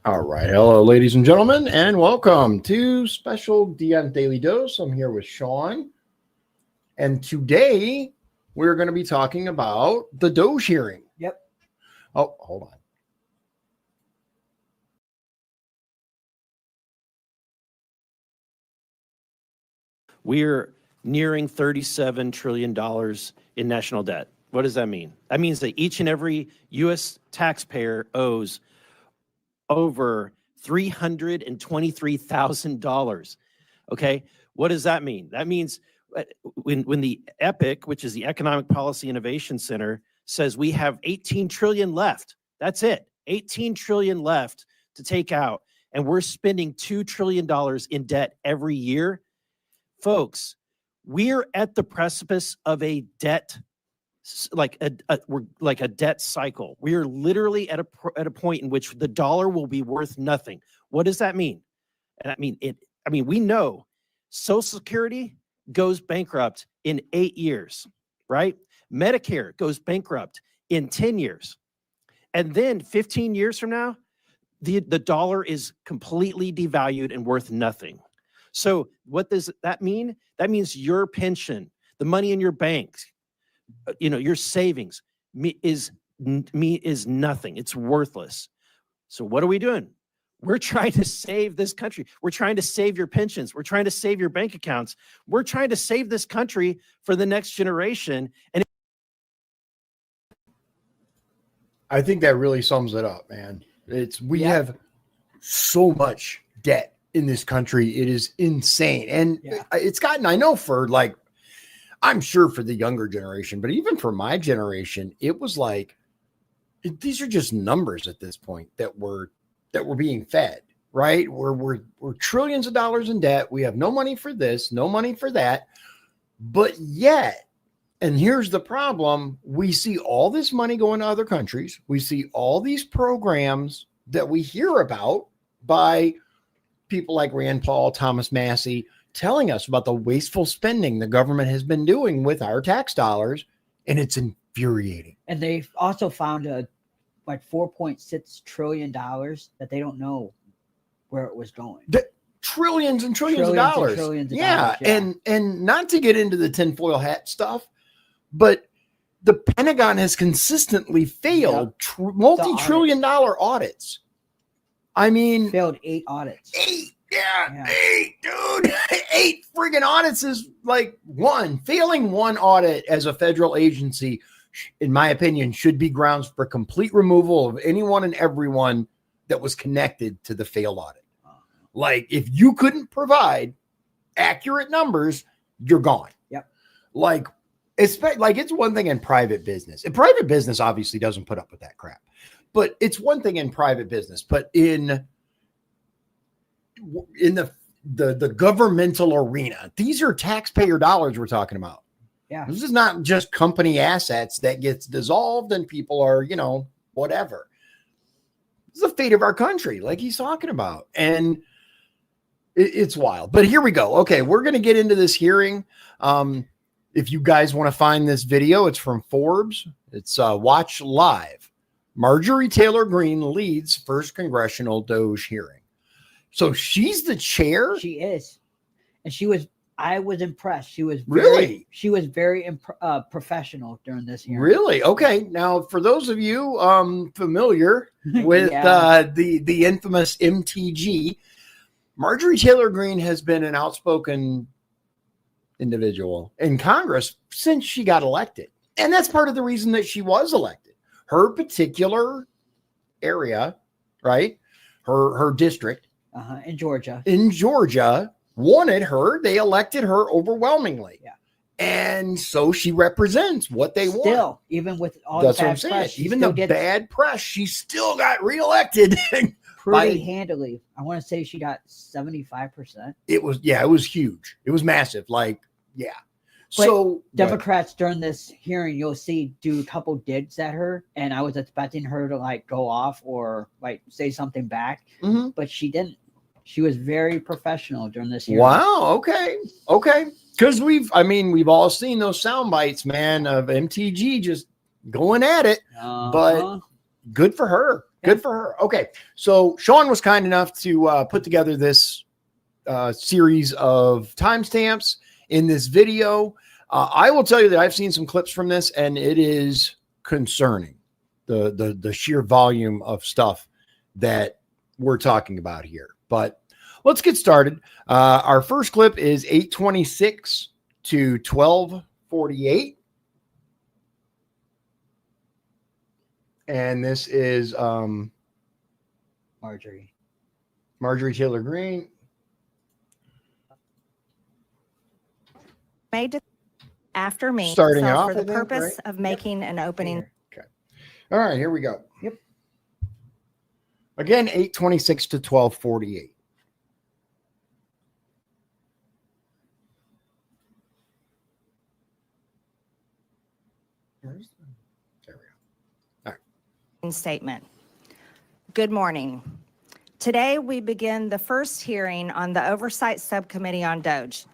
All right. Hello, ladies and gentlemen, and welcome to Special Dion Daily Dose. I'm here with Sean, and today we're going to be talking about the DOGE hearing. Yep. Oh, hold on. We're nearing $37 trillion in national debt. What does that mean? That means that each and every U.S. taxpayer owes over $323,000. Okay, what does that mean? That means when the EPIC, which is the Economic Policy Innovation Center, says we have 18 trillion left. That's it, 18 trillion left to take out, and we're spending $2 trillion in debt every year. Folks, we're at the precipice of a debt, like a debt cycle. We are literally at a point in which the dollar will be worth nothing. What does that mean? And we know Social Security goes bankrupt in 8 years, right? Medicare goes bankrupt in 10 years. And then 15 years from now, the dollar is completely devalued and worth nothing. So what does that mean? That means your pension, the money in your bank, your savings is nothing. It's worthless. So what are we doing? We're trying to save this country. We're trying to save your pensions. We're trying to save your bank accounts. We're trying to save this country for the next generation. And I think that really sums it up, man. We have so much debt in this country. It is insane. And it's gotten, I know I'm sure for the younger generation, but even for my generation, it was like, these are just numbers at this point that we're being fed, right? We're trillions of dollars in debt. We have no money for this, no money for that. But yet, and here's the problem, we see all this money going to other countries. We see all these programs that we hear about by people like Rand Paul, Thomas Massey, telling us about the wasteful spending the government has been doing with our tax dollars, and it's infuriating. And they've also found $4.6 trillion that they don't know where it was going. Trillions and trillions of dollars. And trillions of dollars, and not to get into the tinfoil hat stuff, but the Pentagon has consistently failed multi-trillion dollar audits. I mean, failed 8 audits. 8, yeah. 8, dude. 8 friggin' audits is like one. Failing one audit as a federal agency, in my opinion, should be grounds for complete removal of anyone and everyone that was connected to the failed audit. Like, if you couldn't provide accurate numbers, you're gone. Yep. It's one thing in private business. And private business obviously doesn't put up with that crap. But it's one thing in private business, but in the governmental arena, these are taxpayer dollars we're talking about. Yeah. This is not just company assets that gets dissolved and people are, whatever. This is the fate of our country, like he's talking about. And it's wild. But here we go. Okay, we're going to get into this hearing. If you guys want to find this video, it's from Forbes. It's Watch Live. Marjorie Taylor Greene leads first congressional DOGE hearing. So she's the chair? She is. And I was impressed. She was very professional during this hearing. Really? Okay. Now, for those of you familiar with the infamous MTG, Marjorie Taylor Greene has been an outspoken individual in Congress since she got elected. And that's part of the reason that she was elected. Her particular area, right? Her district. In Georgia. Wanted her. They elected her overwhelmingly. Yeah. And so she represents what they want. Still, even with all the bad press. Even the bad press, she still got reelected. Pretty handily. I want to say she got 75%. It was huge. It was massive. But so Democrats during this hearing, you'll see do a couple digs at her, and I was expecting her to go off or say something back, but she didn't. She was very professional during this hearing. Wow. Okay. Because we've all seen those sound bites, man, of MTG just going at it. But good for her. Good for her. Okay. So Sean was kind enough to put together this series of timestamps in this video. I will tell you that I've seen some clips from this, and it is concerning, the sheer volume of stuff that we're talking about here. But let's get started. Our first clip is 8:26 to 12:48. And this is Marjorie Taylor Greene. Made after me, Starting so off, for the I think, purpose right? of making an opening. Okay. All right, here we go. Yep. Again, 8:26 to 12:48. There we go. All right. Statement. Good morning. Today, we begin the first hearing on the Oversight Subcommittee on DOGE.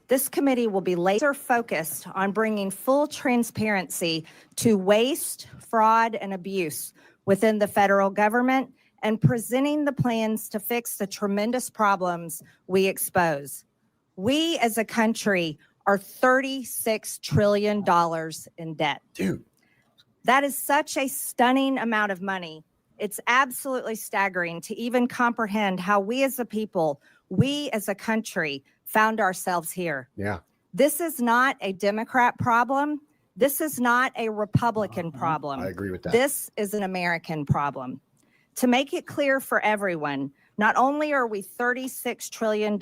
This committee will be laser focused on bringing full transparency to waste, fraud, and abuse within the federal government and presenting the plans to fix the tremendous problems we expose. We as a country are $36 trillion in debt. Dude. That is such a stunning amount of money. It's absolutely staggering to even comprehend how we as a people, we as a country found ourselves here. Yeah. This is not a Democrat problem. This is not a Republican problem. I agree with that. This is an American problem. To make it clear for everyone, not only are we $36 trillion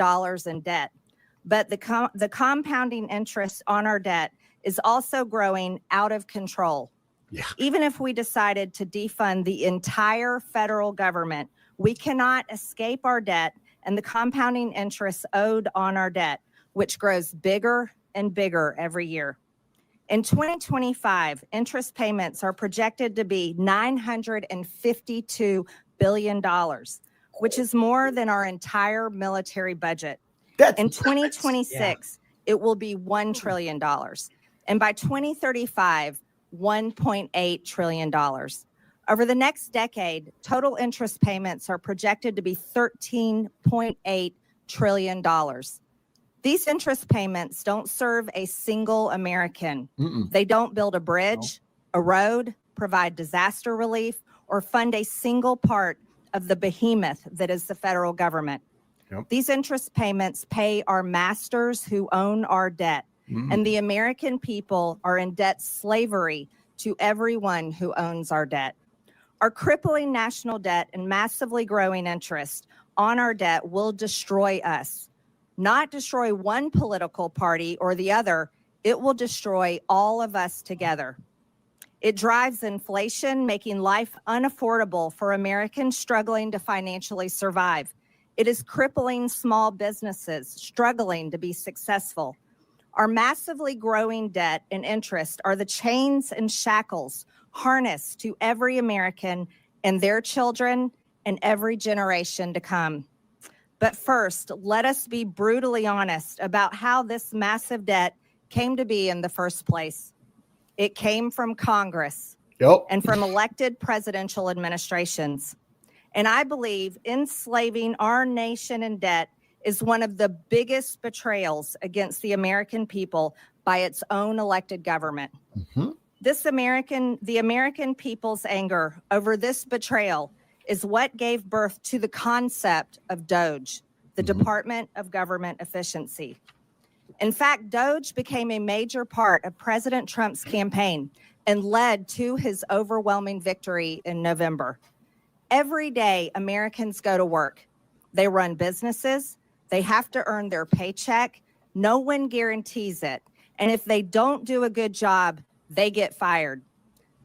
in debt, but the compounding interest on our debt is also growing out of control. Yeah. Even if we decided to defund the entire federal government, we cannot escape our debt and the compounding interest owed on our debt, which grows bigger and bigger every year. In 2025, interest payments are projected to be $952 billion, which is more than our entire military budget. In 2026, it will be $1 trillion. And by 2035, $1.8 trillion. Over the next decade, total interest payments are projected to be $13.8 trillion. These interest payments don't serve a single American. They don't build a bridge, a road, provide disaster relief, or fund a single part of the behemoth that is the federal government. Yep. These interest payments pay our masters who own our debt. And the American people are in debt slavery to everyone who owns our debt. Our crippling national debt and massively growing interest on our debt will destroy us. Not destroy one political party or the other, it will destroy all of us together. It drives inflation, making life unaffordable for Americans struggling to financially survive. It is crippling small businesses struggling to be successful. Our massively growing debt and interest are the chains and shackles harnessed to every American and their children and every generation to come. But first, let us be brutally honest about how this massive debt came to be in the first place. It came from Congress and from elected presidential administrations. And I believe enslaving our nation in debt is one of the biggest betrayals against the American people by its own elected government. The American people's anger over this betrayal is what gave birth to the concept of DOGE, the Department of Government Efficiency. In fact, DOGE became a major part of President Trump's campaign and led to his overwhelming victory in November. Every day, Americans go to work. They run businesses. They have to earn their paycheck. No one guarantees it. And if they don't do a good job, they get fired.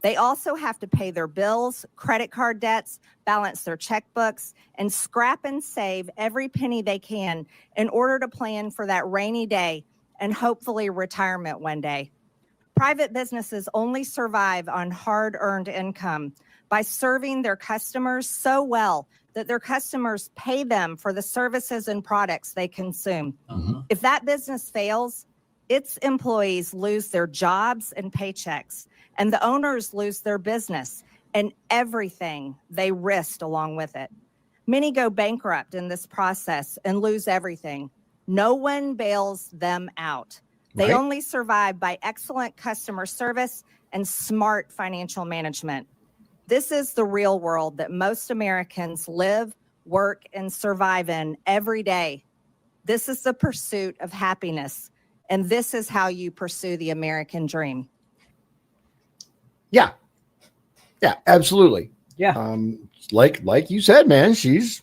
They also have to pay their bills, credit card debts, balance their checkbooks, and scrap and save every penny they can in order to plan for that rainy day and hopefully retirement one day. Private businesses only survive on hard-earned income by serving their customers so well that their customers pay them for the services and products they consume. If that business fails, its employees lose their jobs and paychecks, and the owners lose their business, and everything they risked along with it. Many go bankrupt in this process and lose everything. No one bails them out. They only survive by excellent customer service and smart financial management. This is the real world that most Americans live, work, and survive in every day. This is the pursuit of happiness, and this is how you pursue the American dream. Yeah, absolutely. Yeah. Like you said, man, she's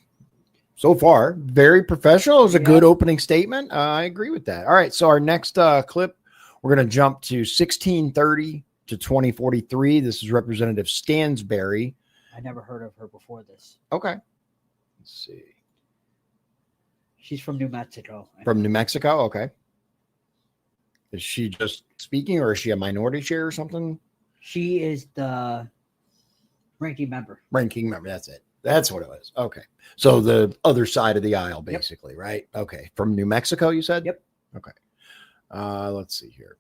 so far very professional. It was a good opening statement. I agree with that. All right, so our next clip, we're going to jump to 1630 to 2043. This is Representative Stansberry. I never heard of her before this. Okay, let's see. She's from New Mexico. From New Mexico, okay. Is she just speaking, or is she a minority chair or something? She is the ranking member. Ranking member, that's it. That's what it was. Okay. So the other side of the aisle, basically, right? Okay. From New Mexico, you said? Yep. Okay. Let's see here.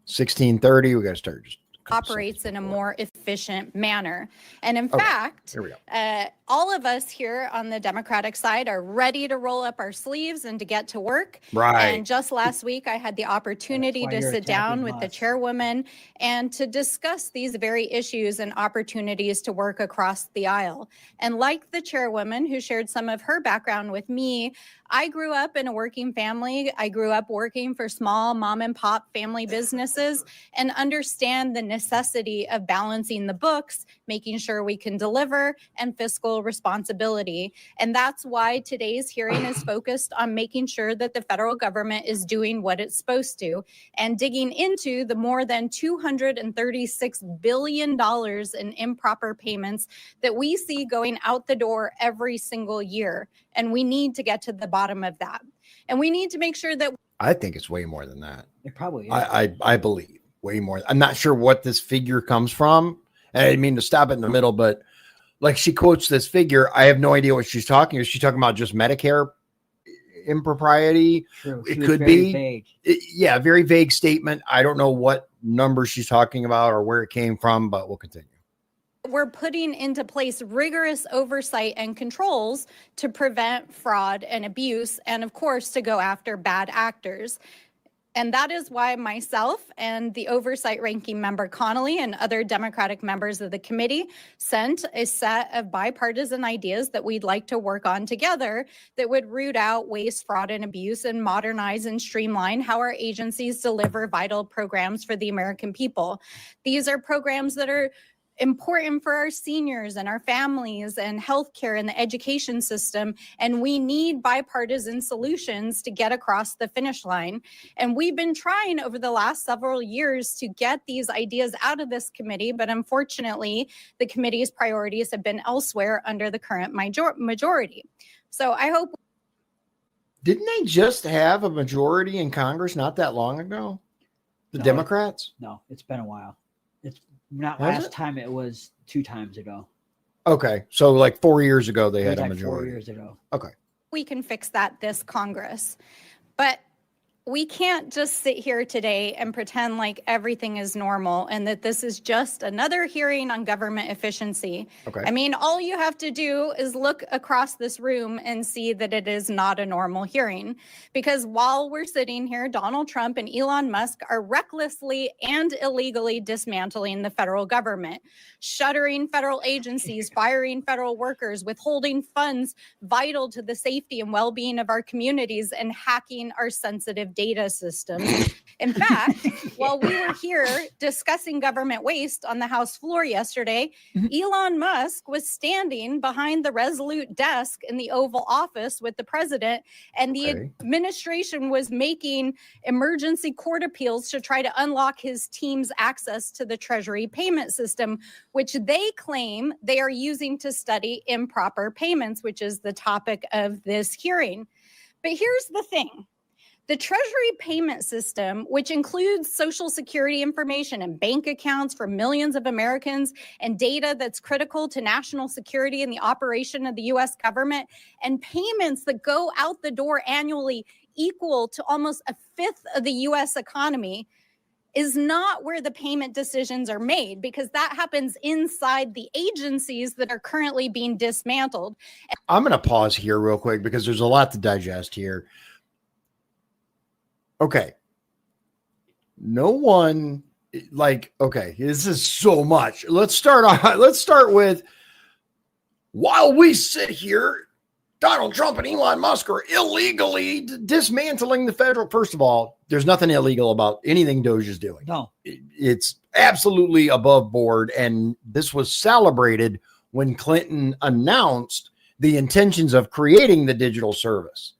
1630, we got to start just operates in a more efficient manner. And in fact, here we go. All of us here on the Democratic side are ready to roll up our sleeves and to get to work. Right. And just last week, I had the opportunity to sit down with the chairwoman and to discuss these very issues and opportunities to work across the aisle. And like the chairwoman who shared some of her background with me, I grew up in a working family. I grew up working for small mom and pop family businesses and understand the necessity of balancing the books, making sure we can deliver, and fiscal responsibility. And that's why today's hearing is focused on making sure that the federal government is doing what it's supposed to and digging into the more than $236 billion in improper payments that we see going out the door every single year. And we need to get to the bottom of that. And we need to make sure that I think it's way more than that. It probably is. I believe way more. I'm not sure what this figure comes from. And I didn't mean to stop it in the middle, but like she quotes this figure. I have no idea what she's talking. Is she talking about just Medicare impropriety? True. It could be vague. Very vague statement. I don't know what number she's talking about or where it came from, but we'll continue. we're putting into place rigorous oversight and controls to prevent fraud and abuse, and of course, to go after bad actors. And that is why myself and the oversight ranking member Connolly and other Democratic members of the committee sent a set of bipartisan ideas that we'd like to work on together that would root out waste, fraud, and abuse and modernize and streamline how our agencies deliver vital programs for the American people. These are programs that are important for our seniors and our families and healthcare and the education system. And we need bipartisan solutions to get across the finish line. And we've been trying over the last several years to get these ideas out of this committee, but unfortunately, the committee's priorities have been elsewhere under the current majority. So I hope. Didn't they just have a majority in Congress not that long ago? The Democrats? No, it's been a while. It's not last time, it was 2 times ago. Okay. So like 4 years ago, they had a like majority. 4 years ago. Okay. We can fix that this Congress. But we can't just sit here today and pretend like everything is normal and that this is just another hearing on government efficiency. Okay. I mean, all you have to do is look across this room and see that it is not a normal hearing. Because while we're sitting here, Donald Trump and Elon Musk are recklessly and illegally dismantling the federal government, shuttering federal agencies, firing federal workers, withholding funds vital to the safety and well-being of our communities, and hacking our sensitive data systems. In fact, while we were here discussing government waste on the House floor yesterday, Elon Musk was standing behind the Resolute desk in the Oval Office with the president, and the administration was making emergency court appeals to try to unlock his team's access to the Treasury payment system, which they claim they are using to study improper payments, which is the topic of this hearing. But here's the thing. The Treasury payment system, which includes Social Security information and bank accounts for millions of Americans and data that's critical to national security and the operation of the U.S. government, and payments that go out the door annually equal to almost a fifth of the U.S. economy, is not where the payment decisions are made, because that happens inside the agencies that are currently being dismantled. I'm going to pause here real quick because there's a lot to digest here. Okay. No one okay, this is so much. Let's start with, while we sit here, Donald Trump and Elon Musk are illegally dismantling the federal. First of all, there's nothing illegal about anything DOGE is doing. No, It's absolutely above board. And this was celebrated when Clinton announced the intentions of creating the digital service.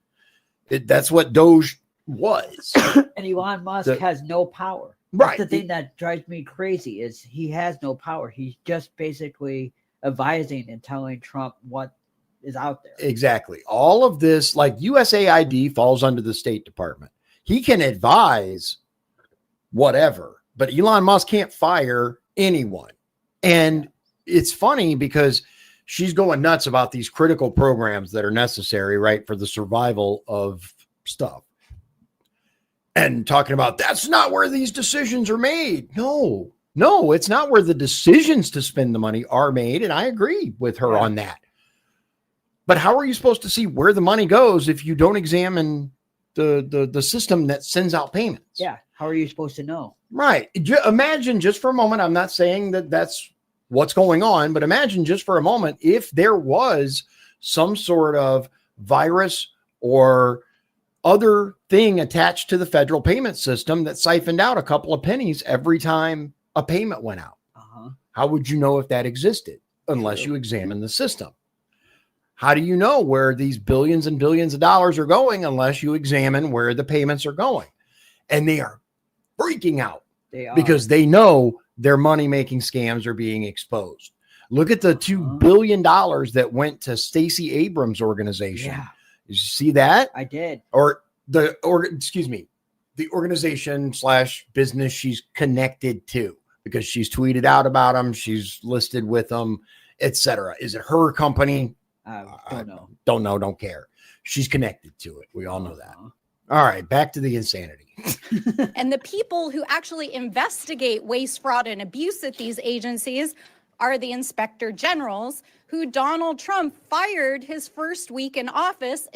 That's what DOGE was. and Elon Musk has no power. Right. That's the thing that drives me crazy is he has no power. He's just basically advising and telling Trump what is out there. Exactly. All of this, like USAID falls under the State Department. He can advise whatever, but Elon Musk can't fire anyone. And it's funny because she's going nuts about these critical programs that are necessary, right, for the survival of stuff. And talking about that's not where these decisions are made. No, it's not where the decisions to spend the money are made. And I agree with her on that. But how are you supposed to see where the money goes if you don't examine the system that sends out payments? Yeah. How are you supposed to know? Right. Imagine just for a moment. I'm not saying that that's what's going on, but imagine just for a moment if there was some sort of virus or other thing attached to the federal payment system that siphoned out a couple of pennies every time a payment went out. How would you know if that existed unless you examine the system? How do you know where these billions and billions of dollars are going unless you examine where the payments are going? And they are freaking out because they know their money-making scams are being exposed. Look at the $2 billion that went to Stacey Abrams' organization. Yeah. Did you see that? I did. The organization / business she's connected to, because she's tweeted out about them. She's listed with them, etc. Is it her company? Don't know. Don't know. Don't care. She's connected to it. We all know that. All right. Back to the insanity. And the people who actually investigate waste, fraud, and abuse at these agencies are the inspector generals, who Donald Trump fired his first week in office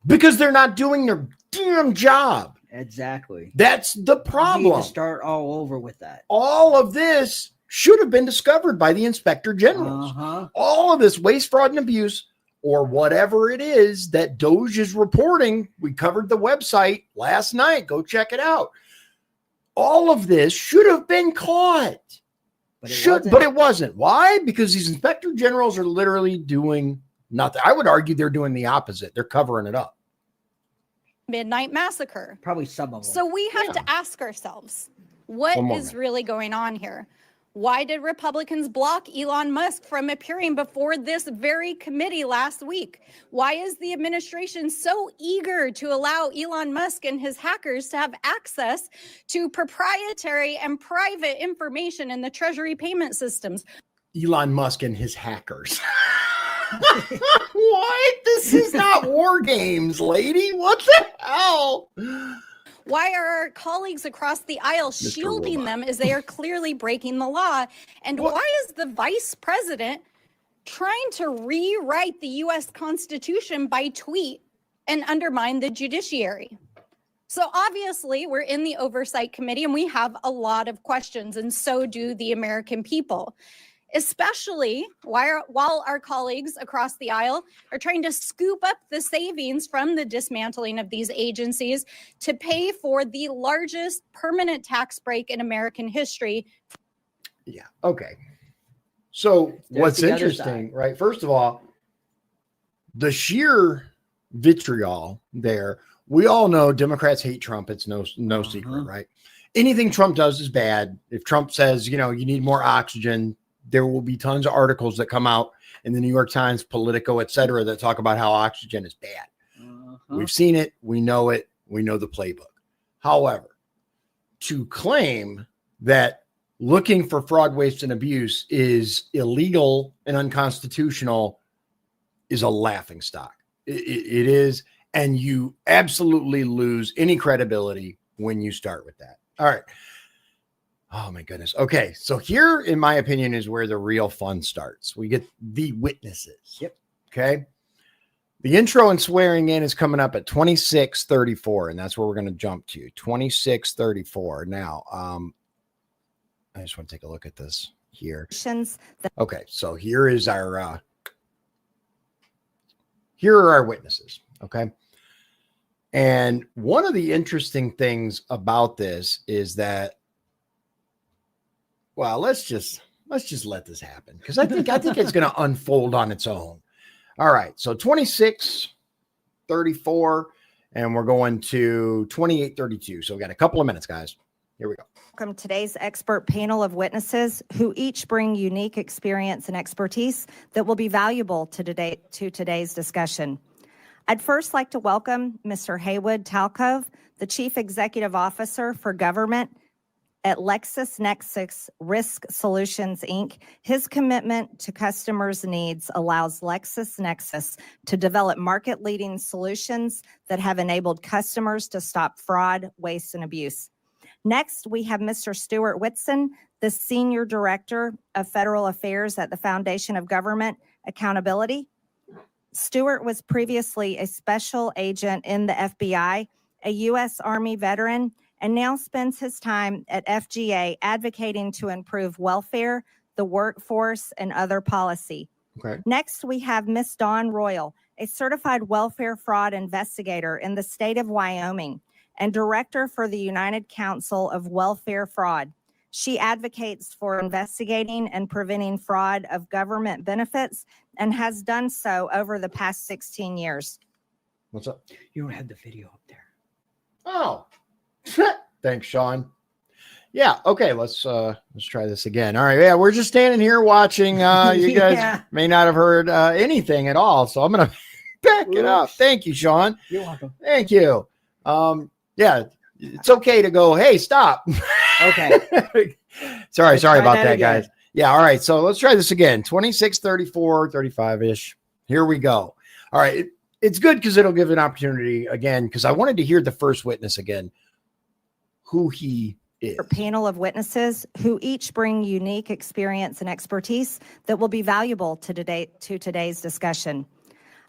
because they're not doing their damn job. Exactly. That's the problem. You need to start all over with that. All of this should have been discovered by the inspector generals. All of this waste, fraud, and abuse, or whatever it is that DOGE is reporting. We covered the website last night. Go check it out. All of this should have been caught. But it wasn't. Why? Because these inspector generals are literally doing nothing. I would argue they're doing the opposite. They're covering it up. Midnight massacre. Probably some of them. So we have to ask ourselves, what is really going on here? Why did Republicans block Elon Musk from appearing before this very committee last week? Why is the administration so eager to allow Elon Musk and his hackers to have access to proprietary and private information in the Treasury payment systems? Elon Musk and his hackers. What? This is not war games, lady. What the hell? Why are our colleagues across the aisle shielding them as they are clearly breaking the law? And why is the vice president trying to rewrite the U.S. Constitution by tweet and undermine the judiciary? So obviously, we're in the Oversight Committee and we have a lot of questions, and so do the American people. Especially while our colleagues across the aisle are trying to scoop up the savings from the dismantling of these agencies to pay for the largest permanent tax break in American history. Yeah. Okay. So what's interesting, right? First of all, the sheer vitriol there. We all know Democrats hate Trump. It's no secret, right? Anything Trump does is bad. If Trump says, you need more oxygen, there will be tons of articles that come out in the New York Times, Politico, et cetera, that talk about how oxygen is bad. We've seen it. We know it. We know the playbook. However, to claim that looking for fraud, waste, and abuse is illegal and unconstitutional is a laughingstock. It is. And you absolutely lose any credibility when you start with that. All right. Oh my goodness. Okay. So here, in my opinion, is where the real fun starts. We get the witnesses. Yep. Okay. The intro and swearing in is coming up at 26:34, and that's where we're going to jump to 26:34. Now, I just want to take a look at this here. Okay. So here is our, here are our witnesses. Okay. And one of the interesting things about this is that, well, let's just let this happen because I think it's going to unfold on its own. All right, so 26:34, and we're going to 28:32. So we got a couple of minutes, guys. Here we go. Welcome today's expert panel of witnesses who each bring unique experience and expertise that will be valuable to today's discussion. I'd first like to welcome Mr. Haywood Talcove, the Chief Executive Officer for Government at LexisNexis Risk Solutions, Inc. His commitment to customers' needs allows LexisNexis to develop market-leading solutions that have enabled customers to stop fraud, waste, and abuse. Next, we have Mr. Stuart Whitson, the Senior Director of Federal Affairs at the Foundation of Government Accountability. Stuart was previously a special agent in the FBI, a U.S. Army veteran, and now spends his time at FGA advocating to improve welfare, the workforce, and other policy. Okay. Next, we have Ms. Dawn Royal, a certified welfare fraud investigator in the state of Wyoming and director for the United Council of Welfare Fraud. She advocates for investigating and preventing fraud of government benefits and has done so over the past 16 years. What's up? You don't have the video up there. Oh, thanks, Sean. Yeah. Okay. Let's try this again. All right. Yeah. We're just standing here watching. You guys may not have heard anything at all. So I'm going to back it up. Thank you, Sean. You're welcome. Thank you. Yeah, it's okay to go, hey, stop. Okay. Sorry about that, guys. Yeah. All right. So let's try this again. 26:34, 35-ish. Here we go. All right. It's good because it'll give an opportunity again, because I wanted to hear the first witness again, who he is. A panel of witnesses who each bring unique experience and expertise that will be valuable to today's discussion.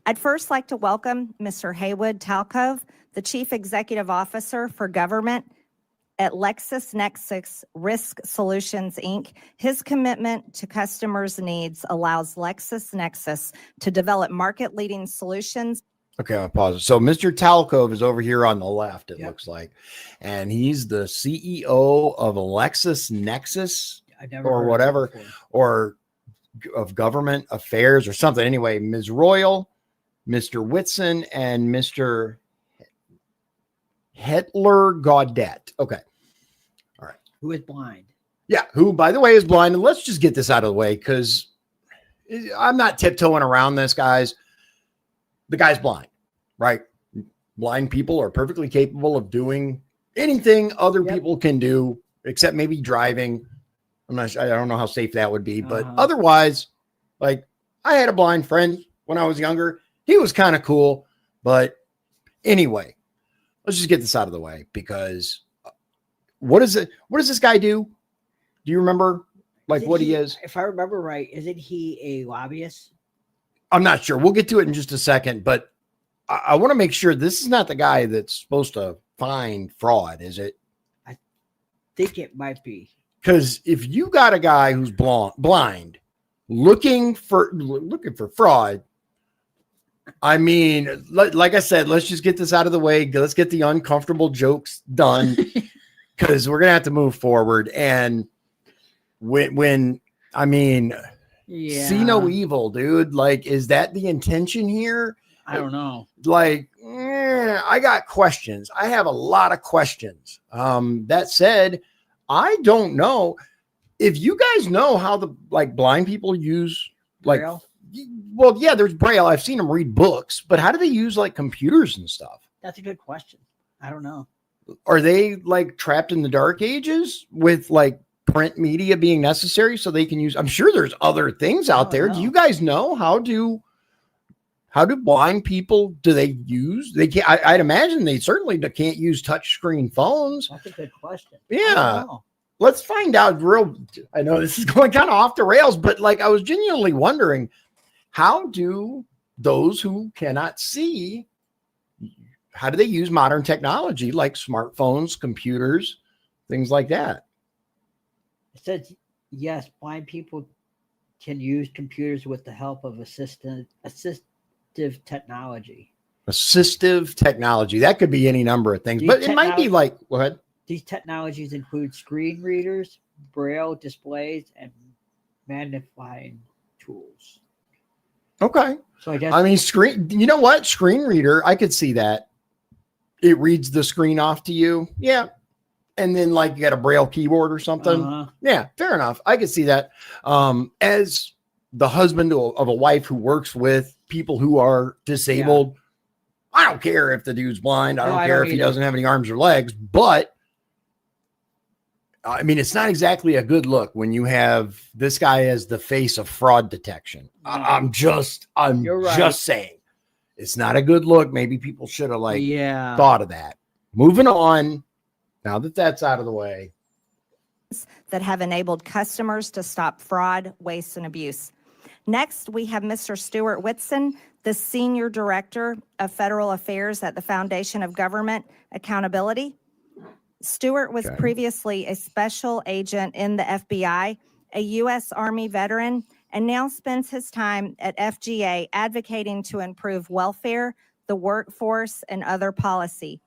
I'd first like to welcome Mr. Haywood Talcove, the Chief Executive Officer for Government at LexisNexis Risk Solutions, Inc. His commitment to customers' needs allows LexisNexis to develop market-leading solutions. Okay, I'll pause. So Mr. Talcove is over here on the left, it looks like. And he's the CEO of LexisNexis or whatever, or of Government Affairs or something. Anyway, Ms. Royal, Mr. Whitson, and Mr. Hetler Gaudet. Okay. All right. Who is blind? Yeah. Who, by the way, is blind. And let's just get this out of the way because I'm not tiptoeing around this, guys. The guy's blind, right? Blind people are perfectly capable of doing anything other people can do, except maybe driving. I don't know how safe that would be, but otherwise, like, I had a blind friend when I was younger. He was kind of cool, but anyway, let's just get this out of the way because what does this guy do? Do you remember what he is? If I remember right, isn't he a lobbyist? I'm not sure. We'll get to it in just a second, but I want to make sure this is not the guy that's supposed to find fraud, is it? I think it might be. Because if you got a guy who's blind looking for fraud, I mean, like I said, let's just get this out of the way. Let's get the uncomfortable jokes done because we're gonna have to move forward. And when I mean, see no evil, dude. Like, is that the intention here? I don't know. Like, I got questions. I have a lot of questions. That said, I don't know if you guys know how the blind people use Braille? Well, yeah, there's Braille. I've seen them read books, but how do they use computers and stuff? That's a good question. I don't know. Are they trapped in the dark ages with print media being necessary so they can use? I'm sure there's other things out there. Do you guys know how do blind people, do they use? They can't. I'd imagine they certainly can't use touch screen phones. That's a good question. Yeah. let's find out I know this is going kind of off the rails, but like I was genuinely wondering, how do those who cannot see, how do they use modern technology like smartphones, computers, things like that? It says, yes, blind people can use computers with the help of assistive technology. Assistive technology. That could be any number of things, but it might be like, go ahead. These technologies include screen readers, braille displays, and magnifying tools. Okay. So I guess you know what? Screen reader, I could see that. It reads the screen off to you. Yeah. And then like you got a braille keyboard or something. Yeah, fair enough. I could see that. As the husband of a wife who works with people who are disabled, I don't care if the dude's blind. I don't care if he doesn't have any arms or legs, but I mean, it's not exactly a good look when you have this guy as the face of fraud detection. I'm just saying it's not a good look. Maybe people should have thought of that. Moving on. Now that that's out of the way. That have enabled customers to stop fraud, waste, and abuse. Next, we have Mr. Stuart Whitson, the Senior Director of Federal Affairs at the Foundation of Government Accountability. Stuart was previously a special agent in the FBI, a U.S. Army veteran, and now spends his time at FGA advocating to improve welfare, the workforce, and other policy.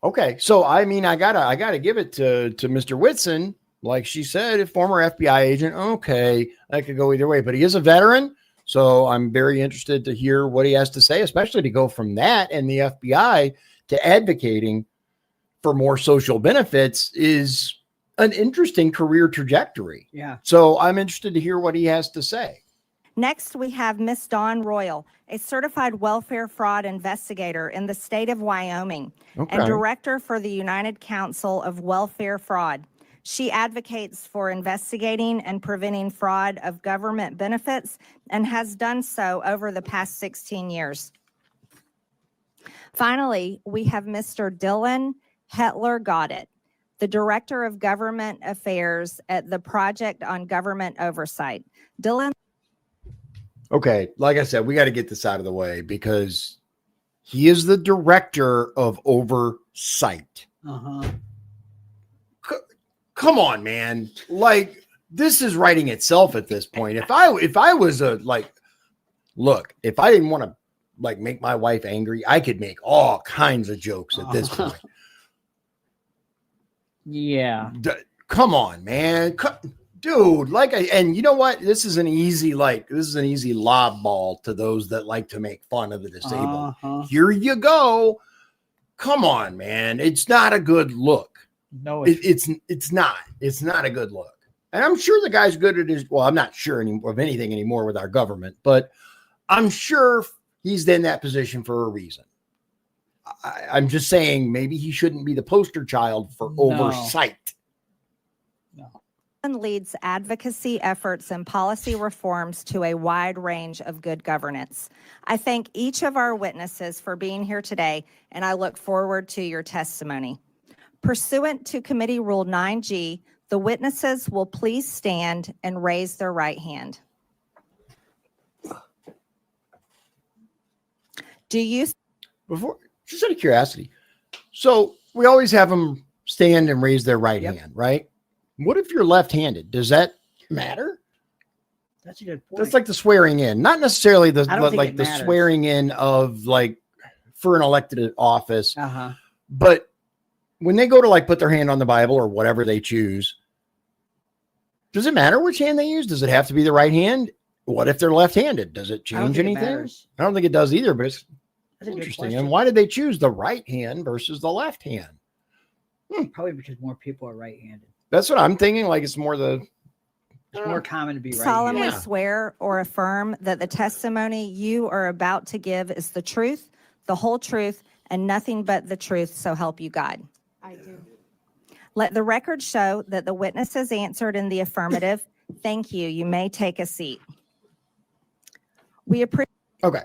Okay, so I mean, I gotta give it to Mr. Whitson. Like she said, a former FBI agent. Okay, that could go either way, but he is a veteran, so I'm very interested to hear what he has to say, especially to go from that and the FBI to advocating for more social benefits is an interesting career trajectory. Yeah. So I'm interested to hear what he has to say. Next, we have Miss Dawn Royal, a certified welfare fraud investigator in the state of Wyoming and director for the United Council of Welfare Fraud. She advocates for investigating and preventing fraud of government benefits and has done so over the past 16 years. Finally, we have Mr. Dylan Hetler-Goddett, the Director of Government Affairs at the Project on Government Oversight. Dylan. Okay, like I said, we got to get this out of the way because he is the Director of Oversight. Come on, man. Like, this is writing itself at this point. If I was if I didn't want to make my wife angry, I could make all kinds of jokes at this point. Yeah. Come on, man. Dude, and you know what? This is an easy lob ball to those that like to make fun of the disabled. Here you go. Come on, man. It's not a good look. No, it's not. It's not a good look. And I'm sure the guy's good at his, well, I'm not sure of anything anymore with our government, but I'm sure he's in that position for a reason. I'm just saying maybe he shouldn't be the poster child for oversight. Leads advocacy efforts and policy reforms to a wide range of good governance. I thank each of our witnesses for being here today, and I look forward to your testimony. Pursuant to Committee Rule 9G, the witnesses will please stand and raise their right hand. Just out of curiosity, so we always have them stand and raise their right hand, right? What if you're left-handed? Does that matter? That's a good point. That's like the swearing in, not necessarily the matters. swearing in of for an elected office, but when they go to put their hand on the Bible or whatever they choose, does it matter which hand they use? Does it have to be the right hand? What if they're left-handed? Does it change anything? I don't think it does either, but it's interesting. And why did they choose the right hand versus the left hand? Probably because more people are right-handed. That's what I'm thinking. It's more it's more common to be right-handed. Solemnly swear or affirm that the testimony you are about to give is the truth, the whole truth, and nothing but the truth, so help you God. I do. Let the record show that the witnesses answered in the affirmative. Thank you. You may take a seat. We appreciate. Okay.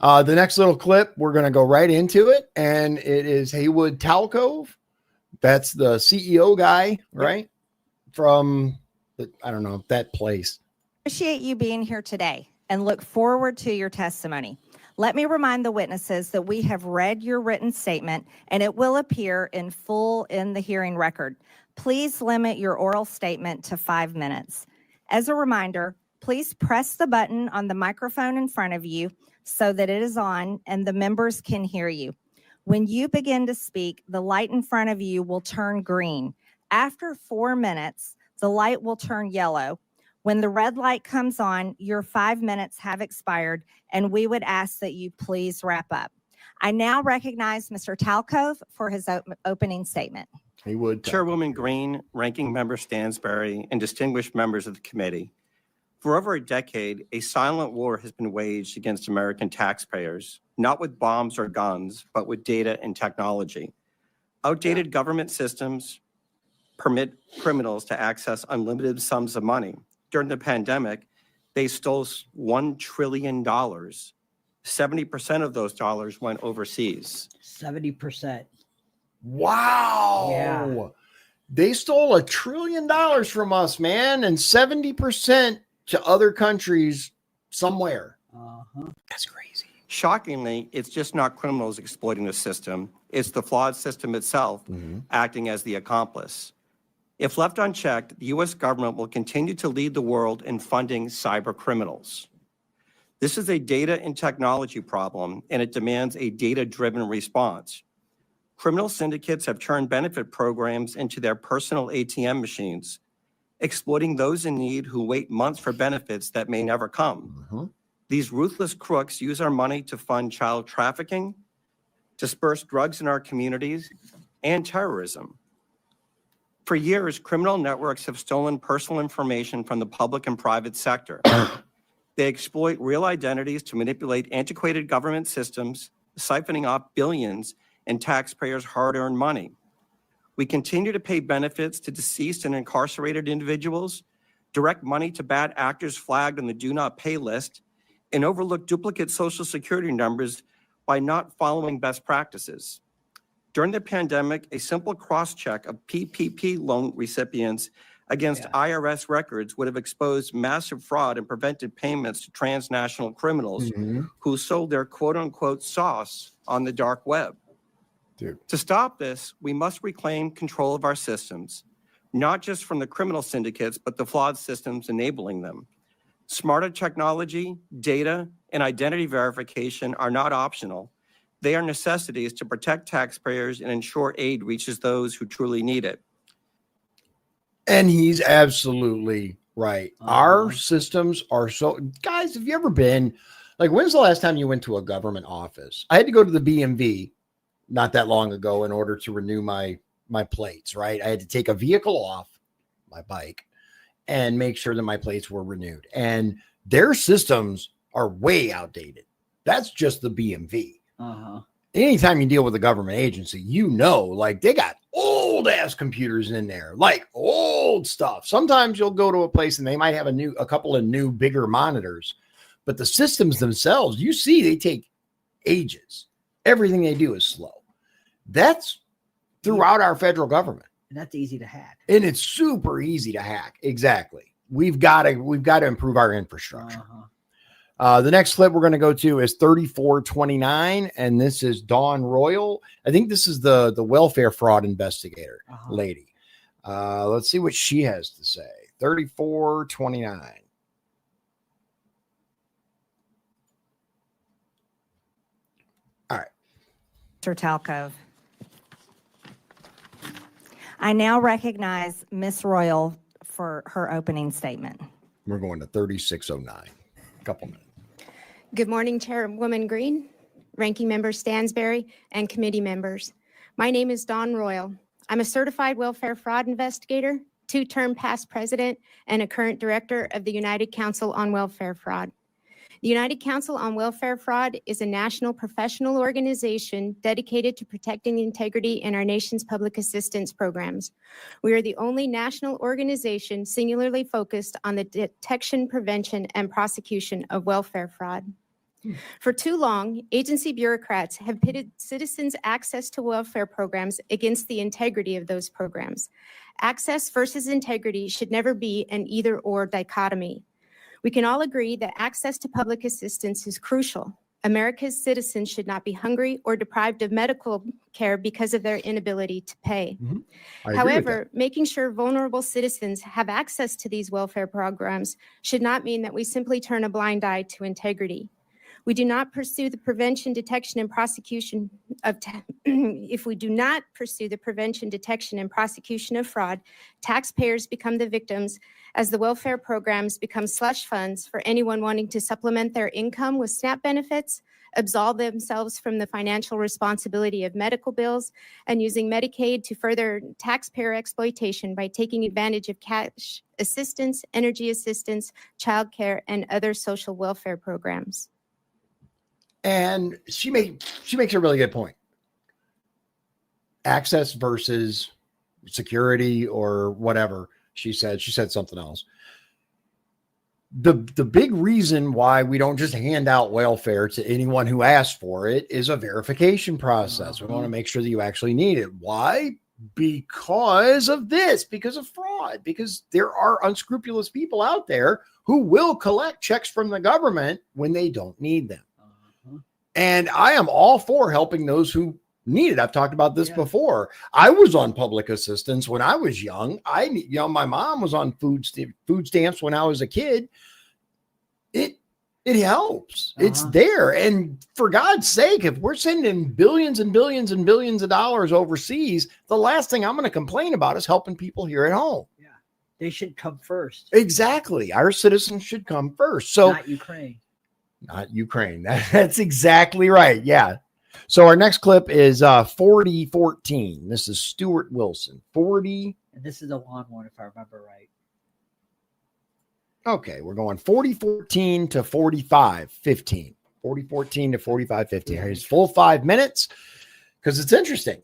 The next little clip, we're going to go right into it, and it is Haywood Talcove. That's the CEO guy, right? from, I don't know, that place. Appreciate you being here today and look forward to your testimony. Let me remind the witnesses that we have read your written statement and it will appear in full in the hearing record. Please limit your oral statement to 5 minutes. As a reminder, please press the button on the microphone in front of you so that it is on and the members can hear you. When you begin to speak, the light in front of you will turn green. After 4 minutes, the light will turn yellow. When the red light comes on, your 5 minutes have expired, and we would ask that you please wrap up. I now recognize Mr. Talcove for his opening statement. He would. Chairwoman Green, Ranking Member Stansberry, and distinguished members of the committee. For over a decade, a silent war has been waged against American taxpayers, not with bombs or guns, but with data and technology. Outdated government systems permit criminals to access unlimited sums of money. During the pandemic, they stole $1 trillion. 70% of those dollars went overseas. 70%. Wow. Yeah. They stole $1 trillion from us, man, and 70% to other countries somewhere. That's crazy. Shockingly, it's just not criminals exploiting the system. It's the flawed system itself acting as the accomplice. If left unchecked, the U.S. government will continue to lead the world in funding cyber criminals. This is a data and technology problem, and it demands a data-driven response. Criminal syndicates have turned benefit programs into their personal ATM machines, exploiting those in need who wait months for benefits that may never come. These ruthless crooks use our money to fund child trafficking, disperse drugs in our communities, and terrorism. For years, criminal networks have stolen personal information from the public and private sector. They exploit real identities to manipulate antiquated government systems, siphoning off billions in taxpayers' hard-earned money. We continue to pay benefits to deceased and incarcerated individuals, direct money to bad actors flagged on the do not pay list, and overlook duplicate Social Security numbers by not following best practices. During the pandemic, a simple cross-check of PPP loan recipients against IRS records would have exposed massive fraud and prevented payments to transnational criminals who sold their quote-unquote sauce on the dark web. To stop this, we must reclaim control of our systems, not just from the criminal syndicates, but the flawed systems enabling them. Smarter technology, data, and identity verification are not optional. They are necessities to protect taxpayers and ensure aid reaches those who truly need it. And he's absolutely right. Our systems are so, guys, have you ever been, like, when's the last time you went to a government office? I had to go to the BMV not that long ago in order to renew my plates, right? I had to take a vehicle off my bike and make sure that my plates were renewed. And their systems are way outdated. That's just the BMV. Anytime you deal with a government agency, you know, like they got old ass computers in there, like old stuff. Sometimes you'll go to a place and they might have a couple of new, bigger monitors, but the systems themselves, you see, they take ages. Everything they do is slow. That's throughout our federal government. And that's easy to hack. And it's super easy to hack. Exactly. We've got to improve our infrastructure. The next clip we're going to go to is 3429, and this is Dawn Royal. I think this is the welfare fraud investigator lady. Let's see what she has to say. 3429. All right. Mr. Talcove. I now recognize Ms. Royal for her opening statement. We're going to 3609. A couple minutes. Good morning, Chairwoman Green, Ranking Member Stansberry, and committee members. My name is Dawn Royal. I'm a certified welfare fraud investigator, 2-term past president, and a current director of the United Council on Welfare Fraud. The United Council on Welfare Fraud is a national professional organization dedicated to protecting the integrity in our nation's public assistance programs. We are the only national organization singularly focused on the detection, prevention, and prosecution of welfare fraud. For too long, agency bureaucrats have pitted citizens' access to welfare programs against the integrity of those programs. Access versus integrity should never be an either-or dichotomy. We can all agree that access to public assistance is crucial. America's citizens should not be hungry or deprived of medical care because of their inability to pay. However, making sure vulnerable citizens have access to these welfare programs should not mean that we simply turn a blind eye to integrity. We do not pursue the prevention, detection, and prosecution of if we do not pursue the prevention, detection, and prosecution of fraud, taxpayers become the victims as the welfare programs become slush funds for anyone wanting to supplement their income with SNAP benefits, absolve themselves from the financial responsibility of medical bills, and using Medicaid to further taxpayer exploitation by taking advantage of cash assistance, energy assistance, childcare, and other social welfare programs. And she makes a really good point. Access versus security or whatever she said something else. The big reason why we don't just hand out welfare to anyone who asks for it is a verification process. We want to make sure that you actually need it. Why? Because of this, because of fraud, because there are unscrupulous people out there who will collect checks from the government when they don't need them. And I am all for helping those who need it. I've talked about this before. I was on public assistance when I was young. My mom was on food stamps when I was a kid. It helps. It's there. And for God's sake, if we're sending billions and billions and billions of dollars overseas, the last thing I'm going to complain about is helping people here at home. Yeah. They should come first. Exactly. Our citizens should come first. So not Ukraine. Not Ukraine. That's exactly right. Yeah. So our next clip is 4014. This is Stuart Wilson. 40. And this is a long one, if I remember right. Okay. We're going 4014 to 4515. 4014 to 4515. Here's full 5 minutes because it's interesting.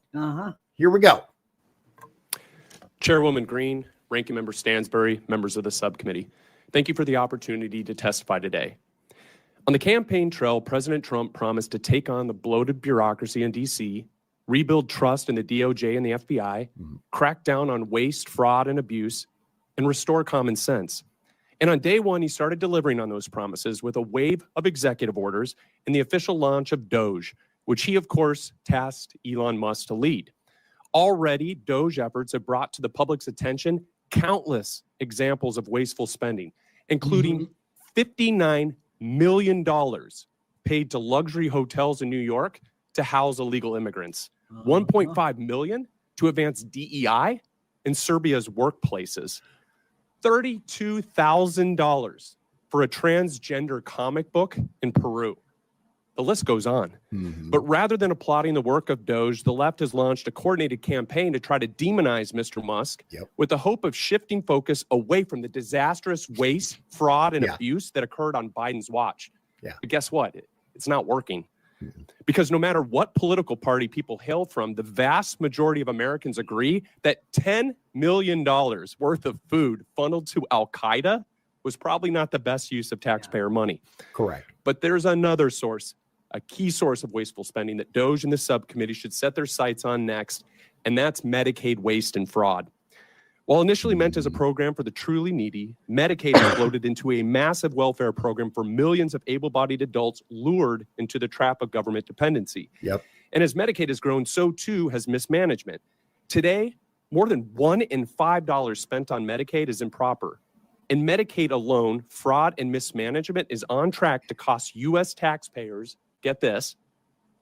Here we go. Chairwoman Green, Ranking Member Stansbury, members of the subcommittee, thank you for the opportunity to testify today. On the campaign trail, President Trump promised to take on the bloated bureaucracy in D.C., rebuild trust in the DOJ and the FBI, crack down on waste, fraud, and abuse, and restore common sense. And on day one, he started delivering on those promises with a wave of executive orders and the official launch of DOGE, which he, of course, tasked Elon Musk to lead. Already, DOGE efforts have brought to the public's attention countless examples of wasteful spending, including $59 million paid to luxury hotels in New York to house illegal immigrants, $1.5 million to advance DEI in Serbia's workplaces, $32,000 for a transgender comic book in Peru. The list goes on. But rather than applauding the work of DOGE, the left has launched a coordinated campaign to try to demonize Mr. Musk with the hope of shifting focus away from the disastrous waste, fraud, and abuse that occurred on Biden's watch. But guess what? It's not working. Because no matter what political party people hail from, the vast majority of Americans agree that $10 million worth of food funneled to Al-Qaeda was probably not the best use of taxpayer money. Correct. But there's another source, a key source of wasteful spending that DOGE and the subcommittee should set their sights on next, and that's Medicaid waste and fraud. While initially meant as a program for the truly needy, Medicaid exploded into a massive welfare program for millions of able-bodied adults lured into the trap of government dependency. And as Medicaid has grown, so too has mismanagement. Today, more than $1 in $5 spent on Medicaid is improper. In Medicaid alone, fraud and mismanagement is on track to cost U.S. taxpayers, get this,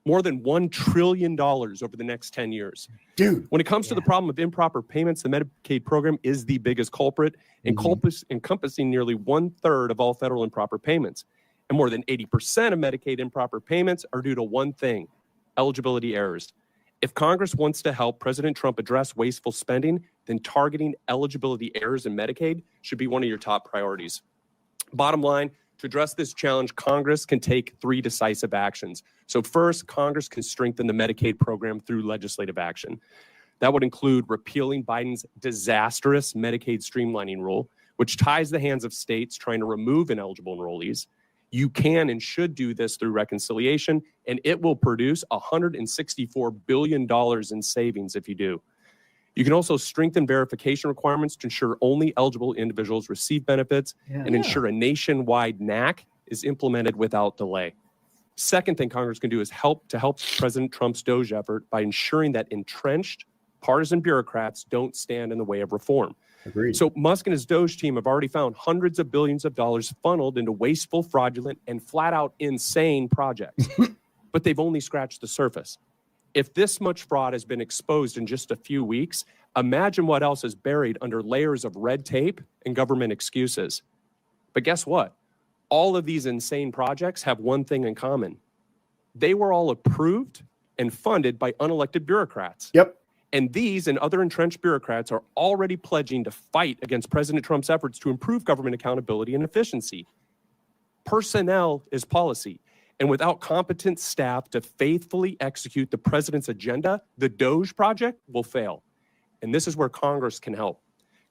more than $1 trillion over the next 10 years. Dude. When it comes to the problem of improper payments, the Medicaid program is the biggest culprit, encompassing nearly 1/3 of all federal improper payments. And more than 80% of Medicaid improper payments are due to one thing, eligibility errors. If Congress wants to help President Trump address wasteful spending, then targeting eligibility errors in Medicaid should be one of your top priorities. Bottom line, to address this challenge, Congress can take 3 decisive actions. So first, Congress can strengthen the Medicaid program through legislative action. That would include repealing Biden's disastrous Medicaid streamlining rule, which ties the hands of states trying to remove ineligible enrollees. You can and should do this through reconciliation, and it will produce $164 billion in savings if you do. You can also strengthen verification requirements to ensure only eligible individuals receive benefits and ensure a nationwide NAC is implemented without delay. Second thing Congress can do is help President Trump's DOGE effort by ensuring that entrenched partisan bureaucrats don't stand in the way of reform. Agreed. So Musk and his DOGE team have already found hundreds of billions of dollars funneled into wasteful, fraudulent, and flat out insane projects. But they've only scratched the surface. If this much fraud has been exposed in just a few weeks, imagine what else is buried under layers of red tape and government excuses. But guess what? All of these insane projects have one thing in common. They were all approved and funded by unelected bureaucrats. Yep. And these and other entrenched bureaucrats are already pledging to fight against President Trump's efforts to improve government accountability and efficiency. Personnel is policy. And without competent staff to faithfully execute the president's agenda, the DOGE project will fail. And this is where Congress can help.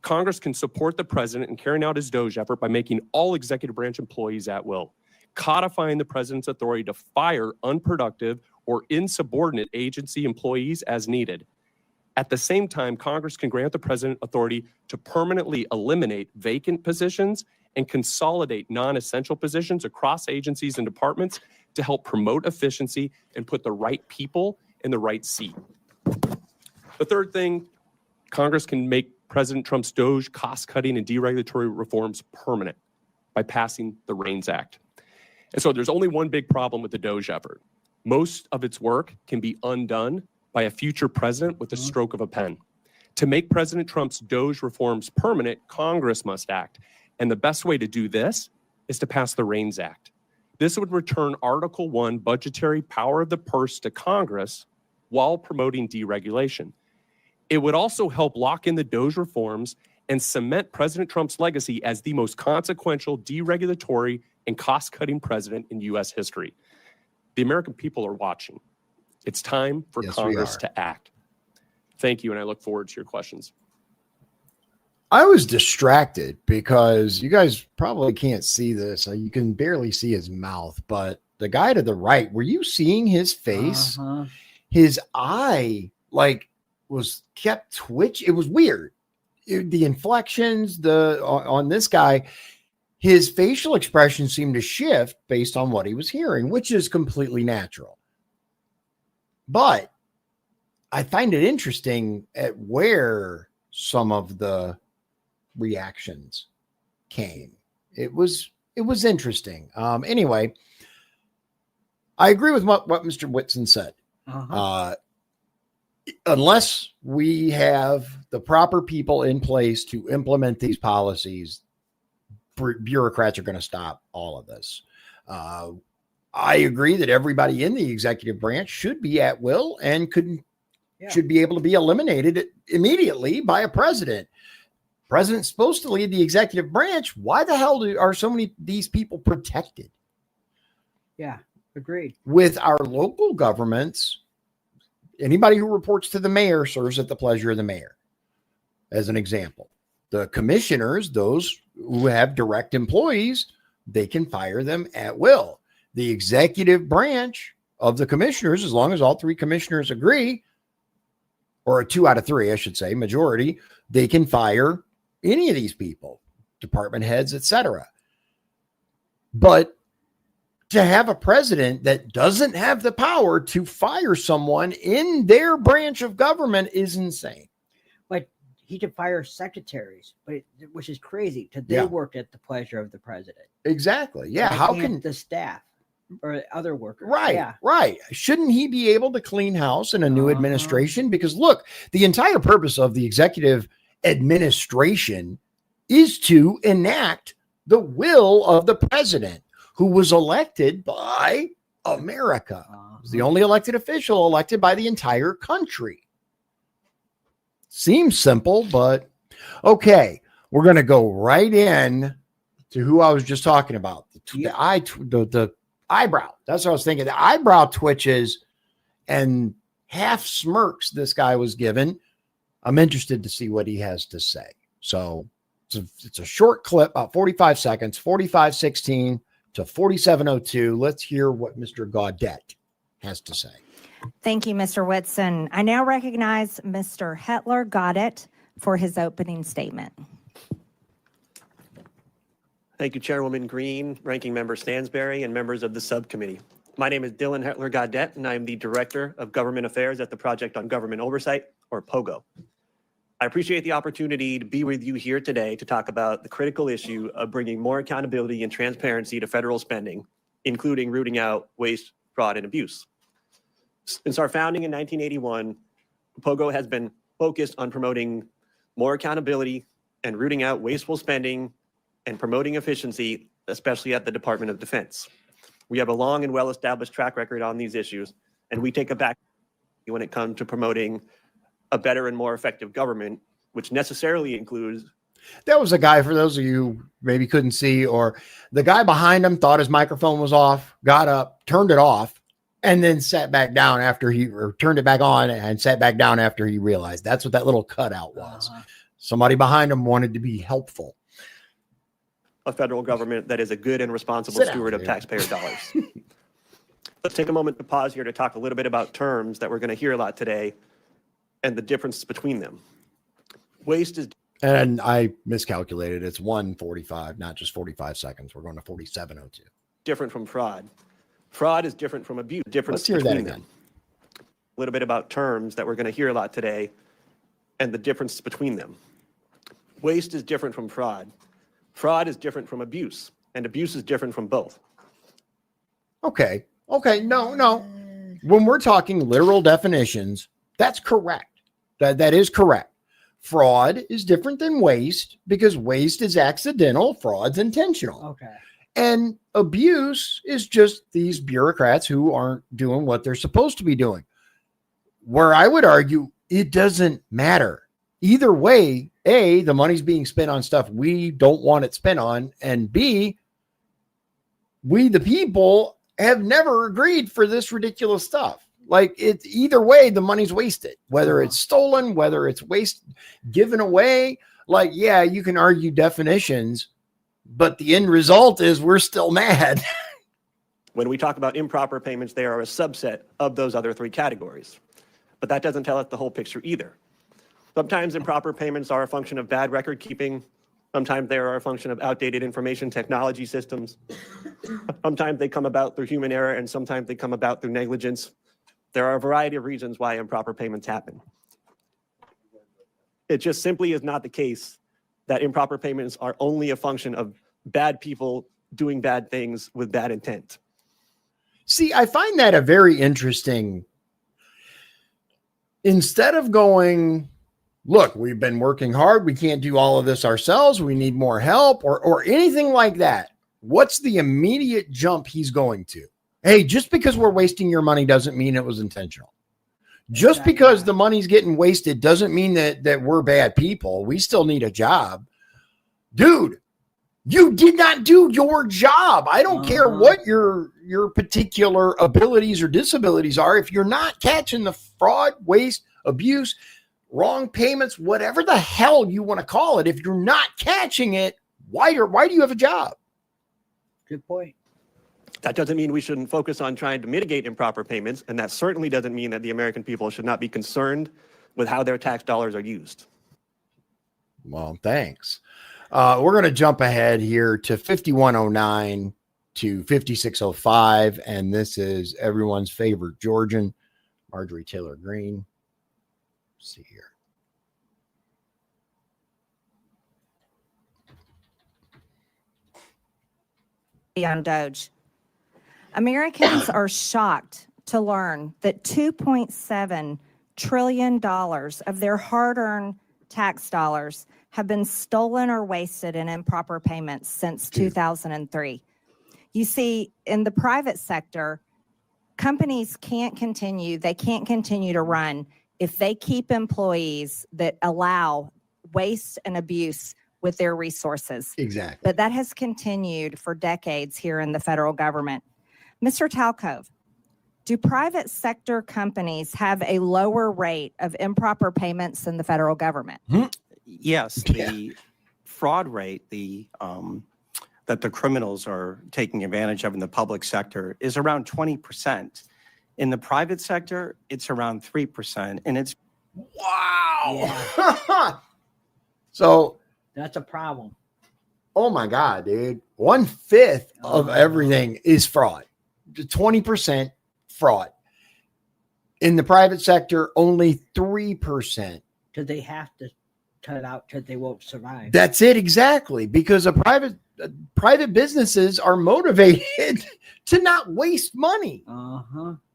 Congress can support the president in carrying out his DOGE effort by making all executive branch employees at will, codifying the president's authority to fire unproductive or insubordinate agency employees as needed. At the same time, Congress can grant the president authority to permanently eliminate vacant positions and consolidate non-essential positions across agencies and departments to help promote efficiency and put the right people in the right seat. The third thing, Congress can make President Trump's DOGE cost-cutting and deregulatory reforms permanent by passing the REINS Act. And so there's only one big problem with the DOGE effort. Most of its work can be undone by a future president with a stroke of a pen. To make President Trump's DOGE reforms permanent, Congress must act. And the best way to do this is to pass the REINS Act. This would return Article 1 budgetary power of the purse to Congress while promoting deregulation. It would also help lock in the DOGE reforms and cement President Trump's legacy as the most consequential deregulatory and cost-cutting president in U.S. history. The American people are watching. It's time for Congress to act. Thank you, and I look forward to your questions. I was distracted because you guys probably can't see this. You can barely see his mouth, but the guy to the right, were you seeing his face? His eye, was kept twitch. It was weird. The inflections, on this guy, his facial expression seemed to shift based on what he was hearing, which is completely natural. But I find it interesting at where some of the reactions came. It was interesting. Anyway, I agree with what Mr. Whitson said. Unless we have the proper people in place to implement these policies, bureaucrats are going to stop all of this. I agree that everybody in the executive branch should be at will and should be able to be eliminated immediately by a president. President's supposed to lead the executive branch. Why the hell are so many these people protected? Yeah, agreed. With our local governments, anybody who reports to the mayor serves at the pleasure of the mayor. As an example, the commissioners, those who have direct employees, they can fire them at will. The executive branch of the commissioners, as long as all three commissioners agree, or 2 out of 3, I should say, majority, they can fire any of these people, department heads, etc. But to have a president that doesn't have the power to fire someone in their branch of government is insane. But he could fire secretaries, which is crazy because they worked at the pleasure of the president. Exactly. Yeah. How can the staff or other workers? Right. Yeah. Right. Shouldn't he be able to clean house in a new administration? Because look, the entire purpose of the executive administration is to enact the will of the president, who was elected by America. He's the only elected official elected by the entire country. Seems simple, but okay. We're going to go right in to who I was just talking about. The eyebrow. That's what I was thinking. The eyebrow twitches and half smirks this guy was given. I'm interested to see what he has to say. So it's a short clip, about 45 seconds, 45:16 to 47:02. Let's hear what Mr. Gaudette has to say. Thank you, Mr. Whitson. I now recognize Mr. Hetler Goddett for his opening statement. Thank you, Chairwoman Green, Ranking Member Stansberry, and members of the subcommittee. My name is Dylan Hetler Goddett, and I am the Director of Government Affairs at the Project on Government Oversight, or POGO. I appreciate the opportunity to be with you here today to talk about the critical issue of bringing more accountability and transparency to federal spending, including rooting out waste, fraud, and abuse. Since our founding in 1981, POGO has been focused on promoting more accountability and rooting out wasteful spending and promoting efficiency, especially at the Department of Defense. We have a long and well-established track record on these issues, and we take a back when it comes to promoting a better and more effective government, which necessarily includes. That was a guy, for those of you who maybe couldn't see, or the guy behind him thought his microphone was off, got up, turned it off, and then sat back down after or turned it back on and sat back down after he realized. That's what that little cutout was. Somebody behind him wanted to be helpful. A federal government that is a good and responsible steward of taxpayer dollars. Let's take a moment to pause here to talk a little bit about terms that we're going to hear a lot today and the difference between them. Waste is. And I miscalculated. It's 1:45, not just 45 seconds. We're going to 47:02. Different from fraud. Fraud is different from abuse. Difference Let's hear that between again. them. A little bit about terms that we're going to hear a lot today and the difference between them. Waste is different from fraud. Fraud is different from abuse, and abuse is different from both. Okay. No. When we're talking literal definitions, that's correct. That is correct. Fraud is different than waste because waste is accidental, fraud's intentional. Okay. And abuse is just these bureaucrats who aren't doing what they're supposed to be doing. Where I would argue it doesn't matter. Either way, A, the money's being spent on stuff we don't want it spent on, and B, we the people have never agreed for this ridiculous stuff. Like, it's either way, the money's wasted, whether it's stolen, whether it's given away. Like, yeah, you can argue definitions, but the end result is we're still mad. When we talk about improper payments, they are a subset of those other three categories. But that doesn't tell us the whole picture either. Sometimes improper payments are a function of bad record keeping. Sometimes they are a function of outdated information technology systems. Sometimes they come about through human error, and sometimes they come about through negligence. There are a variety of reasons why improper payments happen. It just simply is not the case that improper payments are only a function of bad people doing bad things with bad intent. See, I find that a very interesting. Instead of going, look, we've been working hard, we can't do all of this ourselves, we need more help, or anything like that, what's the immediate jump he's going to? Hey, just because we're wasting your money doesn't mean it was intentional. Just because the money's getting wasted doesn't mean that we're bad people. We still need a job. Dude, you did not do your job. I don't care what your particular abilities or disabilities are. If you're not catching the fraud, waste, abuse, wrong payments, whatever the hell you want to call it, if you're not catching it, why do you have a job? Good point. That doesn't mean we shouldn't focus on trying to mitigate improper payments, and that certainly doesn't mean that the American people should not be concerned with how their tax dollars are used. Well, thanks. We're going to jump ahead here to 5109 to 5605, and this is everyone's favorite Georgian, Marjorie Taylor Greene. Let's see here. On DOGE. Americans are shocked to learn that $2.7 trillion of their hard-earned tax dollars have been stolen or wasted in improper payments since 2003. You see, in the private sector, companies can't continue to run if they keep employees that allow waste and abuse with their resources. Exactly. But that has continued for decades here in the federal government. Mr. Talcove, do private sector companies have a lower rate of improper payments than the federal government? Yes, the fraud rate, that the criminals are taking advantage of in the public sector is around 20%. In the private sector, it's around 3%. And it's wow. So that's a problem. oh my God, dude. 1/5 of everything is fraud. 20% fraud. In the private sector, only 3%. Because they have to cut it out because they won't survive. That's it exactly. Because private businesses are motivated to not waste money.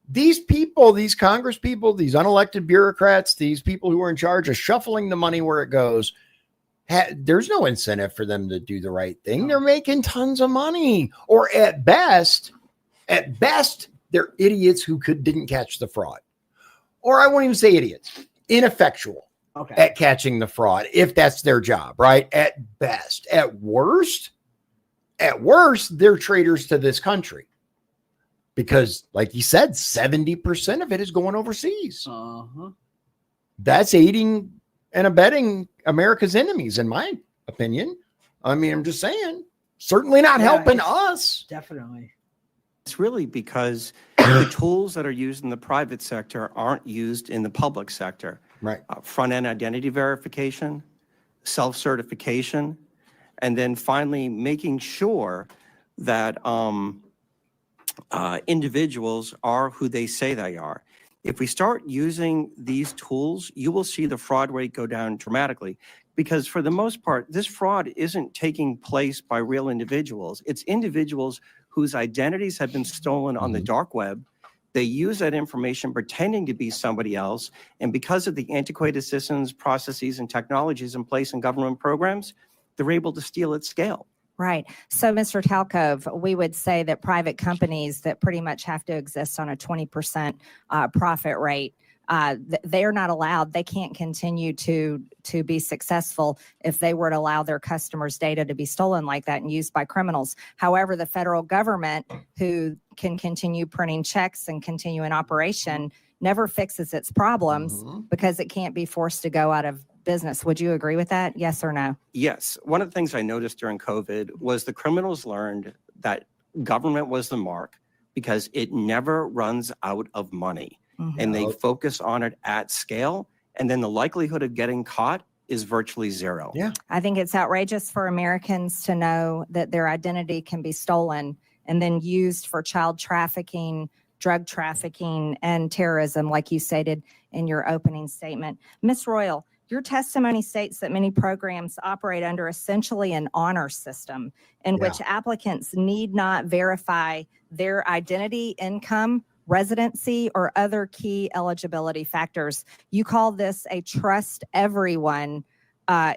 These people, these Congress people, these unelected bureaucrats, these people who are in charge of shuffling the money where it goes, there's no incentive for them to do the right thing. They're making tons of money, or at best, they're idiots who didn't catch the fraud. Or I won't even say idiots, ineffectual at catching the fraud, if that's their job, right? At best. At worst, they're traitors to this country. Because, like you said, 70% of it is going overseas. That's aiding and abetting America's enemies, in my opinion. I mean, I'm just saying, certainly not helping us. Definitely. It's really because the tools that are used in the private sector aren't used in the public sector. Right. Front-end identity verification, self-certification, and then finally making sure that individuals are who they say they are. If we start using these tools, you will see the fraud rate go down dramatically, because for the most part, this fraud isn't taking place by real individuals. It's individuals whose identities have been stolen on the dark web. They use that information pretending to be somebody else. And because of the antiquated systems, processes, and technologies in place in government programs, they're able to steal at scale. Right. So, Mr. Talkov, we would say that private companies that pretty much have to exist on a 20% profit rate, they are not allowed. They can't continue to be successful if they were to allow their customers' data to be stolen like that and used by criminals. However, the federal government, who can continue printing checks and continue in operation, never fixes its problems because it can't be forced to go out of business. Would you agree with that? Yes or no? Yes. One of the things I noticed during COVID was the criminals learned that government was the mark because it never runs out of money. And they focus on it at scale. And then the likelihood of getting caught is virtually zero. Yeah. I think it's outrageous for Americans to know that their identity can be stolen and then used for child trafficking, drug trafficking, and terrorism, like you stated in your opening statement. Ms. Royal, your testimony states that many programs operate under essentially an honor system in which applicants need not verify their identity, income, residency, or other key eligibility factors. You call this a trust everyone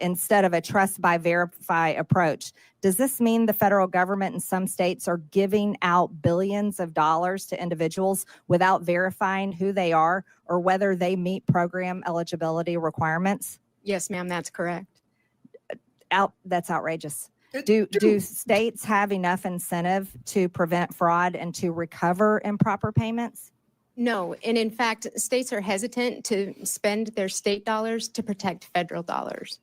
instead of a trust by verify approach. Does this mean the federal government in some states are giving out billions of dollars to individuals without verifying who they are or whether they meet program eligibility requirements? Yes, ma'am, that's correct. That's outrageous. Do states have enough incentive to prevent fraud and to recover improper payments? No, and in fact, states are hesitant to spend their state dollars to protect federal dollars.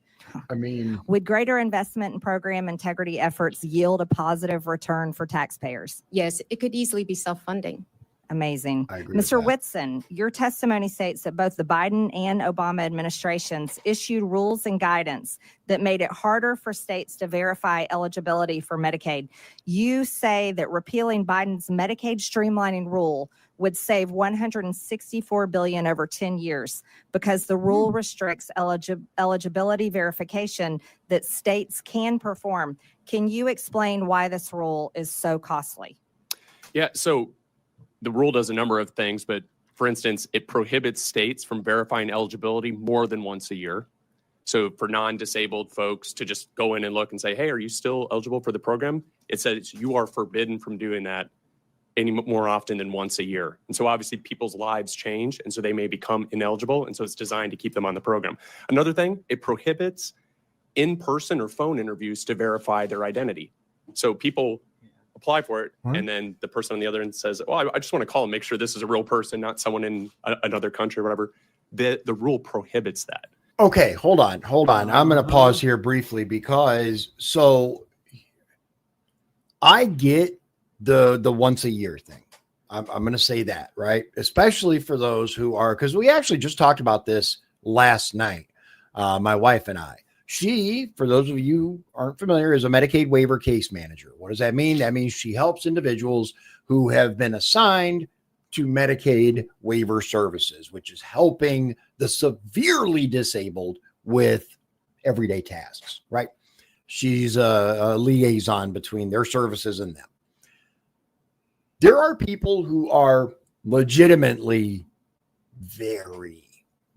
I mean, would greater investment in program integrity efforts yield a positive return for taxpayers? Yes, it could easily be self-funding. Amazing. I agree Mr. with that. Whitson, your testimony states that both the Biden and Obama administrations issued rules and guidance that made it harder for states to verify eligibility for Medicaid. You say that repealing Biden's Medicaid streamlining rule would save $164 billion over 10 years because the rule restricts eligibility verification that states can perform. Can you explain why this rule is so costly? Yeah, so the rule does a number of things, but for instance, it prohibits states from verifying eligibility more than once a year. So for non-disabled folks to just go in and look and say, hey, are you still eligible for the program? It says you are forbidden from doing that any more often than once a year. And so obviously people's lives change, and so they may become ineligible, and so it's designed to keep them on the program. Another thing, it prohibits in-person or phone interviews to verify their identity. So people apply for it, and then the person on the other end says, well, I just want to call and make sure this is a real person, not someone in another country or whatever. The rule prohibits that. Okay, hold on. I'm going to pause here briefly because I get the once a year thing. I'm going to say that, right? Especially for those who are, because we actually just talked about this last night, my wife and I. She, for those of you who aren't familiar, is a Medicaid waiver case manager. What does that mean? That means she helps individuals who have been assigned to Medicaid waiver services, which is helping the severely disabled with everyday tasks, right? She's a liaison between their services and them. There are people who are legitimately very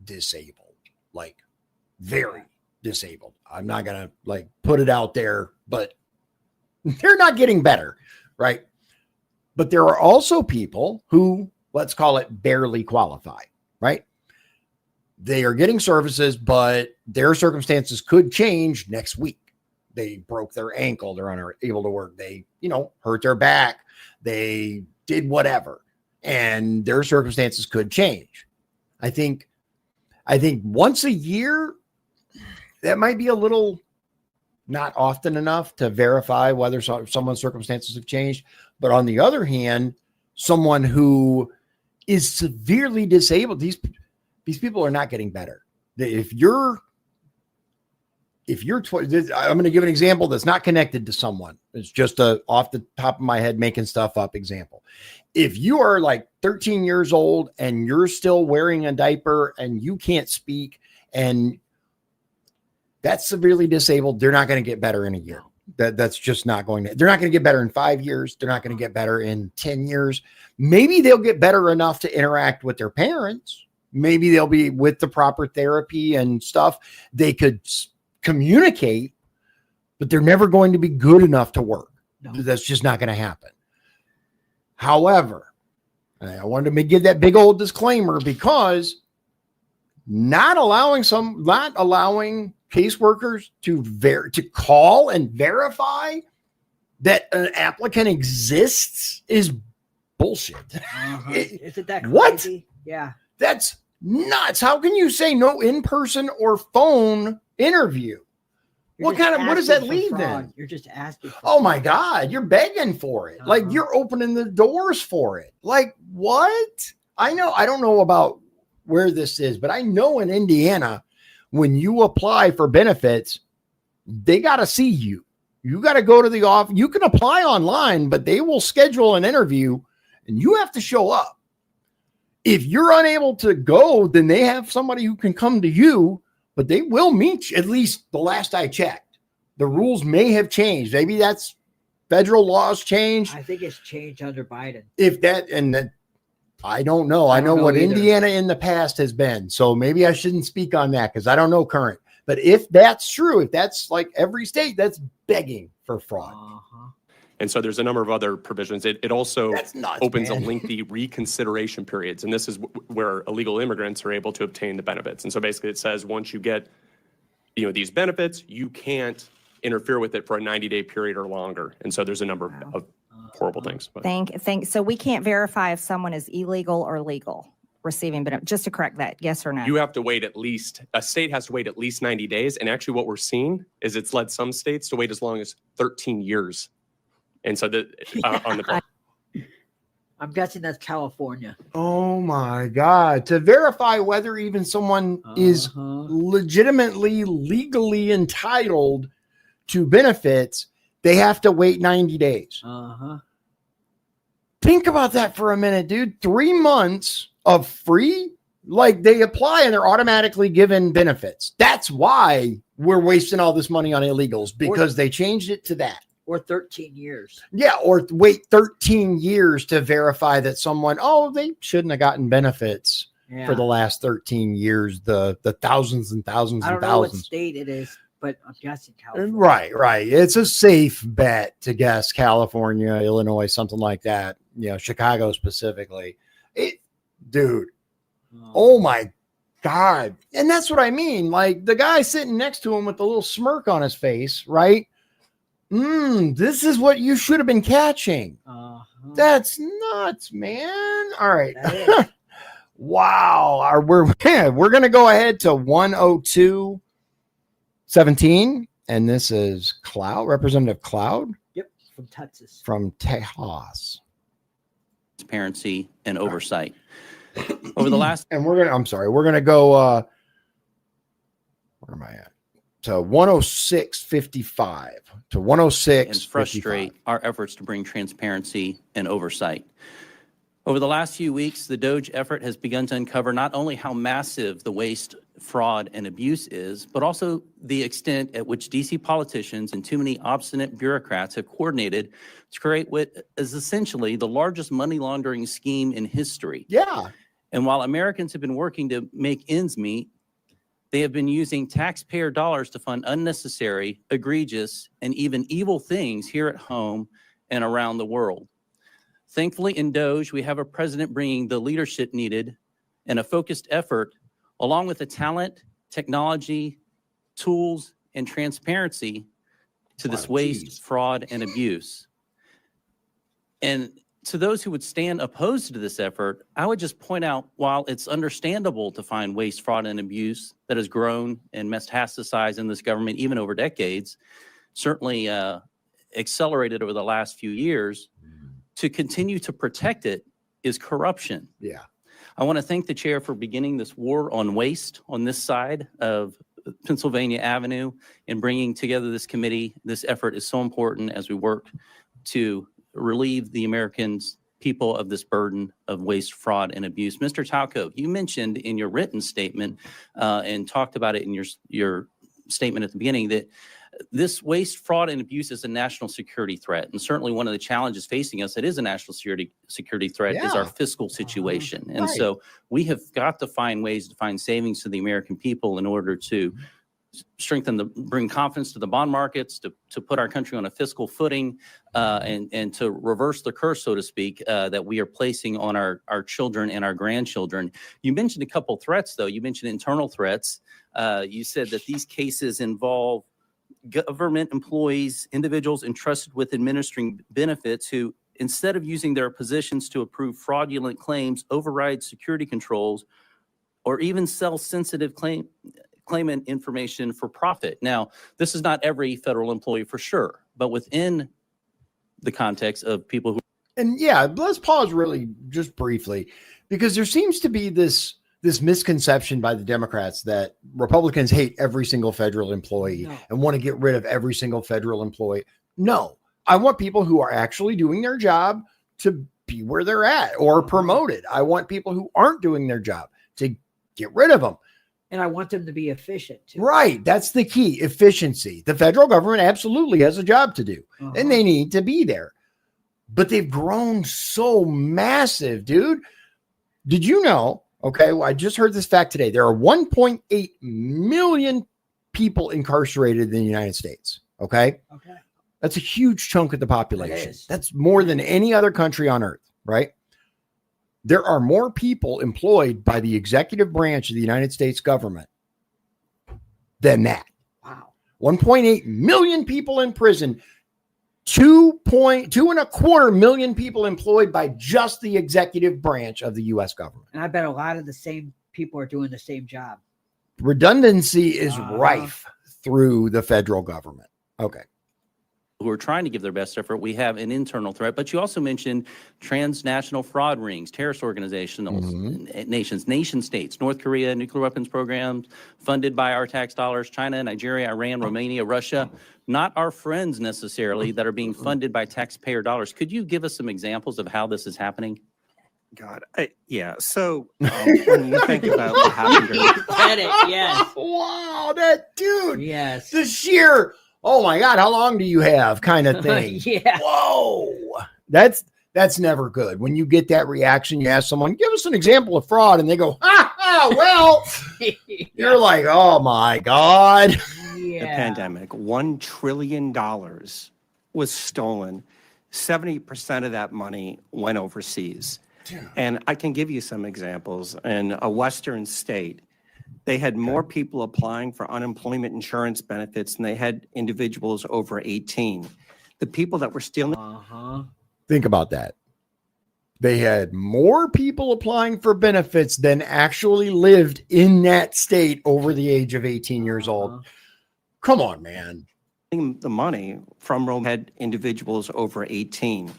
disabled, like very disabled. I'm not going to like put it out there, but they're not getting better, right? But there are also people who, let's call it, barely qualify, right? They are getting services, but their circumstances could change next week. They broke their ankle. They're unable to work. They, hurt their back. They did whatever, and their circumstances could change. I think once a year, that might be a little not often enough to verify whether someone's circumstances have changed. But on the other hand, someone who is severely disabled, these people are not getting better. If you're I'm going to give an example that's not connected to someone. It's just a off the top of my head, making stuff up example. If you are like 13 years old and you're still wearing a diaper and you can't speak and that's severely disabled, they're not going to get better in a year. That's just not going to, they're not going to get better in 5 years. They're not going to get better in 10 years. Maybe they'll get better enough to interact with their parents. Maybe they'll be with the proper therapy and stuff. They could communicate, but they're never going to be good enough to work. No. That's just not going to happen. However, I wanted to give that big old disclaimer because not allowing caseworkers to call and verify that an applicant exists is bullshit. Uh-huh. Isn't that crazy? What? Yeah. That's nuts. How can you say no in-person or phone interview? What does that leave then? You're just asking. Oh my God, you're begging for it. Like you're opening the doors for it. Like what? I don't know about where this is, but I know in Indiana, when you apply for benefits, they got to see you. You got to go to the office. You can apply online, but they will schedule an interview and you have to show up. If you're unable to go, then they have somebody who can come to you, but they will meet you. At least the last I checked. The rules may have changed. Maybe that's federal laws changed. I think it's changed under Biden. I don't know. I know what either. Indiana in the past has been. So maybe I shouldn't speak on that because I don't know current. But if that's true, if that's like every state, that's begging for fraud. And so there's a number of other provisions. It also opens man. a lengthy reconsideration periods. And this is where illegal immigrants are able to obtain the benefits. And so basically it says once you get these benefits, you can't interfere with it for a 90-day period or longer. And so there's a number of horrible things. But. So we can't verify if someone is illegal or legal receiving benefits. Just to correct that, yes or no? You have to wait a state has to wait at least 90 days. And actually what we're seeing is it's led some states to wait as long as 13 years. And so on the I'm guessing that's California. Oh my God. To verify whether even someone is legitimately legally entitled to benefits, they have to wait 90 days. Think about that for a minute, dude. 3 months of free, like they apply and they're automatically given benefits. That's why we're wasting all this money on illegals because they changed it to that. Or 13 years. Yeah, or wait 13 years to verify that someone, they shouldn't have gotten benefits for the last 13 years, the thousands and thousands and thousands. I don't know what state it is, but I'm guessing California. Right. It's a safe bet to guess California, Illinois, something like that. Chicago specifically. Dude, oh my God. And that's what I mean. Like the guy sitting next to him with the little smirk on his face, right? This is what you should have been catching. That's nuts, man. All right. Wow. We're going to go ahead to 102-17. And this is Cloud, Representative Cloud. Yep. From Texas. From Tejas. transparency and oversight. Over the last and we're gonna go where am I at? To 106.55 to 106 and frustrate our efforts to bring transparency and oversight. Over the last few weeks, the DOGE effort has begun to uncover not only how massive the waste, fraud, and abuse is, but also the extent at which DC politicians and too many obstinate bureaucrats have coordinated to create what is essentially the largest money laundering scheme in history. Yeah. And while Americans have been working to make ends meet, they have been using taxpayer dollars to fund unnecessary, egregious, and even evil things here at home and around the world. Thankfully, in DOGE, we have a president bringing the leadership needed and a focused effort, along with the talent, technology, tools, and transparency to this waste, fraud, and abuse. And to those who would stand opposed to this effort, I would just point out, while it's understandable to find waste, fraud, and abuse that has grown and metastasized in this government even over decades, certainly accelerated over the last few years, to continue to protect it is corruption. Yeah. I want to thank the chair for beginning this war on waste on this side of Pennsylvania Avenue and bringing together this committee. This effort is so important as we work to relieve the Americans, people of this burden of waste, fraud, and abuse. Mr. Talco, you mentioned in your written statement and talked about it in your statement at the beginning that this waste, fraud, and abuse is a national security threat. And certainly one of the challenges facing us that is a national security threat is our fiscal situation. And so we have got to find ways to find savings to the American people in order to bring confidence to the bond markets, to put our country on a fiscal footing, and to reverse the curse, so to speak, that we are placing on our children and our grandchildren. You mentioned a couple threats, though. You mentioned internal threats. You said that these cases involve government employees, individuals entrusted with administering benefits who, instead of using their positions to approve fraudulent claims, override security controls, or even sell sensitive claimant information for profit. Now, this is not every federal employee for sure, but within the context of people who... And yeah, let's pause really just briefly, because there seems to be this misconception by the Democrats that Republicans hate every single federal employee and want to get rid of every single federal employee. No, I want people who are actually doing their job to be where they're at or promoted. I want people who aren't doing their job to get rid of them. And I want them to be efficient too. Right. That's the key. Efficiency. The federal government absolutely has a job to do and they need to be there. But they've grown so massive, dude. Did you know? Okay, well, I just heard this fact today. There are 1.8 million people incarcerated in the United States. Okay. That's a huge chunk of the population. That's more than any other country on earth, right? There are more people employed by the executive branch of the United States government than that. Wow. 1.8 million people in prison, 2.25 million people employed by just the executive branch of the U.S. government. And I bet a lot of the same people are doing the same job. Redundancy is rife through the federal government. Okay. Who are trying to give their best effort. We have an internal threat, but you also mentioned transnational fraud rings, terrorist organizations, nation states, North Korea, nuclear weapons programs funded by our tax dollars, China, Nigeria, Iran, Romania, Russia, not our friends necessarily that are being funded by taxpayer dollars. Could you give us some examples of how this is happening? God, yeah. So when you think about what happened, Yes. Wow, that dude. Yes. The sheer, oh my God, how long do you have kind of thing? Yeah. Whoa. That's never good. When you get that reaction, you ask someone, give us an example of fraud, and they go, well, you're like, oh my God. the pandemic, $1 trillion was stolen. 70% of that money went overseas. And I can give you some examples. In a Western state, they had more people applying for unemployment insurance benefits than they had individuals over 18. The people that were stealing. Think about that. They had more people applying for benefits than actually lived in that state over the age of 18 years old. Come on, man. The money from Rome had individuals over 18.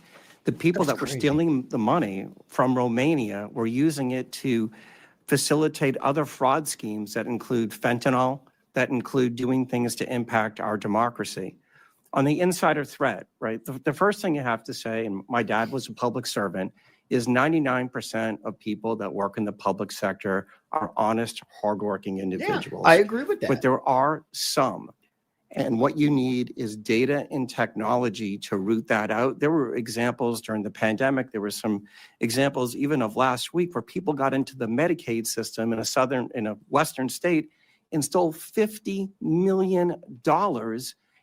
The people That's that were crazy. stealing the money from Romania were using it to facilitate other fraud schemes that include fentanyl, that include doing things to impact our democracy. On the insider threat, right, the first thing you have to say, and my dad was a public servant, is 99% of people that work in the public sector are honest, hardworking individuals. I agree with that. But there are some. And what you need is data and technology to root that out. There were examples during the pandemic. There were some examples even of last week where people got into the Medicaid system in a Western state and stole $50 million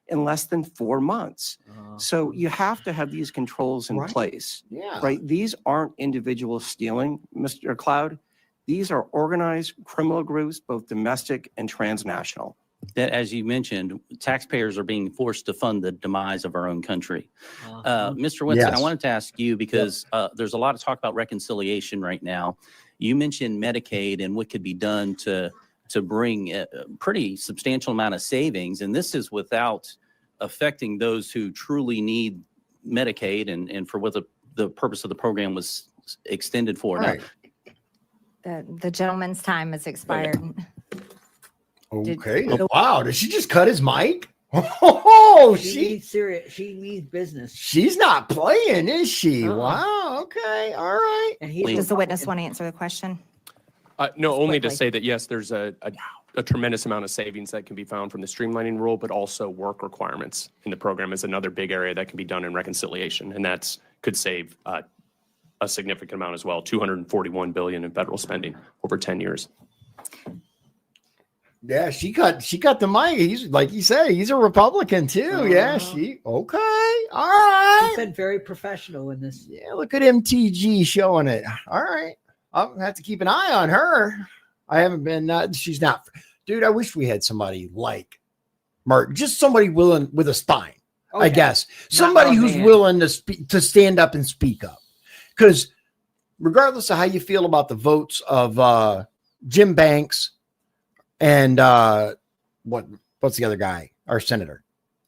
in less than 4 months. So you have to have these controls in place. Yeah. Right? These aren't individuals stealing, Mr. Cloud. These are organized criminal groups, both domestic and transnational. That, as you mentioned, taxpayers are being forced to fund the demise of our own country. Mr. Winston, Yes. I wanted to ask you, because there's a lot of talk about reconciliation right now. You mentioned Medicaid and what could be done to bring a pretty substantial amount of savings, and this is without affecting those who truly need Medicaid and for what the purpose of the program was extended for. Right. The gentleman's time has expired. Okay. Wow. Did she just cut his mic? Oh, She needs serious. She needs business. she's not playing, is she? Uh-uh. Wow. Okay. All right. And he's Does the witness Republican. want to answer the question? No, only to quickly. say that, yes, there's a tremendous amount of savings that can be found from the streamlining rule, but also work requirements in the program is another big area that can be done in reconciliation. And that's could save a significant amount as well, $241 billion in federal spending over 10 years. Yeah, she cut the mic. He's like you say, he's a Republican too. Yeah, okay. All right. He's been very professional in this. Yeah, look at MTG showing it. All right. I'll have to keep an eye on her. I haven't been, she's not, dude, I wish we had somebody like Mark, just somebody willing with a spine, I Okay. guess. Not Somebody our who's man. willing to stand up and speak up. Because regardless of how you feel about the votes of Jim Banks and what's the other guy, our senator?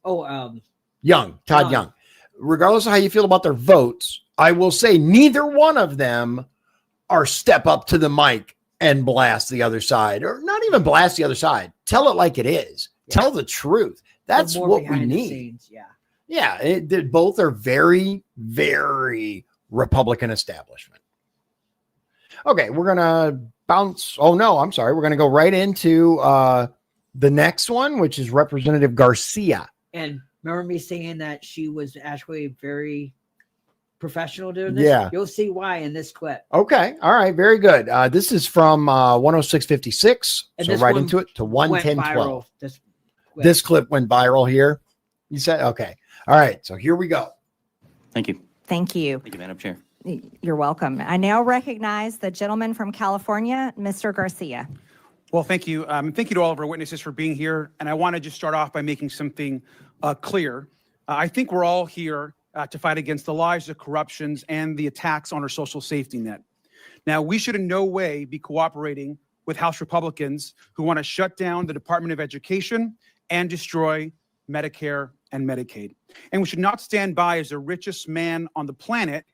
Oh, Young, Todd Young. Regardless of how you feel about their votes, I will say neither one of them are step up to the mic and blast the other side, or not even blast the other side. Tell it like it is. Yeah. Tell the truth. That's more what we behind the need. scenes, yeah. Yeah, both are very, very Republican establishment. Okay, we're gonna bounce. Oh no, I'm sorry. We're gonna go right into the next one, which is Representative Garcia. And remember me saying that she was actually very professional doing this? Yeah. You'll see why in this clip. Okay, all right, very good. This is from 106.56. And So this right one into it to Went 110.12. viral. This clip went viral here. You said okay. All right, so here we go. Thank you. Thank you. Thank you, Madam Chair. You're welcome. I now recognize the gentleman from California, Mr. Garcia. Well, thank you. Thank you to all of our witnesses for being here. And I want to just start off by making something clear. I think we're all here to fight against the lies, the corruptions, and the attacks on our social safety net. Now, we should in no way be cooperating with House Republicans who want to shut down the Department of Education and destroy Medicare and Medicaid. And we should not stand by as the richest man on the planet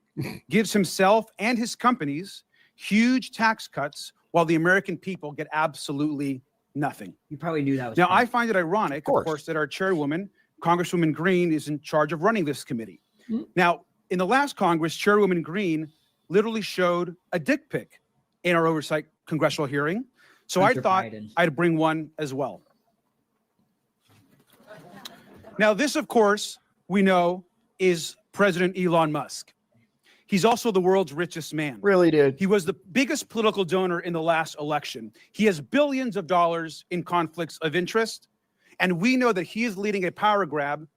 gives himself and his companies huge tax cuts while the American people get absolutely nothing. You probably knew that was Now, coming. I find it ironic, of course, that our chairwoman, Congresswoman Green, is in charge of running this committee. Now, in the last Congress, Chairwoman Green literally showed a dick pic in our oversight congressional hearing. So Hunter I thought Biden. I'd bring one as well. Now, this, of course, we know is President Elon Musk. He's also the world's richest man. Really, dude. He was the biggest political donor in the last election. He has billions of dollars in conflicts of interest. And we know that he is leading a power grab,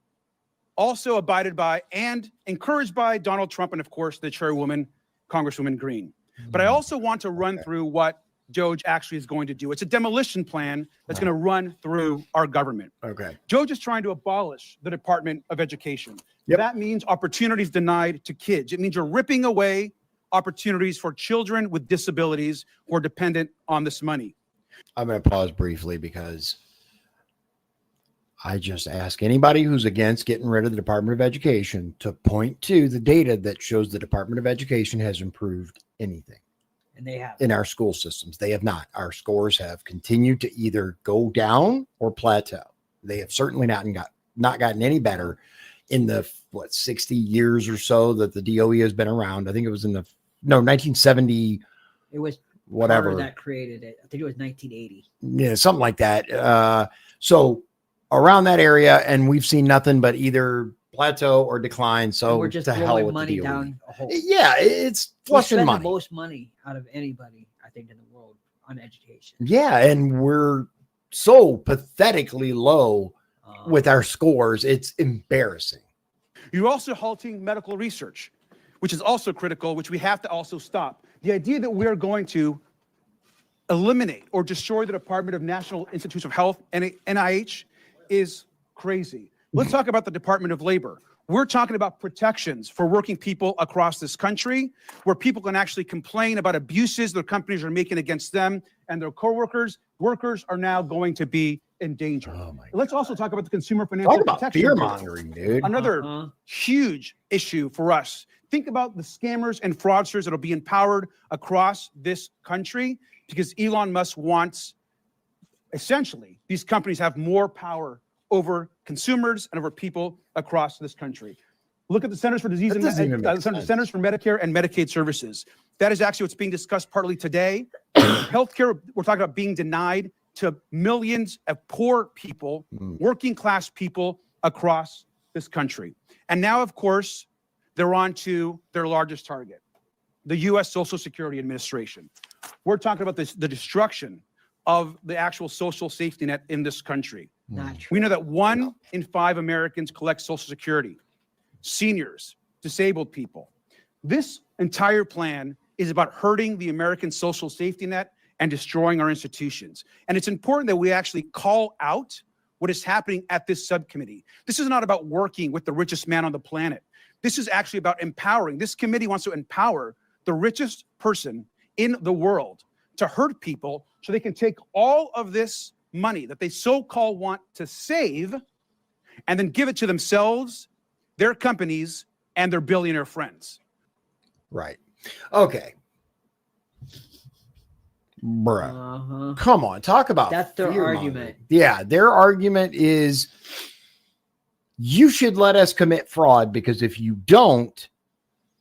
also abided by and encouraged by Donald Trump and, of course, the chairwoman, Congresswoman Green. But I also want to run through what DOGE actually is going to do. It's a demolition plan that's going to run through our government. Okay. DOGE is trying to abolish the Department of Education. Yep. That means opportunities denied to kids. It means you're ripping away opportunities for children with disabilities who are dependent on this money. I'm going to pause briefly because I just ask anybody who's against getting rid of the Department of Education to point to the data that shows the Department of Education has improved anything. And they have. In our school systems. They have not. Our scores have continued to either go down or plateau. They have certainly not gotten any better in the 60 years or so that the DOE has been around. I think it was 1970. It was whatever that created it. I think it was 1980. Yeah, something like that. So around that area, and we've seen nothing but either plateau or decline. So we're just to hell blowing with money the DOE. down a hole. Yeah, it's We flushing spend money. the most money out of anybody, I think, in the world on education. Yeah, and we're so pathetically low with our scores. It's embarrassing. You're also halting medical research, which is also critical, which we have to also stop. The idea that we're going to eliminate or destroy the Department of National Institutes of Health, NIH, is crazy. Let's talk about the Department of Labor. We're talking about protections for working people across this country, where people can actually complain about abuses their companies are making against them and their coworkers. Workers are now going to be in danger. Let's also talk about the Consumer Financial Talk about Protection fear Bureau. mongering, dude. Another huge issue for us. Think about the scammers and fraudsters that will be empowered across this country, because Elon Musk wants, essentially, these companies have more power over consumers and over people across this country. Look at the Centers for Disease Centers for Medicare and Medicaid Services. That is actually what's being discussed partly today. Healthcare, we're talking about being denied to millions of poor people, working class people across this country. And now, of course, they're on to their largest target, the U.S. Social Security Administration. We're talking about the destruction of the actual social safety net in this country. We know that 1 in 5 Americans collect Social Security, seniors, disabled people. This entire plan is about hurting the American social safety net and destroying our institutions. And it's important that we actually call out what is happening at this subcommittee. This is not about working with the richest man on the planet. This is actually about empowering. This committee wants to empower the richest person in the world to hurt people so they can take all of this money that they so-called want to save and then give it to themselves, their companies, and their billionaire friends. Right. Okay. Bruh. Come on. Talk about That's their fear-mongering. argument. Yeah. Their argument is you should let us commit fraud, because if you don't,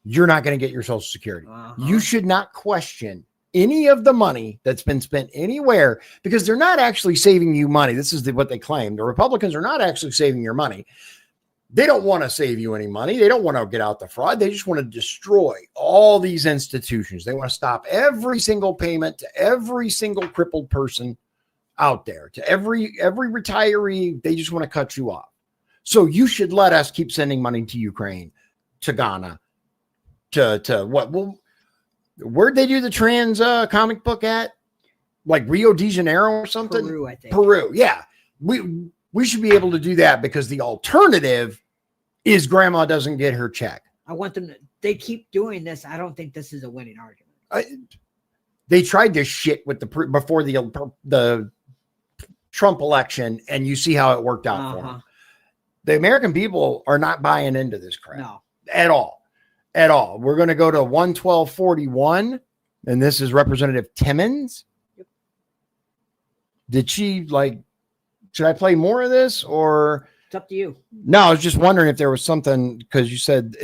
you're not going to get your Social Security. You should not question any of the money that's been spent anywhere, because they're not actually saving you money. This is what they claim. The Republicans are not actually saving your money. They don't want to save you any money. They don't want to get out the fraud. They just want to destroy all these institutions. They want to stop every single payment to every single crippled person out there, to every retiree. They just want to cut you off. So you should let us keep sending money to Ukraine, to Ghana, to what? Well, where'd they do the trans comic book at? Like Rio de Janeiro or something? Peru, I think. Peru, yeah. We should be able to do that, because the alternative is grandma doesn't get her check. I want them to, they keep doing this. I don't think this is a winning argument. They tried this shit with before the Trump election, and you see how it worked out for them. The American people are not buying into this crap. No. At all. We're going to go to 11241, and this is Representative Timmons. Yep. Did she should I play more of this, or? It's up to you. No, I was just wondering if there was something, because you said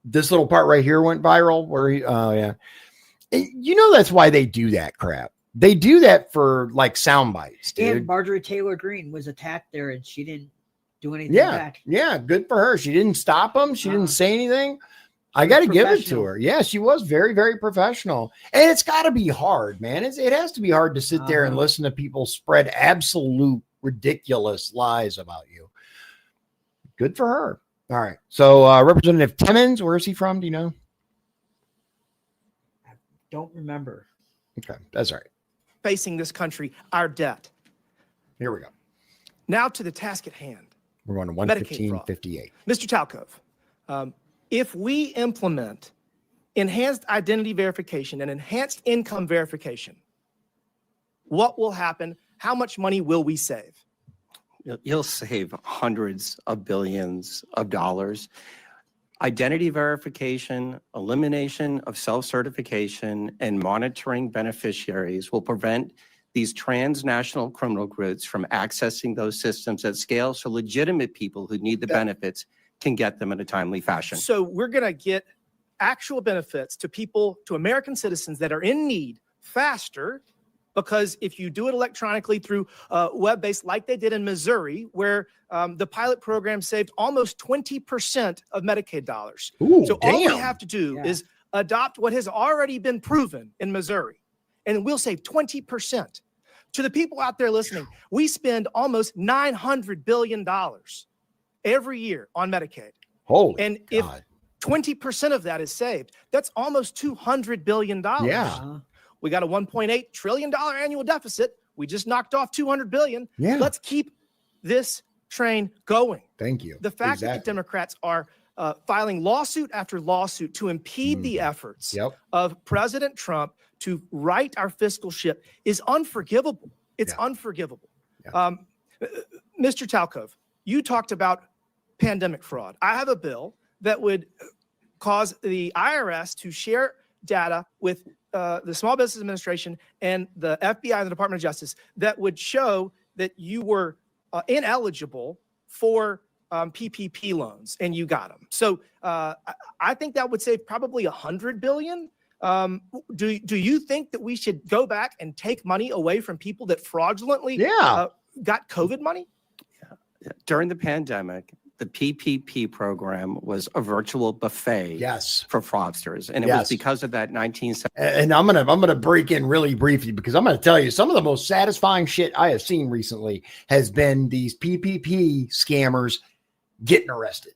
this little part right here went viral where yeah. That's why they do that crap. They do that for sound bites, dude. And Marjorie Taylor Greene was attacked there, and she didn't do anything back. Yeah, good for her. She didn't stop him. She didn't say anything. I got to give it to her. Yeah, she was very, very professional. And it's got to be hard, man. It has to be hard to sit there and listen to people spread absolute ridiculous lies about you. Good for her. All right. So Representative Timmons, where is he from? Do you know? I don't remember. Okay, that's all right. Facing this country, our debt. Here we go. Now to the task at hand. We're going to Medicaid fraud. 115.58. Mr. Talkov, if we implement enhanced identity verification and enhanced income verification, what will happen? How much money will we save? You'll save hundreds of billions of dollars. Identity verification, elimination of self-certification, and monitoring beneficiaries will prevent these transnational criminal groups from accessing those systems at scale so legitimate people who need the benefits can get them in a timely fashion. So we're going to get actual benefits to people, to American citizens that are in need faster, because if you do it electronically through web-based, like they did in Missouri, where the pilot program saved almost 20% of Medicaid dollars. Ooh, so all we damn. have to do is adopt what has already been proven in Missouri, and we'll save 20%. To the people out there listening, we spend almost $900 billion every year on Medicaid. Holy And God. if 20% of that is saved, that's almost $200 billion. Yeah. We got a $1.8 trillion annual deficit. We just knocked off $200 billion. Yeah. Let's keep this train going. Thank you. The fact that the Democrats are filing lawsuit after lawsuit to impede the efforts of President Trump to right our fiscal ship is unforgivable. It's unforgivable. Mr. Talkov, you talked about pandemic fraud. I have a bill that would cause the IRS to share data with the Small Business Administration and the FBI and the Department of Justice that would show that you were ineligible for PPP loans and you got them. So I think that would save probably $100 billion. Do you think that we should go back and take money away from people that fraudulently got COVID money? During the pandemic, the PPP program was a virtual buffet for fraudsters. And it was because of that 1970. And I'm gonna break in really briefly because I'm gonna tell you some of the most satisfying shit I have seen recently has been these PPP scammers getting arrested.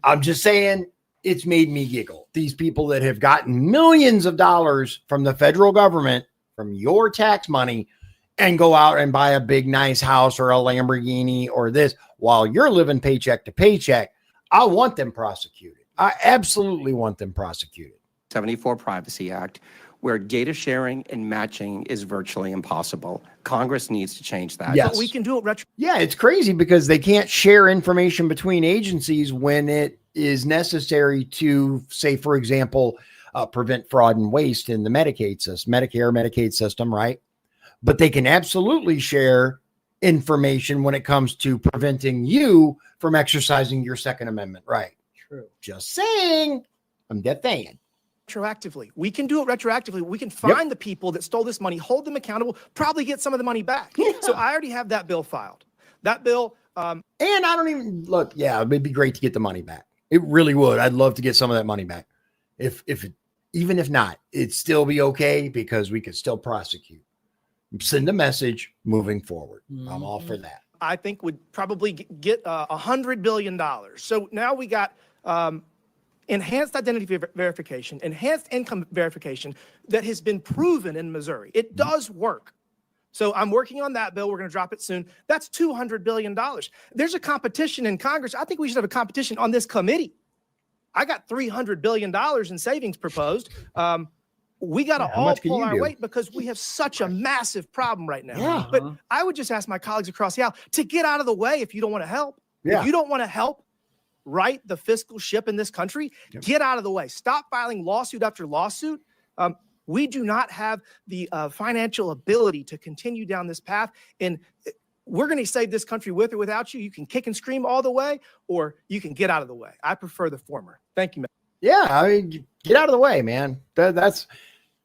I'm just saying it's made me giggle. These people that have gotten millions of dollars from the federal government, from your tax money, and go out and buy a big nice house or a Lamborghini or this while you're living paycheck to paycheck. I want them prosecuted. I absolutely want them prosecuted. 74 Privacy Act, where data sharing and matching is virtually impossible. Congress needs to change that. Yes. But we can do it retro. Yeah, it's crazy because they can't share information between agencies when it is necessary to, say, for example, prevent fraud and waste in the Medicaid system, Medicaid system, right? But they can absolutely share information when it comes to preventing you from exercising your Second Amendment right. True. Just saying. I'm just saying. Retroactively. We can do it retroactively. We can find the people that stole this money, hold them accountable, probably get some of the money back. So I already have that bill filed. That bill. And I don't even look. Yeah, it'd be great to get the money back. It really would. I'd love to get some of that money back. Even if not, it'd still be okay because we could still prosecute. Send a message moving forward. I'm all for that. I think would probably get $100 billion. So now we got enhanced identity verification, enhanced income verification that has been proven in Missouri. It does work. So I'm working on that bill. We're going to drop it soon. That's $200 billion. There's a competition in Congress. I think we should have a competition on this committee. I got $300 billion in savings proposed. We got to all pull our weight because we have such a massive problem right now. Yeah. But I would just ask my colleagues across the aisle to get out of the way if you don't want to help. Yeah. If you don't want to help right the fiscal ship in this country, get out of the way. Stop filing lawsuit after lawsuit. We do not have the financial ability to continue down this path. And we're going to save this country with or without you. You can kick and scream all the way, or you can get out of the way. I prefer the former. Thank you, man. Yeah, I mean, get out of the way, man. That's.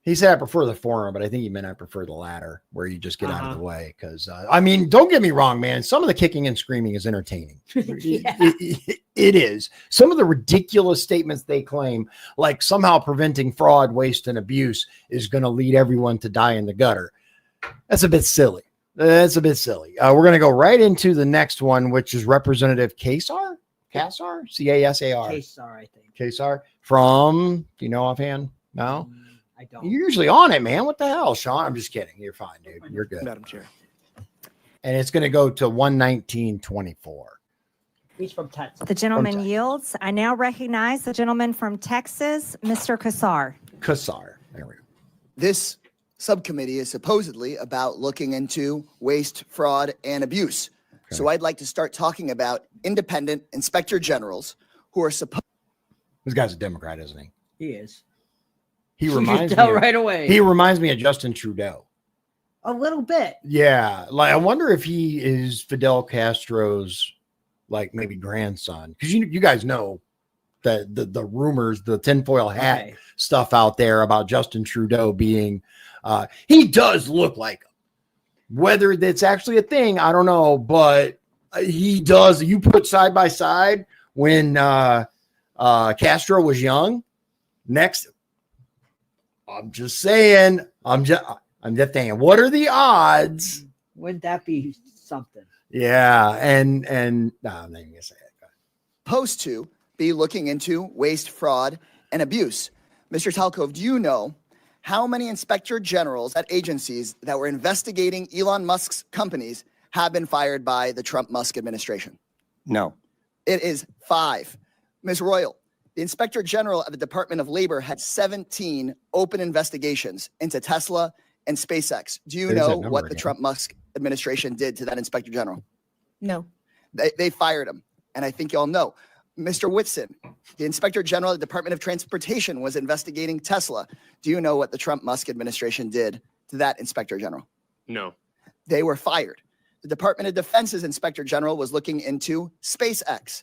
He said I prefer the former, but I think he meant I prefer the latter, where you just get out of the way. Because, I mean, don't get me wrong, man. Some of the kicking and screaming is entertaining. It is. Some of the ridiculous statements they claim, like somehow preventing fraud, waste, and abuse is going to lead everyone to die in the gutter. That's a bit silly. We're going to go right into the next one, which is Representative Casar? Casar? C-A-S-A-R. Casar, I think. Casar from, do you know offhand? No? I don't. You're usually on it, man. What the hell, Sean? I'm just kidding. You're fine, dude. You're good. Madam Chair. And it's going to go to 119.24. He's from Texas. The gentleman yields. I now recognize the gentleman from Texas, Mr. Casar. Casar. There we go. This subcommittee is supposedly about looking into waste, fraud, and abuse. Okay. So I'd like to start talking about independent inspector generals who are supposed. This guy's a Democrat, isn't he? He is. He You reminds can tell me of, right away. He reminds me of Justin Trudeau. A little bit. Yeah, like I wonder if he is Fidel Castro's like maybe grandson, because you guys know that the rumors, the tinfoil hat stuff out there about Justin Trudeau being he does look like him. Whether that's actually a thing, I don't know, but he does. You put side by side when Castro was young. Next, I'm just saying. I'm just saying. What are the odds? Wouldn't that be something? Yeah, and no, I'm not even gonna say it. Supposed to be looking into waste, fraud, and abuse. Mr. Talcove, do you know how many inspector generals at agencies that were investigating Elon Musk's companies have been fired by the Trump-Musk administration? No. It is 5. Ms. Royal, the inspector general of the Department of Labor had 17 open investigations into Tesla and SpaceX. Do you know what the Trump-Musk administration did to that inspector general? No. They fired him. And I think y'all know. Mr. Whitson, the inspector general of the Department of Transportation was investigating Tesla. Do you know what the Trump-Musk administration did to that inspector general? No. They were fired. The Department of Defense's inspector general was looking into SpaceX.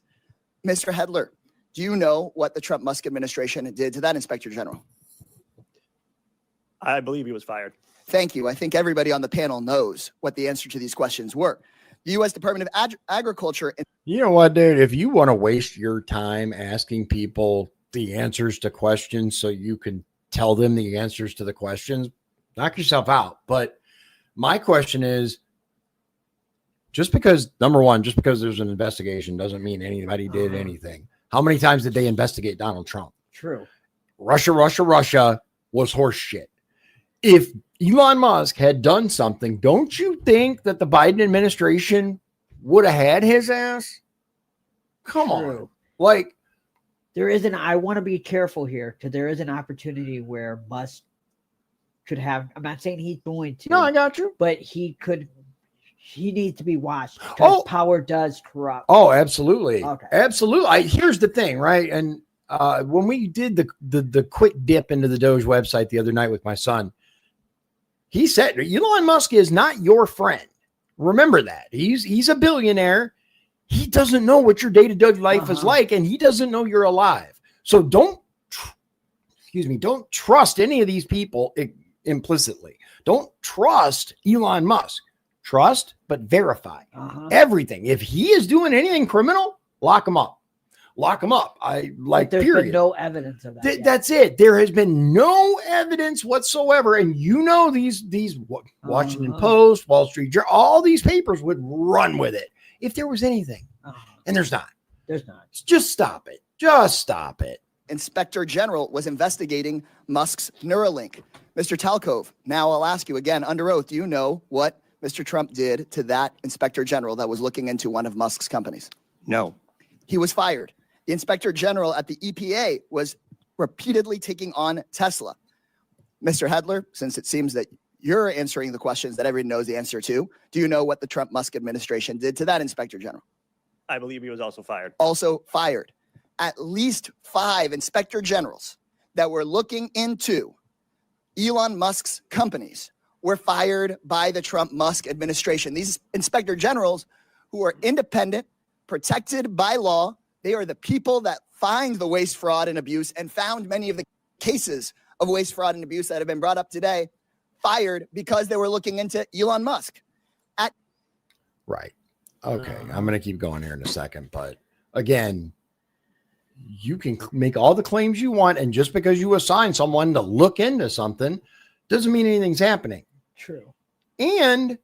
Mr. Hedler, do you know what the Trump-Musk administration did to that inspector general? I believe he was fired. Thank you. I think everybody on the panel knows what the answer to these questions were. The U.S. Department of Agriculture. You know what, dude? If you want to waste your time asking people the answers to questions so you can tell them the answers to the questions, knock yourself out. But my question is, just because, number one, just because there's an investigation doesn't mean anybody did anything. How many times did they investigate Donald Trump? True. Russia was horse shit. If Elon Musk had done something, don't you think that the Biden administration would have had his ass? Come on. Like, I want to be careful here because there is an opportunity where Musk could have, I'm not saying he's going to. No, I got you. But he needs to be watched because power does corrupt. Oh, absolutely. Okay. Absolutely. Here's the thing, right? And when we did the quick dip into the DOGE website the other night with my son, he said, Elon Musk is not your friend. Remember that. He's a billionaire. He doesn't know what your day-to-day life is like, and he doesn't know you're alive. So don't trust any of these people implicitly. Don't trust Elon Musk. Trust, but verify everything. If he is doing anything criminal, lock him up. Lock him up. There's been no evidence of that. That's it. There has been no evidence whatsoever. And these Washington Post, Wall Street Journal, all these papers would run with it if there was anything. And there's not. There's not. Just stop it. Just stop it. Inspector General was investigating Musk's Neuralink. Mr. Talcove, now I'll ask you again under oath, do you know what Mr. Trump did to that Inspector General that was looking into one of Musk's companies? No. He was fired. The Inspector General at the EPA was repeatedly taking on Tesla. Mr. Hedler, since it seems that you're answering the questions that everyone knows the answer to, do you know what the Trump-Musk administration did to that Inspector General? I believe he was also fired. Also fired. At least 5 Inspector Generals that were looking into Elon Musk's companies were fired by the Trump-Musk administration. These Inspector Generals who are independent, protected by law, they are the people that find the waste, fraud, and abuse and found many of the cases of waste, fraud, and abuse that have been brought up today, fired because they were looking into Elon Musk. Right. Okay. I'm going to keep going here in a second. But again, you can make all the claims you want. And just because you assign someone to look into something doesn't mean anything's happening. True. And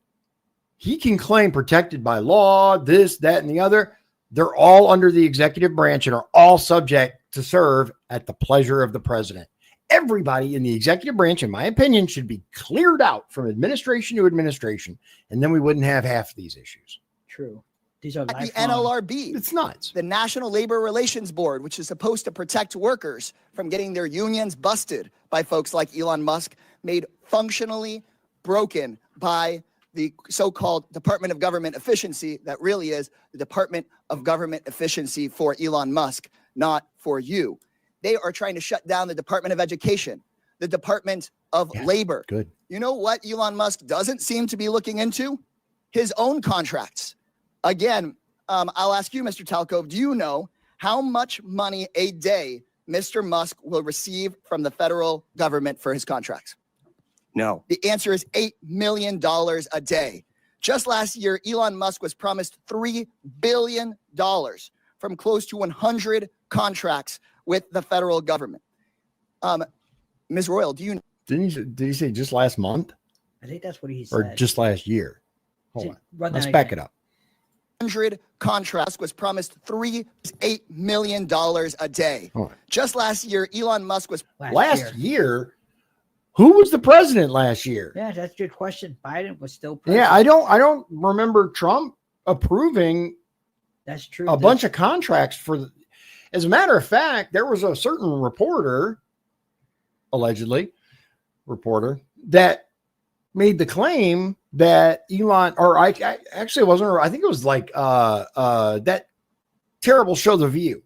he can claim protected by law, this, that, and the other. They're all under the executive branch and are all subject to serve at the pleasure of the president. Everybody in the executive branch, in my opinion, should be cleared out from administration to administration. And then we wouldn't have half of these issues. True. These are At the NLRB. It's nuts. The National Labor Relations Board, which is supposed to protect workers from getting their unions busted by folks like Elon Musk, made functionally broken by the so-called Department of Government Efficiency that really is the Department of Government Efficiency for Elon Musk, not for you. They are trying to shut down the Department of Education, the Department of Labor. Good. You know what Elon Musk doesn't seem to be looking into? His own contracts. Again, I'll ask you, Mr. Talcove, do you know how much money a day Mr. Musk will receive from the federal government for his contracts? No. The answer is $8 million a day. Just last year, Elon Musk was promised $3 billion from close to 100 contracts with the federal government. Ms. Royal, do you? Did he say just last month? I think that's what he said. Or just last year? Hold on. Let's back it up. 100 contracts was promised $8 million a day. Just last year, Elon Musk was last year. Who was the president last year? Yeah, that's a good question. Biden was still president. Yeah, I don't remember Trump approving that's true. A bunch of contracts for as a matter of fact, there was a certain reporter, allegedly reporter, that made the claim that Elon, or I actually wasn't, I think it was like that terrible show, The View.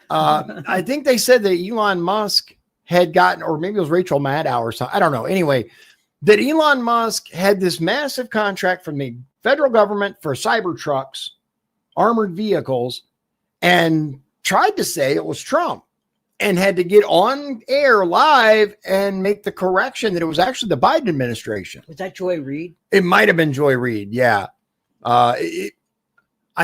I think they said that Elon Musk had gotten, or maybe it was Rachel Maddow or something. I don't know. Anyway, that Elon Musk had this massive contract from the federal government for Cybertrucks, armored vehicles, and tried to say it was Trump and had to get on air live and make the correction that it was actually the Biden administration. Was that Joy Reid? It might have been Joy Reid. Yeah. I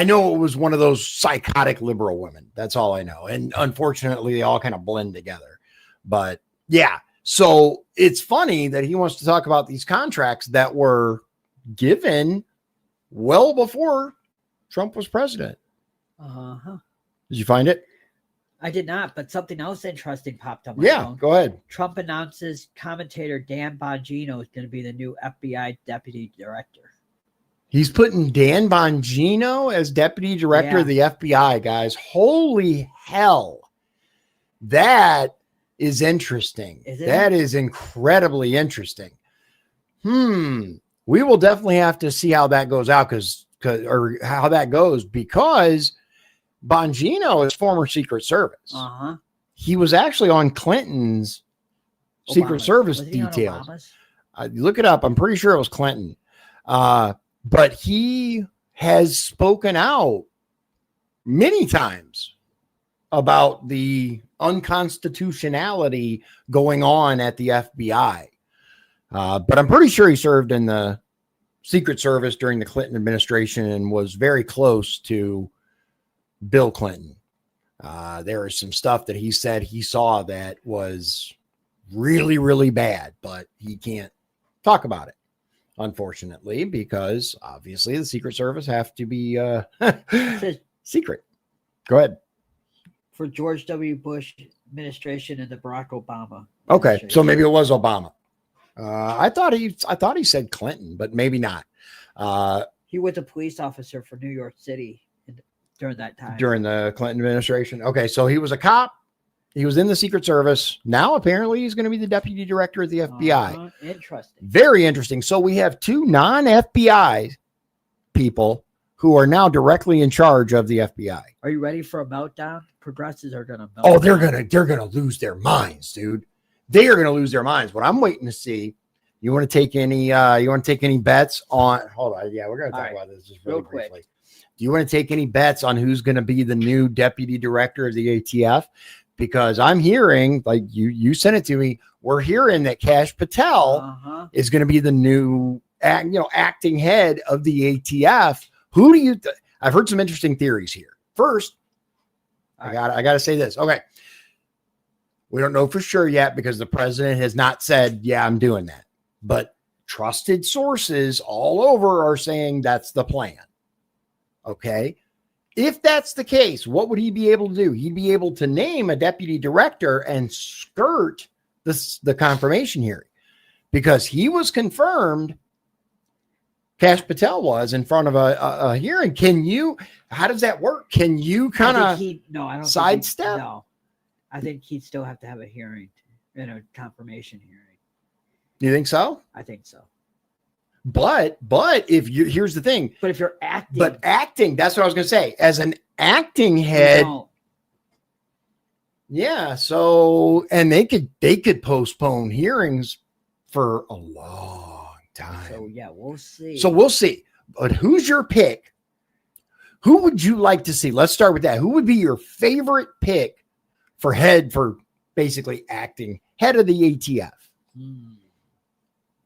know it was one of those psychotic liberal women. That's all I know. And unfortunately, they all kind of blend together. But yeah, so it's funny that he wants to talk about these contracts that were given well before Trump was president. Uh-huh. Did you find it? I did not, but something else interesting popped up. My phone. Go ahead. Trump announces commentator Dan Bongino is going to be the new FBI deputy director. He's putting Dan Bongino as deputy director of the FBI, guys. Holy hell. That is interesting. That is incredibly interesting. We will definitely have to see how that goes out because Bongino is former Secret Service. Uh-huh. He was actually on Clinton's Secret Service details. Look it up. I'm pretty sure it was Clinton. But he has spoken out many times about the unconstitutionality going on at the FBI. But I'm pretty sure he served in the Secret Service during the Clinton administration and was very close to Bill Clinton. There is some stuff that he said he saw that was really, really bad, but he can't talk about it, unfortunately, because obviously the Secret Service have to be secret. Go ahead. For George W. Bush administration and the Barack Obama. Okay, so maybe it was Obama. I thought he said Clinton, but maybe not. He was a police officer for New York City during that time. During the Clinton administration. Okay, so he was a cop. He was in the Secret Service. Now, apparently, he's going to be the deputy director of the FBI. Interesting. Very interesting. So we have two non-FBI people who are now directly in charge of the FBI. Are you ready for a meltdown? Progressives are going to melt. Oh, they're gonna lose their minds, dude. They are going to lose their minds. What I'm waiting to see. You want to take any bets on? Hold on. Yeah, we're going to talk about this just really briefly. Quick. Do you want to take any bets on who's going to be the new deputy director of the ATF? Because I'm hearing, like you sent it to me, we're hearing that Kash Patel is going to be the new acting head of the ATF. Who do you? I've heard some interesting theories here. First, I got to say this. Okay, we don't know for sure yet because the president has not said, "Yeah, I'm doing that." But trusted sources all over are saying that's the plan. Okay. If that's the case, what would he be able to do? He'd be able to name a deputy director and skirt the confirmation hearing because he was confirmed. Kash Patel was in front of a hearing. How does that work? Can you kind of sidestep? No, I think he'd still have to have a hearing and a confirmation hearing. You think so? I think so. But if you, here's the thing. But if you're acting, that's what I was going to say. As an acting head, yeah. So, and they could postpone hearings for a long time. So yeah, we'll see. So we'll see. But who's your pick? Who would you like to see? Let's start with that. Who would be your favorite pick for basically acting head of the ATF?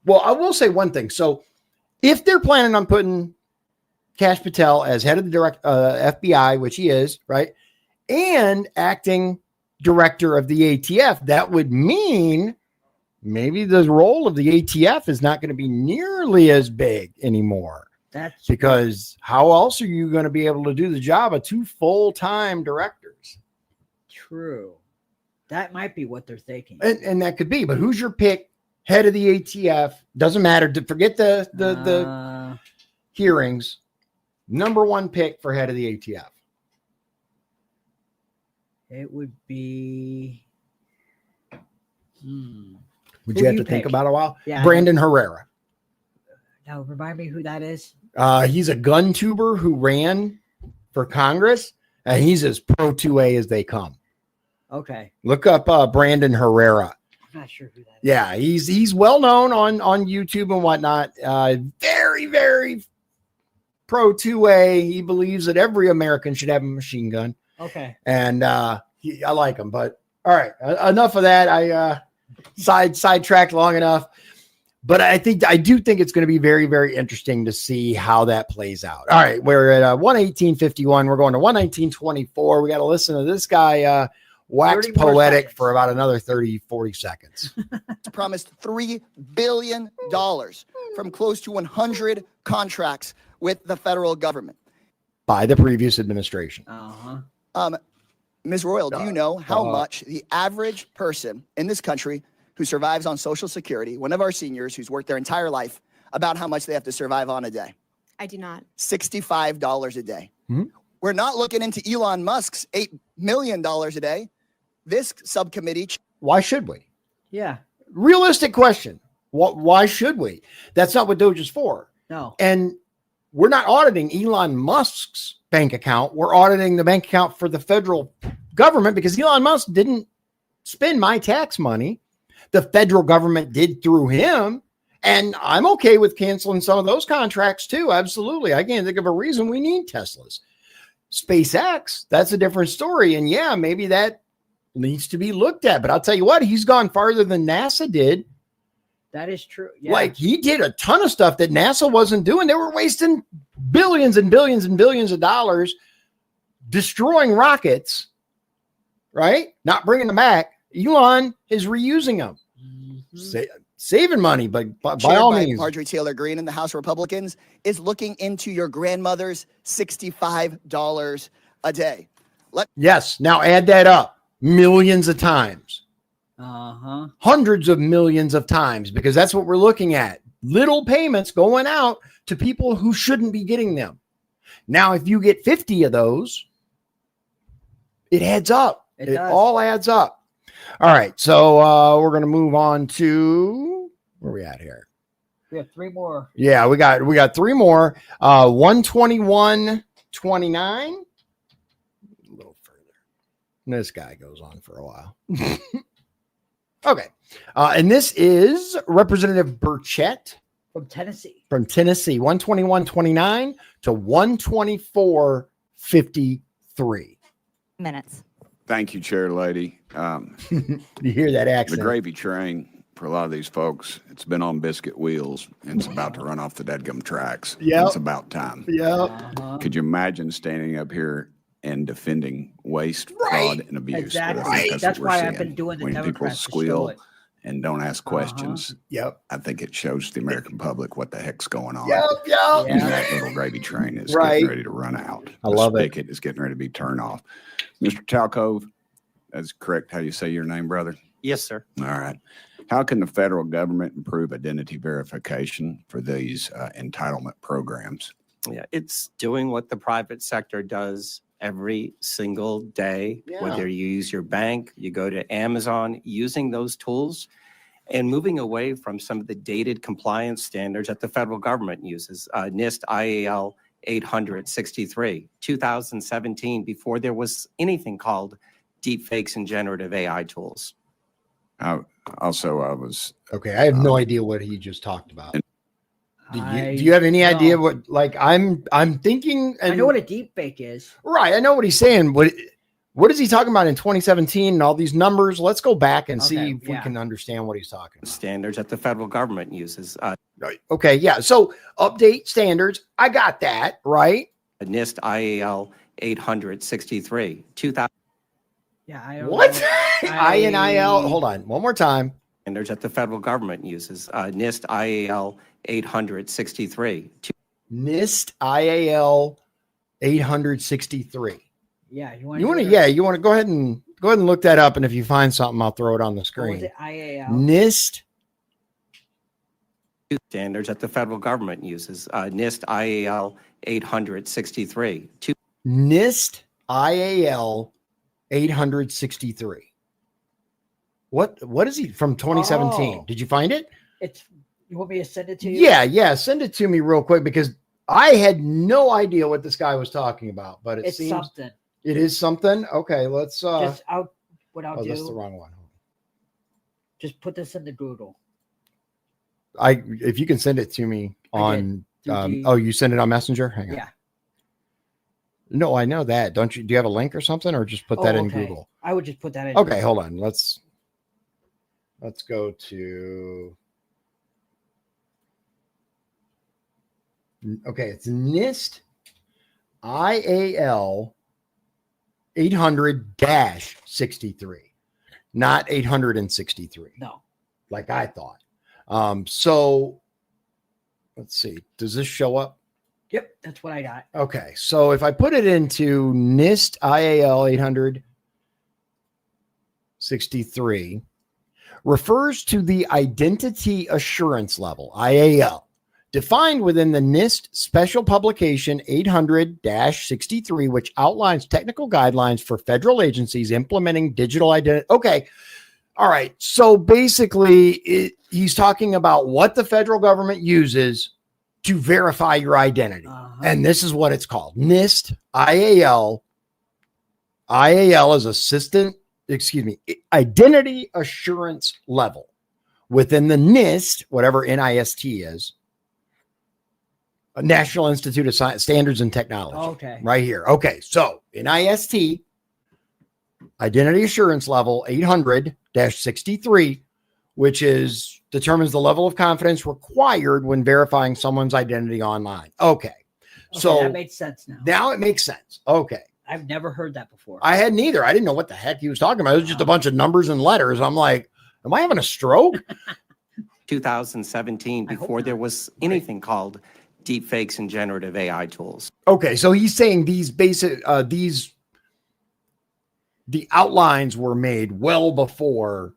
Well, I will say one thing. So if they're planning on putting Kash Patel as head of the FBI, which he is, right, and acting director of the ATF, that would mean maybe the role of the ATF is not going to be nearly as big anymore. That's because how else are you going to be able to do the job of 2 full-time directors? True. That might be what they're thinking. And that could be, but who's your pick? Head of the ATF. Doesn't matter. Forget the hearings. Number 1 pick for head of the ATF. It would be. Would you have to think about it a while? Yeah. Brandon Herrera. Now, remind me who that is. He's a gun tuber who ran for Congress, and he's as pro 2A as they come. Okay. Look up Brandon Herrera. I'm not sure who that is. Yeah, he's well known on YouTube and whatnot. Very, very pro 2A. He believes that every American should have a machine gun. Okay. And I like him. But all right, enough of that. I sidetracked long enough. But I do think it's going to be very, very interesting to see how that plays out. All right, we're at 118.51. We're going to 119.24. We got to listen to this guy wax poetic for about another 30, 40 seconds. It's promised $3 billion from close to 100 contracts with the federal government. By the previous administration. Ms. Royal, do you know how much the average person in this country who survives on Social Security, one of our seniors who's worked their entire life, about how much they have to survive on a day? I do not. $65 a day. Mm-hmm. We're not looking into Elon Musk's $8 million a day. This subcommittee. Why should we? Yeah. Realistic question. Why should we? That's not what DOGE is for. No. And we're not auditing Elon Musk's bank account. We're auditing the bank account for the federal government because Elon Musk didn't spend my tax money. The federal government did through him. And I'm okay with canceling some of those contracts too. Absolutely. I can't think of a reason we need Teslas. SpaceX, that's a different story. And yeah, maybe that needs to be looked at. But I'll tell you what, he's gone farther than NASA did. That is true. Yeah. Like he did a ton of stuff that NASA wasn't doing. They were wasting billions and billions and billions of dollars destroying rockets, right? Not bringing them back. Elon is reusing them. Saving money, but by all means. Marjorie Taylor Greene and the House Republicans is looking into your grandmother's $65 a day. Yes. Now add that up millions of times. Hundreds of millions of times, because that's what we're looking at. Little payments going out to people who shouldn't be getting them. Now, if you get 50 of those, it adds up. It all adds up. All right. So we're going to move on to where are we at here? We have 3 more. Yeah, we got 3 more. 121.29. A little further. This guy goes on for a while. Okay. And this is Representative Burchett. From Tennessee. 121.29 to 124.53. Minutes. Thank you, Chair Lady. You hear that accent? The gravy train, for a lot of these folks, it's been on biscuit wheels, and it's about to run off the dadgum tracks. Yep. It's about time. Yep. Could you imagine standing up here and defending waste, fraud, and abuse? Exactly. But I think That's what why we're I've been seeing. doing the When people Democrats to show squeal it. and don't ask questions, Yep. I think it shows the American public what the heck's going on. Yep. And that little gravy train is Right. getting ready to run out. I love it. The spigot is getting ready to be turned off. Mr. Talcove, that's correct how you say your name, brother? Yes, sir. All right. How can the federal government improve identity verification for these entitlement programs? Yeah, it's doing what the private sector does every single day, Yeah. whether you use your bank, you go to Amazon, using those tools. and moving away from some of the dated compliance standards that the federal government uses, NIST IAL 863, 2017, before there was anything called deepfakes and generative AI tools. I was okay. I have no idea what he just talked about. Do you have any idea what? Like, I'm thinking. I know what a deep fake is. Right. I know what he's saying. What is he talking about in 2017 and all these numbers? Let's go back and see if we can understand what he's talking about. Standards that the federal government uses. Okay. Yeah. So update standards. I got that. Right. NIST IAL 863, 2000. Yeah. What? INIL. Hold on. One more time. Standards that the federal government uses. NIST IAL 863. NIST IAL 863. Yeah, you want to go ahead and look that up, and if you find something, I'll throw it on the screen. What was it? IAL. NIST standards that the federal government uses. NIST IAL 863. NIST IAL 863. What is he from 2017? Oh. Did you find it? You want me to send it to you? Yeah. Send it to me real quick because I had no idea what this guy was talking about, but it seems something. It is something. Okay, let's what I'll do. That's the wrong one. Just put this in the Google. If you can send it to me on you send it on Messenger? Hang on. Yeah. No, I know that. Don't you? Do you have a link or something, or just put that in Google? I would just put that in. Okay, hold on. Let's go to. Okay, it's NIST IAL 800-63, not 863. No, like I thought. So let's see. Does this show up? Yep, that's what I got. Okay, so if I put it into NIST IAL 863, refers to the identity assurance level, IAL, defined within the NIST Special Publication 800-63, which outlines technical guidelines for federal agencies implementing digital identity. Okay. All right. So basically, he's talking about what the federal government uses to verify your identity. And this is what it's called. NIST IAL. IAL is identity assurance level within the NIST, whatever NIST is. National Institute of Science, Standards and Technology. Okay. Right here. Okay. So NIST, identity assurance level 800-63, which determines the level of confidence required when verifying someone's identity online. Okay. So that makes sense now. Now it makes sense. Okay. I've never heard that before. I hadn't either. I didn't know what the heck he was talking about. It was just a bunch of numbers and letters. I'm like, am I having a stroke? 2017, before there was anything called deepfakes and generative AI tools. Okay, so he's saying these basic the outlines were made well before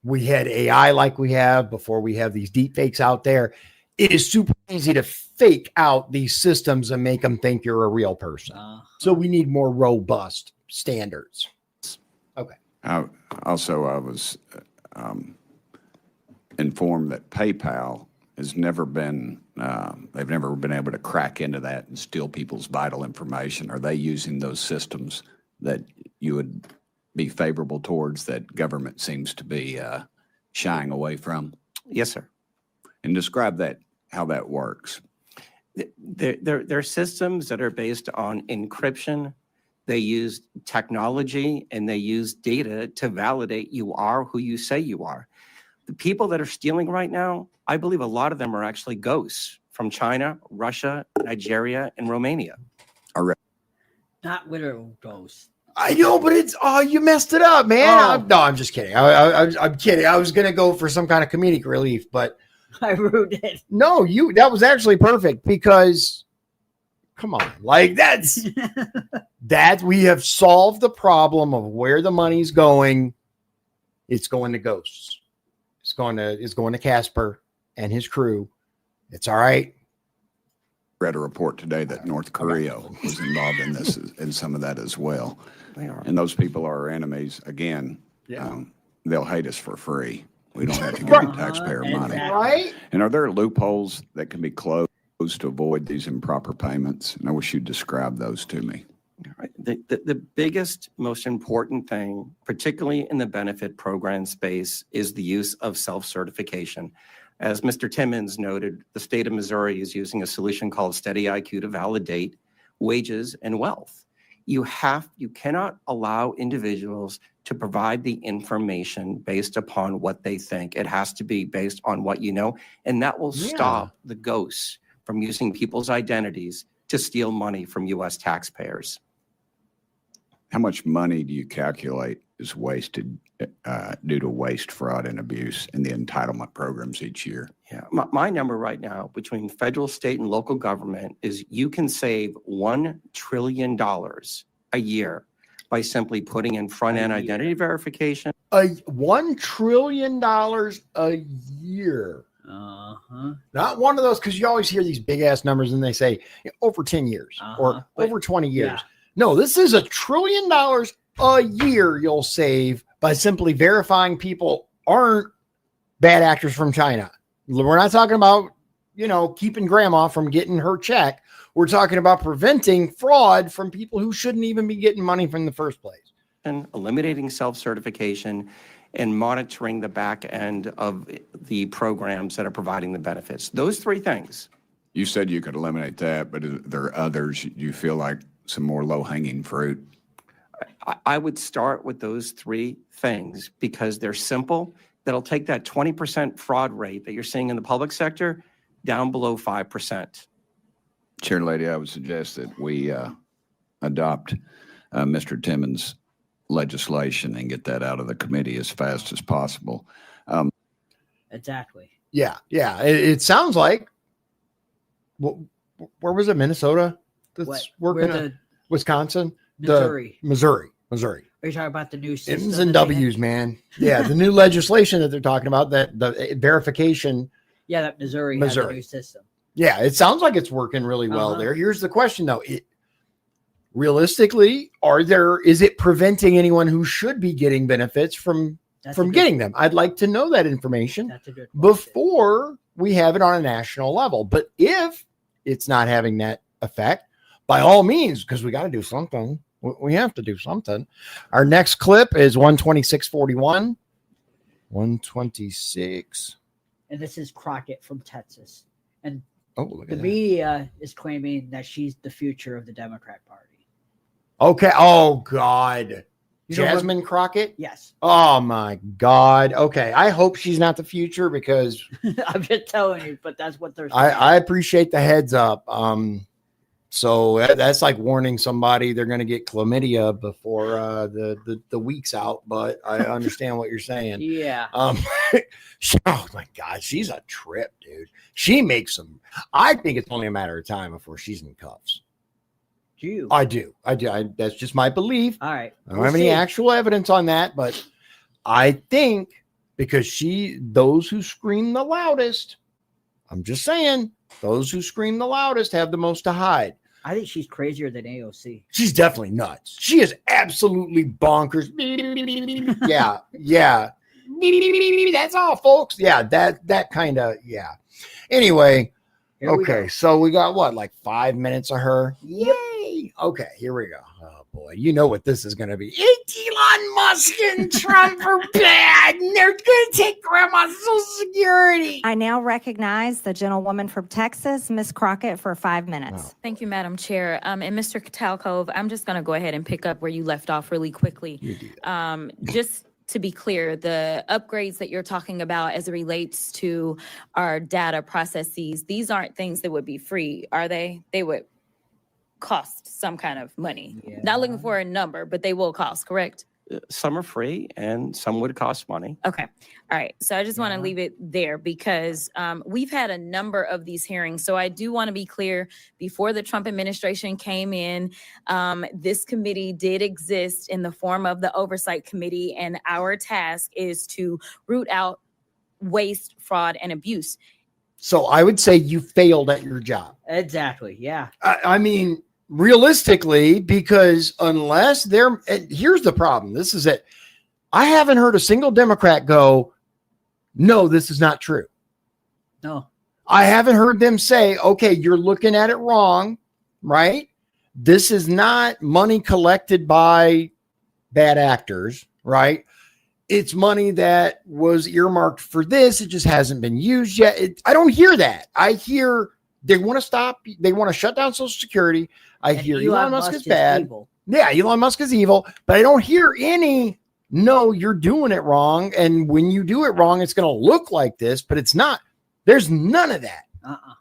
we had AI like we have, before we have these deepfakes out there. It is super easy to fake out these systems and make them think you're a real person. So we need more robust standards. Okay. I was informed that PayPal has never been, they've never been able to crack into that and steal people's vital information. Are they using those systems that you would be favorable towards that government seems to be shying away from? Yes, sir. And describe that, how that works. They're systems that are based on encryption. They use technology and they use data to validate you are who you say you are. The people that are stealing right now, I believe a lot of them are actually ghosts from China, Russia, Nigeria, and Romania. Not literal ghosts. I know, but you messed it up, man. I'm just kidding. I'm kidding. I was going to go for some kind of comedic relief, but I ruined it. No, that was actually perfect because come on, like that's we have solved the problem of where the money's going. It's going to ghosts. It's going to Casper and his crew. It's all right. Read a report today that North Korea was involved in this and some of that as well. And those people are our enemies. Again, they'll hate us for free. We don't have to give them taxpayer money. Right? And are there loopholes that can be closed to avoid these improper payments? And I wish you'd describe those to me. Right. The biggest, most important thing, particularly in the benefit program space, is the use of self-certification. As Mr. Timmons noted, the state of Missouri is using a solution called Steady IQ to validate wages and wealth. You cannot allow individuals to provide the information based upon what they think. It has to be based on what you know, and that will stop the ghosts from using people's identities to steal money from U.S. taxpayers. How much money do you calculate is wasted due to waste, fraud, and abuse in the entitlement programs each year? Yeah, my number right now between federal, state, and local government is you can save $1 trillion a year by simply putting in front-end identity verification. $1 trillion a year. Not one of those, because you always hear these big ass numbers and they say over 10 years or over 20 years. Yeah. No, this is $1 trillion a year you'll save by simply verifying people aren't bad actors from China. We're not talking about, keeping grandma from getting her check. We're talking about preventing fraud from people who shouldn't even be getting money from the first place. And eliminating self-certification and monitoring the back end of the programs that are providing the benefits. Those three things. You said you could eliminate that, but are there others you feel like some more low-hanging fruit? I would start with those three things because they're simple. That'll take that 20% fraud rate that you're seeing in the public sector down below 5%. Chair Lady, I would suggest that we adopt Mr. Timmons' legislation and get that out of the committee as fast as possible. Exactly. Yeah. It sounds like, where was it? Minnesota? That's working on Wisconsin? Missouri. Missouri. Are you talking about the new system? M's and W's, man. Yeah, the new legislation that they're talking about, that the verification. Yeah, that Missouri has a new system. Yeah, it sounds like it's working really well there. Here's the question, though. Realistically, is it preventing anyone who should be getting benefits from getting them? I'd like to know that information before we have it on a national level. But if it's not having that effect, by all means, because we got to do something. We have to do something. Our next clip is 12641. 126. And this is Crockett from Texas. And the media is claiming that she's the future of the Democrat Party. Okay. Oh, God. Jasmine Crockett? Yes. Oh, my God. Okay. I hope she's not the future because I'm just telling you, but that's what they're saying. I appreciate the heads up. So that's like warning somebody they're going to get chlamydia before the week's out. But I understand what you're saying. Yeah. Oh my God, she's a trip, dude. She makes some. I think it's only a matter of time before she's in cuffs. I do. That's just my belief. All right. I don't have any actual evidence on that, but I think because those who scream the loudest. I'm just saying, those who scream the loudest have the most to hide. I think she's crazier than AOC. She's definitely nuts. She is absolutely bonkers. Yeah. That's all, folks. Yeah, that kind of, yeah. Anyway, okay, so we got like 5 minutes of her. Yay! Okay, here we go. Oh boy, you know what this is going to be. Elon Musk and Trump are bad, and they're going to take Grandma's Social Security. I now recognize the gentlewoman from Texas, Ms. Crockett, for 5 minutes. Thank you, Madam Chair. And Mr. Talcove, I'm just going to go ahead and pick up where you left off really quickly. Just to be clear, the upgrades that you're talking about as it relates to our data processes, these aren't things that would be free, are they? They would cost some kind of money. Yeah. Not looking for a number, but they will cost, correct? Some are free and some would cost money. Okay. All right. So I just want to leave it there because we've had a number of these hearings. So I do want to be clear, before the Trump administration came in, this committee did exist in the form of the Oversight Committee, and our task is to root out waste, fraud, and abuse. So I would say you failed at your job. Exactly. Yeah. I mean, realistically, because unless here's the problem. This is it. I haven't heard a single Democrat go, no, this is not true. No. I haven't heard them say, okay, you're looking at it wrong, right? This is not money collected by bad actors, right? It's money that was earmarked for this. It just hasn't been used yet. I don't hear that. I hear they want to stop. They want to shut down Social Security. I hear Elon Musk is bad. Evil. Yeah, Elon Musk is evil, but I don't hear any, no, you're doing it wrong. And when you do it wrong, it's going to look like this, but it's not. There's none of that.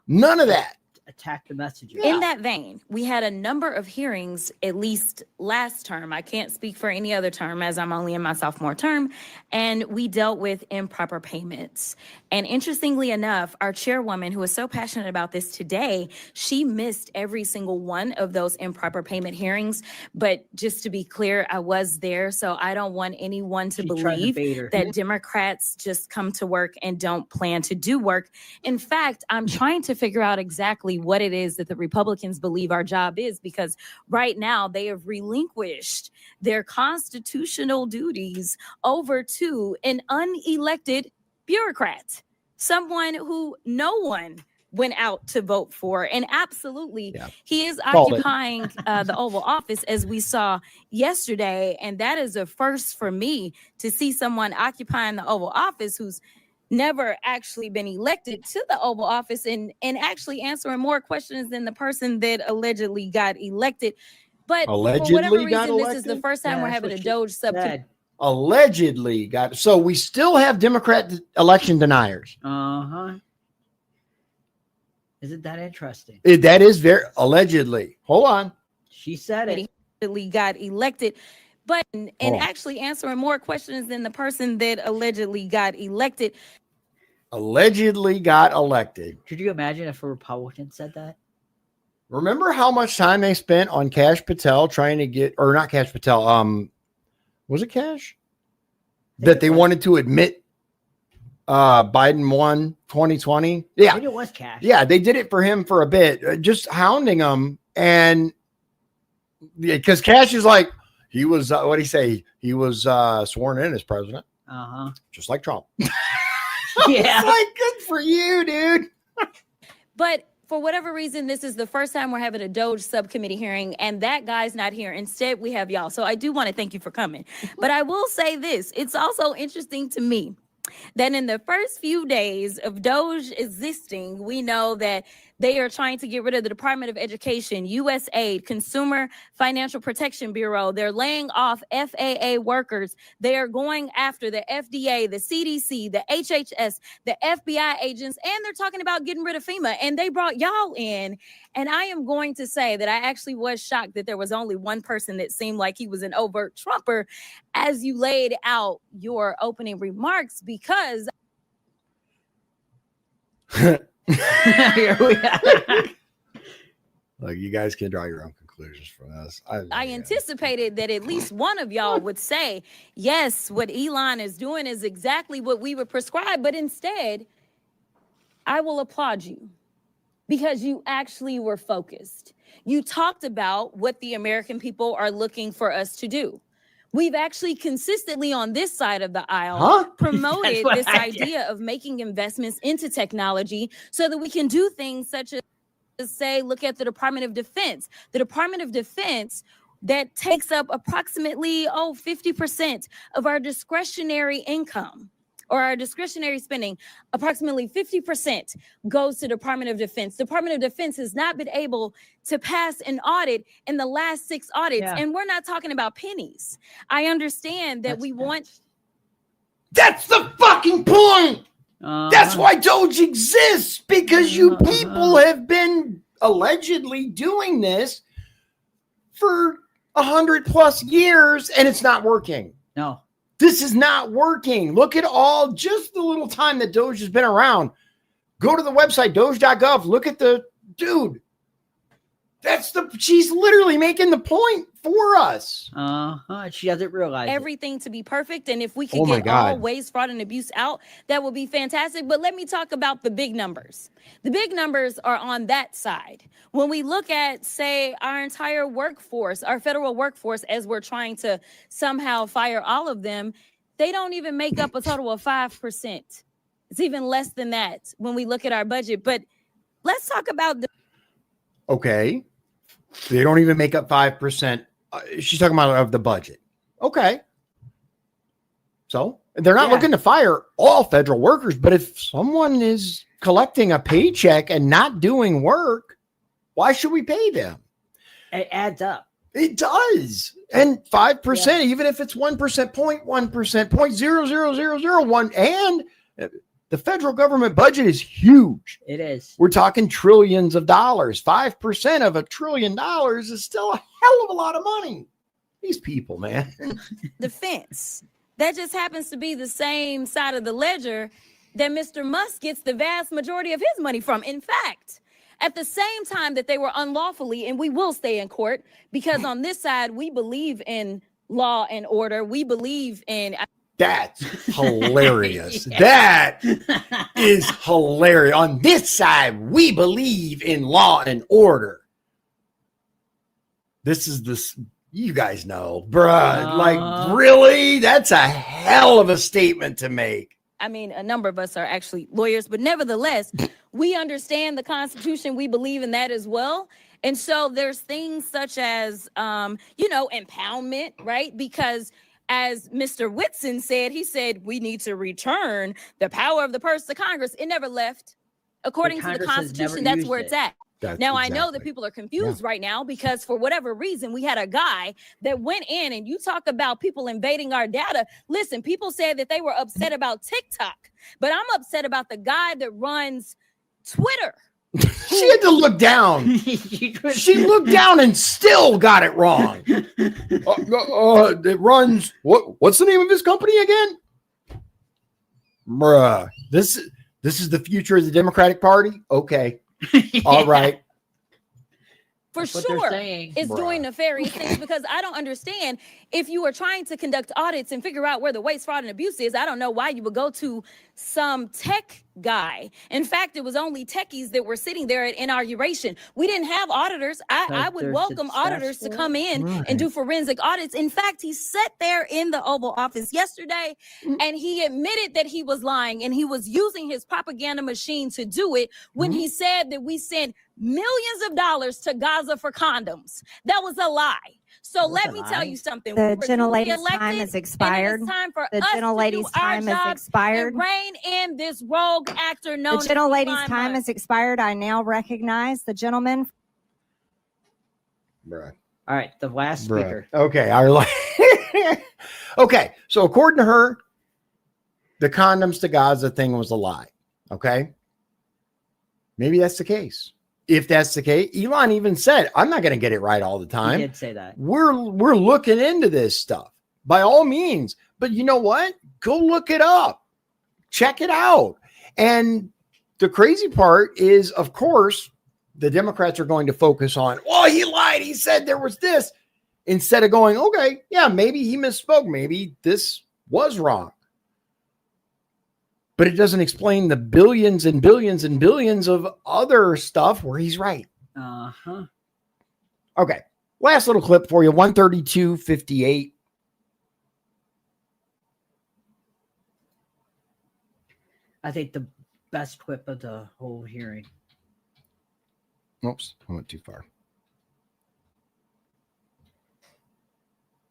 None of that. Attack the messenger. In that vein, we had a number of hearings, at least last term. I can't speak for any other term as I'm only in my sophomore term. And we dealt with improper payments. And interestingly enough, our chairwoman, who is so passionate about this today, she missed every single one of those improper payment hearings. But just to be clear, I was there. So I don't want anyone to believe that Democrats just come to work and don't plan to do work. In fact, I'm trying to figure out exactly what it is that the Republicans believe our job is, because right now they have relinquished their constitutional duties over to an unelected bureaucrat, someone who no one went out to vote for. And absolutely, he is occupying the Oval Office, as we saw yesterday. And that is a first for me to see someone occupying the Oval Office who's never actually been elected to the Oval Office and actually answering more questions than the person that allegedly got elected. But for whatever reason, this is the first time we're having a DOGE subcommittee. Allegedly got. So we still have Democrat election deniers. Isn't that interesting? That is very allegedly. Hold on. She said it. Allegedly got elected. But and actually answering more questions than the person that allegedly got elected. Allegedly got elected. Could you imagine if a Republican said that? Remember how much time they spent on Kash Patel trying to get, or not Kash Patel, was it Kash? That they wanted to admit Biden won 2020. Yeah. I think it was Kash. Yeah, they did it for him for a bit, just hounding him. And because Kash is like, he was, what did he say? He was sworn in as president. Just like Trump. Yeah. Like, good for you, dude. But for whatever reason, this is the first time we're having a DOGE subcommittee hearing, and that guy's not here. Instead, we have y'all. So I do want to thank you for coming. But I will say this. It's also interesting to me that in the first few days of DOGE existing, we know that they are trying to get rid of the Department of Education, USAID, Consumer Financial Protection Bureau. They're laying off FAA workers. They are going after the FDA, the CDC, the HHS, the FBI agents, and they're talking about getting rid of FEMA. And they brought y'all in. And I am going to say that I actually was shocked that there was only one person that seemed like he was an overt Trumper as you laid out your opening remarks, because here we are. Like, you guys can draw your own conclusions from this. I anticipated that at least one of y'all would say, yes, what Elon is doing is exactly what we would prescribe. But instead, I will applaud you because you actually were focused. You talked about what the American people are looking for us to do. We've actually consistently on this side of the aisle promoted this idea of making investments into technology so that we can do things such as, say, look at the Department of Defense. The Department of Defense that takes up approximately 50% of our discretionary income, or our discretionary spending. Approximately 50% goes to Department of Defense. Department of Defense has not been able to pass an audit in the last 6 audits. And we're not talking about pennies. I understand that That's the fucking point. That's why DOGE exists, because you people have been allegedly doing this for 100+ years and it's not working. No. This is not working. Look at just the little time that DOGE has been around. Go to the website, doge.gov. Look at the dude. She's literally making the point for us. She doesn't realize everything to be perfect. And if we could get all waste, fraud, and abuse out, that would be fantastic. But let me talk about the big numbers. The big numbers are on that side. When we look at, say, our entire workforce, our federal workforce, as we're trying to somehow fire all of them, they don't even make up a total of 5% It's even less than that when we look at our budget. But let's talk about the. Okay. They don't even make up 5%. She's talking about of the budget. Okay. So they're not looking to fire all federal workers, but if someone is collecting a paycheck and not doing work, why should we pay them? It adds up. It does. And 5%, even if it's 1%, 0.1%, 0.00001, and the federal government budget is huge. It is. We're talking trillions of dollars. 5% of $1 trillion is still a hell of a lot of money. These people, man. Defense. That just happens to be the same side of the ledger that Mr. Musk gets the vast majority of his money from. In fact, at the same time that they were unlawfully, and we will stay in court because on this side, we believe in law and order. We believe in. That's hilarious. That is hilarious. On this side, we believe in law and order. This is this. You guys know, bruh. Like, really? That's a hell of a statement to make. I mean, a number of us are actually lawyers, but nevertheless, we understand the Constitution. We believe in that as well. And so there's things such as, impoundment, right? Because as Mr. Whitson said, he said, we need to return the power of the purse to Congress. It never left. According to the Constitution, that's where it's at. Now, I know that people are confused right now because for whatever reason, we had a guy that went in and you talk about people invading our data. Listen, people said that they were upset about TikTok, but I'm upset about the guy that runs Twitter. She had to look down. She looked down and still got it wrong. It runs. What's the name of his company again? Bruh. This is the future of the Democratic Party? Okay. All right. For sure, is doing nefarious things because I don't understand if you are trying to conduct audits and figure out where the waste, fraud, and abuse is. I don't know why you would go to some tech guy. In fact, it was only techies that were sitting there at inauguration. We didn't have auditors. I would welcome auditors to come in and do forensic audits. In fact, he sat there in the Oval Office yesterday and he admitted that he was lying and he was using his propaganda machine to do it when he said that we sent millions of dollars to Gaza for condoms. That was a lie. So let me tell you something. The gentlelady's time has expired. The gentlelady's time has expired. Rein in this rogue actor known The gentlelady's time has expired. I now recognize the gentleman. Bruh. All right, the last speaker. Okay, okay. So according to her, the condoms to Gaza thing was a lie. Okay, maybe that's the case. If that's the case, Elon even said, I'm not going to get it right all the time. He did say that. We're looking into this stuff by all means. But you know what? Go look it up. Check it out. And the crazy part is, of course, the Democrats are going to focus on, well, he lied. He said there was this. Instead of going, okay, yeah, maybe he misspoke. Maybe this was wrong. But it doesn't explain the billions and billions and billions of other stuff where he's right. Uh-huh. Okay. Last little clip for you. 132.58. I think the best clip of the whole hearing. Oops, I went too far.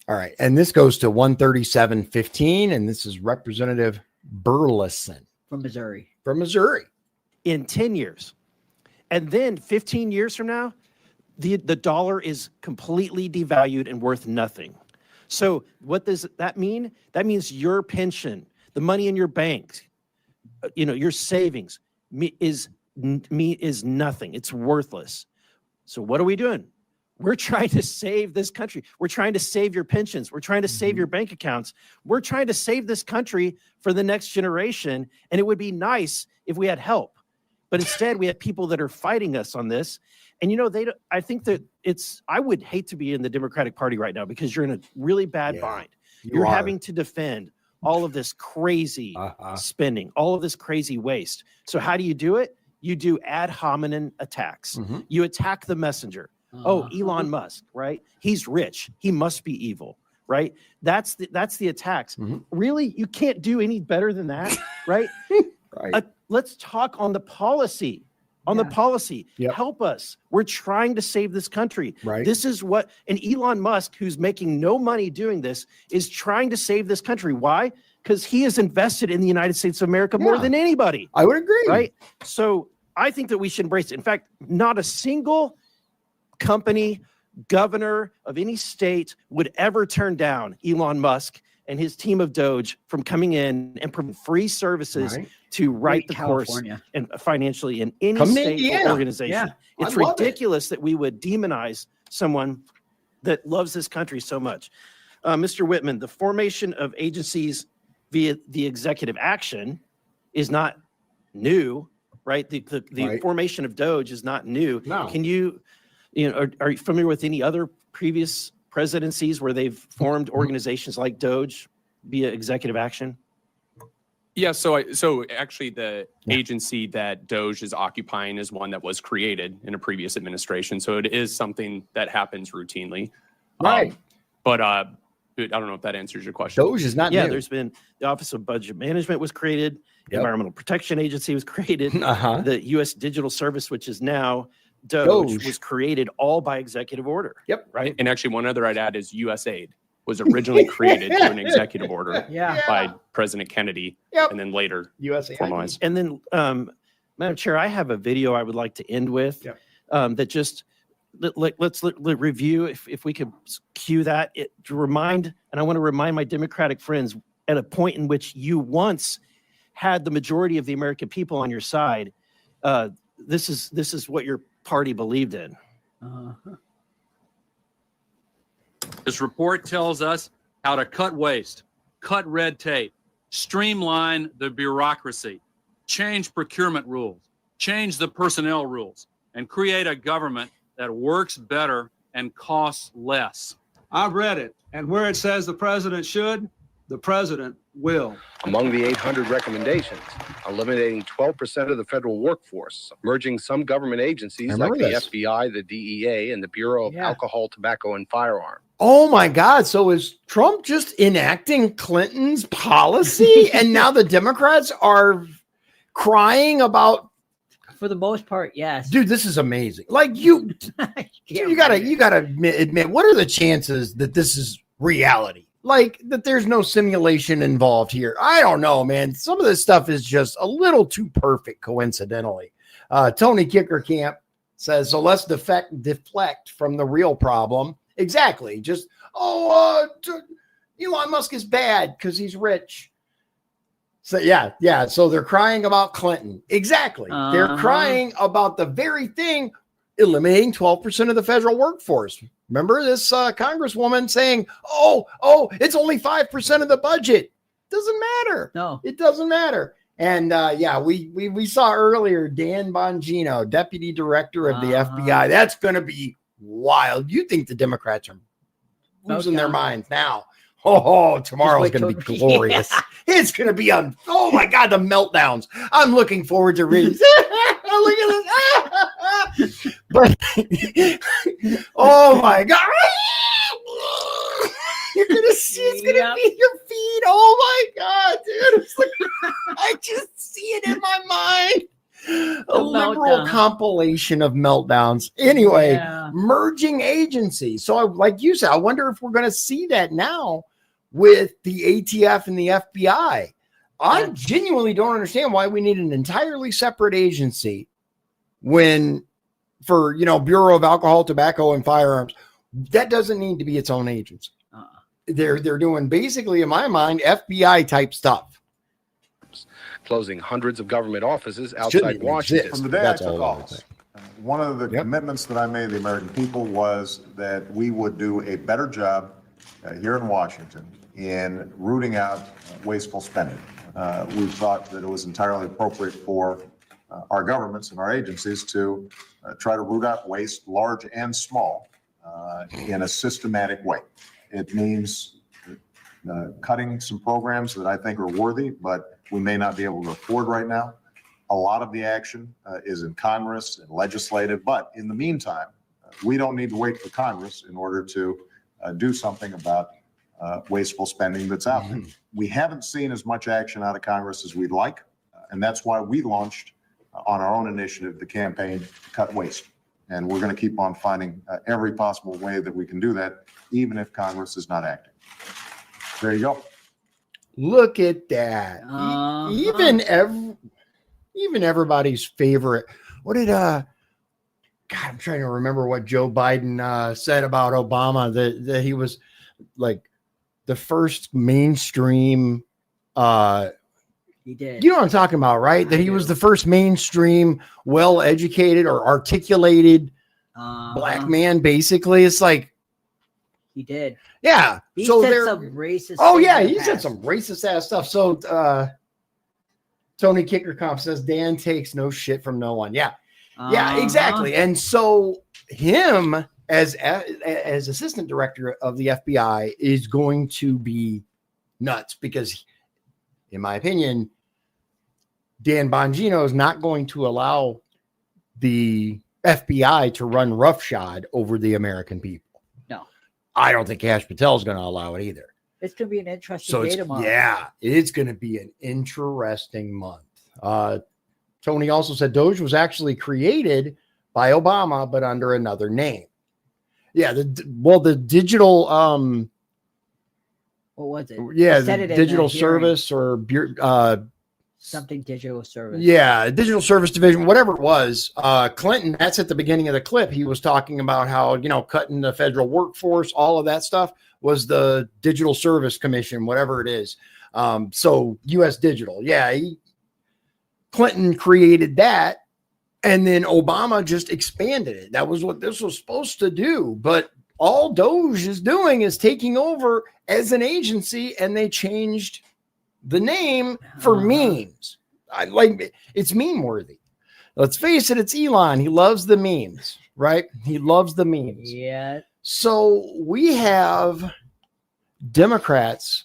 All right. And this goes to 137.15. And this is Representative Burleson from Missouri. In 10 years. And then 15 years from now, the dollar is completely devalued and worth nothing. So what does that mean? That means your pension, the money in your bank, your savings is nothing. It's worthless. So what are we doing? We're trying to save this country. We're trying to save your pensions. We're trying to save your bank accounts. We're trying to save this country for the next generation. And it would be nice if we had help. But instead, we have people that are fighting us on this. And, I think that I would hate to be in the Democratic Party right now because you're in a really bad bind. You're having to defend all of this crazy spending, all of this crazy waste. So how do you do it? You do ad hominem attacks. You attack the messenger. Oh, Elon Musk, right? He's rich. He must be evil, right? That's the attacks. Really? You can't do any better than that, right? let's talk on the policy. The policy. Help us. We're trying to save this country. Right. This is what, and Elon Musk, who's making no money doing this, is trying to save this country. Why? Because he is invested in the United States of America more than anybody. I would agree. Right. So I think that we should embrace it. In fact, not a single company, governor of any state would ever turn down Elon Musk and his team of DOGE from coming in and providing free services to write the course and financially in any state or organization. It's ridiculous that we would demonize someone that loves this country so much. Mr. Whitman, the formation of agencies via the executive action is not new, right? The formation of DOGE is not new. No. Can you know, are you familiar with any other previous presidencies where they've formed organizations like DOGE via executive action? Yeah, so actually the agency that DOGE is occupying is one that was created in a previous administration. So it is something that happens routinely. Right. But I don't know if that answers your question. DOGE is not new. There's been the Office of Budget Management was created. The Environmental Protection Agency was created. The U.S. Digital Service, which is now DOGE, was created all by executive order. Right. And actually one other I'd add is USAID was originally created through an executive order by President Kennedy and then later formalized. And then, Madam Chair, I have a video I would like to end with that just, let's review, if we could cue that, to remind, and I want to remind my Democratic friends, at a point in which you once had the majority of the American people on your side, this is what your party believed in. This report tells us how to cut waste, cut red tape, streamline the bureaucracy, change procurement rules, change the personnel rules, and create a government that works better and costs less. I've read it, and where it says the president should, the president will. Among the 800 recommendations, eliminating 12% of the federal workforce, merging some government agencies like the FBI, the DEA, and the Bureau of Alcohol, Tobacco, and Firearms. Oh my God. So is Trump just enacting Clinton's policy? And now the Democrats are crying about. For the most part, yes. Dude, this is amazing. Like you gotta admit, what are the chances that this is reality? Like that there's no simulation involved here. I don't know, man. Some of this stuff is just a little too perfect, coincidentally. Tony Kickercamp says, so let's deflect from the real problem. Exactly. Just, Elon Musk is bad because he's rich. So yeah. So they're crying about Clinton. Exactly. They're crying about the very thing, eliminating 12% of the federal workforce. Remember this congresswoman saying, it's only 5% of the budget. Doesn't matter. No, it doesn't matter. And we saw earlier Dan Bongino, deputy director of the FBI. That's going to be wild. You think the Democrats are losing their minds now? Tomorrow's going to be glorious. It's going to be oh my God, the meltdowns. I'm looking forward to reading. Look at this. But oh my God. You're going to see, it's going to be your feed. Oh my God, dude. It's like, I just see it in my mind. A liberal compilation of meltdowns. Anyway, merging agencies. So like you said, I wonder if we're going to see that now with the ATF and the FBI. I genuinely don't understand why we need an entirely separate agency for Bureau of Alcohol, Tobacco, and Firearms. That doesn't need to be its own agency. They're doing basically, in my mind, FBI type stuff. Closing hundreds of government offices outside Washington. From the day I took office, one of the commitments that I made to the American people was that we would do a better job here in Washington in rooting out wasteful spending. We thought that it was entirely appropriate for our governments and our agencies to try to root out waste, large and small, in a systematic way. It means cutting some programs that I think are worthy, but we may not be able to afford right now. A lot of the action is in Congress and legislative, but in the meantime, we don't need to wait for Congress in order to do something about wasteful spending that's out there. We haven't seen as much action out of Congress as we'd like, And that's why we launched on our own initiative the campaign to cut waste. And we're going to keep on finding every possible way that we can do that, even if Congress is not acting. There you go. Look at that. Even everybody's favorite. What did God, I'm trying to remember what Joe Biden said about Obama, that he was like the first mainstream he did. You know what I'm talking about, right? That he was the first mainstream, well-educated or articulated black man, basically. It's like, he did. yeah. He so said there, some racist. oh things yeah, in the he said past. some racist ass stuff. So Tony Kickercomp says Dan takes no shit from no one. Yeah, yeah, exactly. And so him as assistant director of the FBI is going to be nuts because, in my opinion, Dan Bongino is not going to allow the FBI to run roughshod over the American people. No. I don't think Kash Patel is going to allow it either. It's going to be an interesting So day tomorrow. yeah, it's going to be an interesting month. Tony also said DOGE was actually created by Obama, but under another name. Yeah, the digital What was it? yeah, He said the it in digital the hearing. service or Something digital service. yeah, digital service division, whatever it was. Clinton, that's at the beginning of the clip. He was talking about how, cutting the federal workforce, all of that stuff was the Digital Service Commission, whatever it is. So U.S. Digital. Yeah, Clinton created that. And then Obama just expanded it. That was what this was supposed to do. But all DOGE is doing is taking over as an agency, and they changed the name for memes. It's meme worthy. Let's face it, it's Elon. He loves the memes, right? He loves the memes. Yeah. So we have Democrats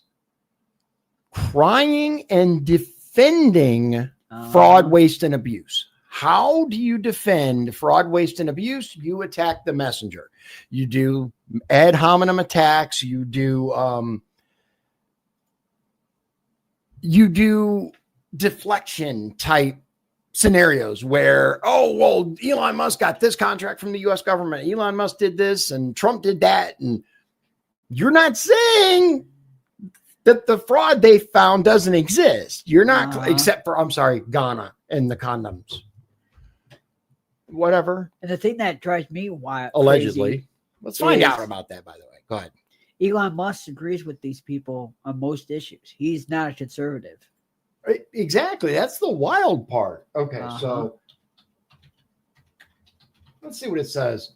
crying and defending fraud, waste, and abuse. How do you defend fraud, waste, and abuse? You attack the messenger. You do ad hominem attacks. You do deflection type scenarios where, oh, well, Elon Musk got this contract from the U.S. government. Elon Musk did this and Trump did that. And you're not saying that the fraud they found doesn't exist. You're not, except for, I'm sorry, Ghana and the condoms. Whatever. And the thing that drives me wild, Allegedly. crazy Let's find is out about that, by the way. Go ahead. Elon Musk agrees with these people on most issues. He's not a conservative. Exactly. That's the wild part. Okay, so let's see what it says.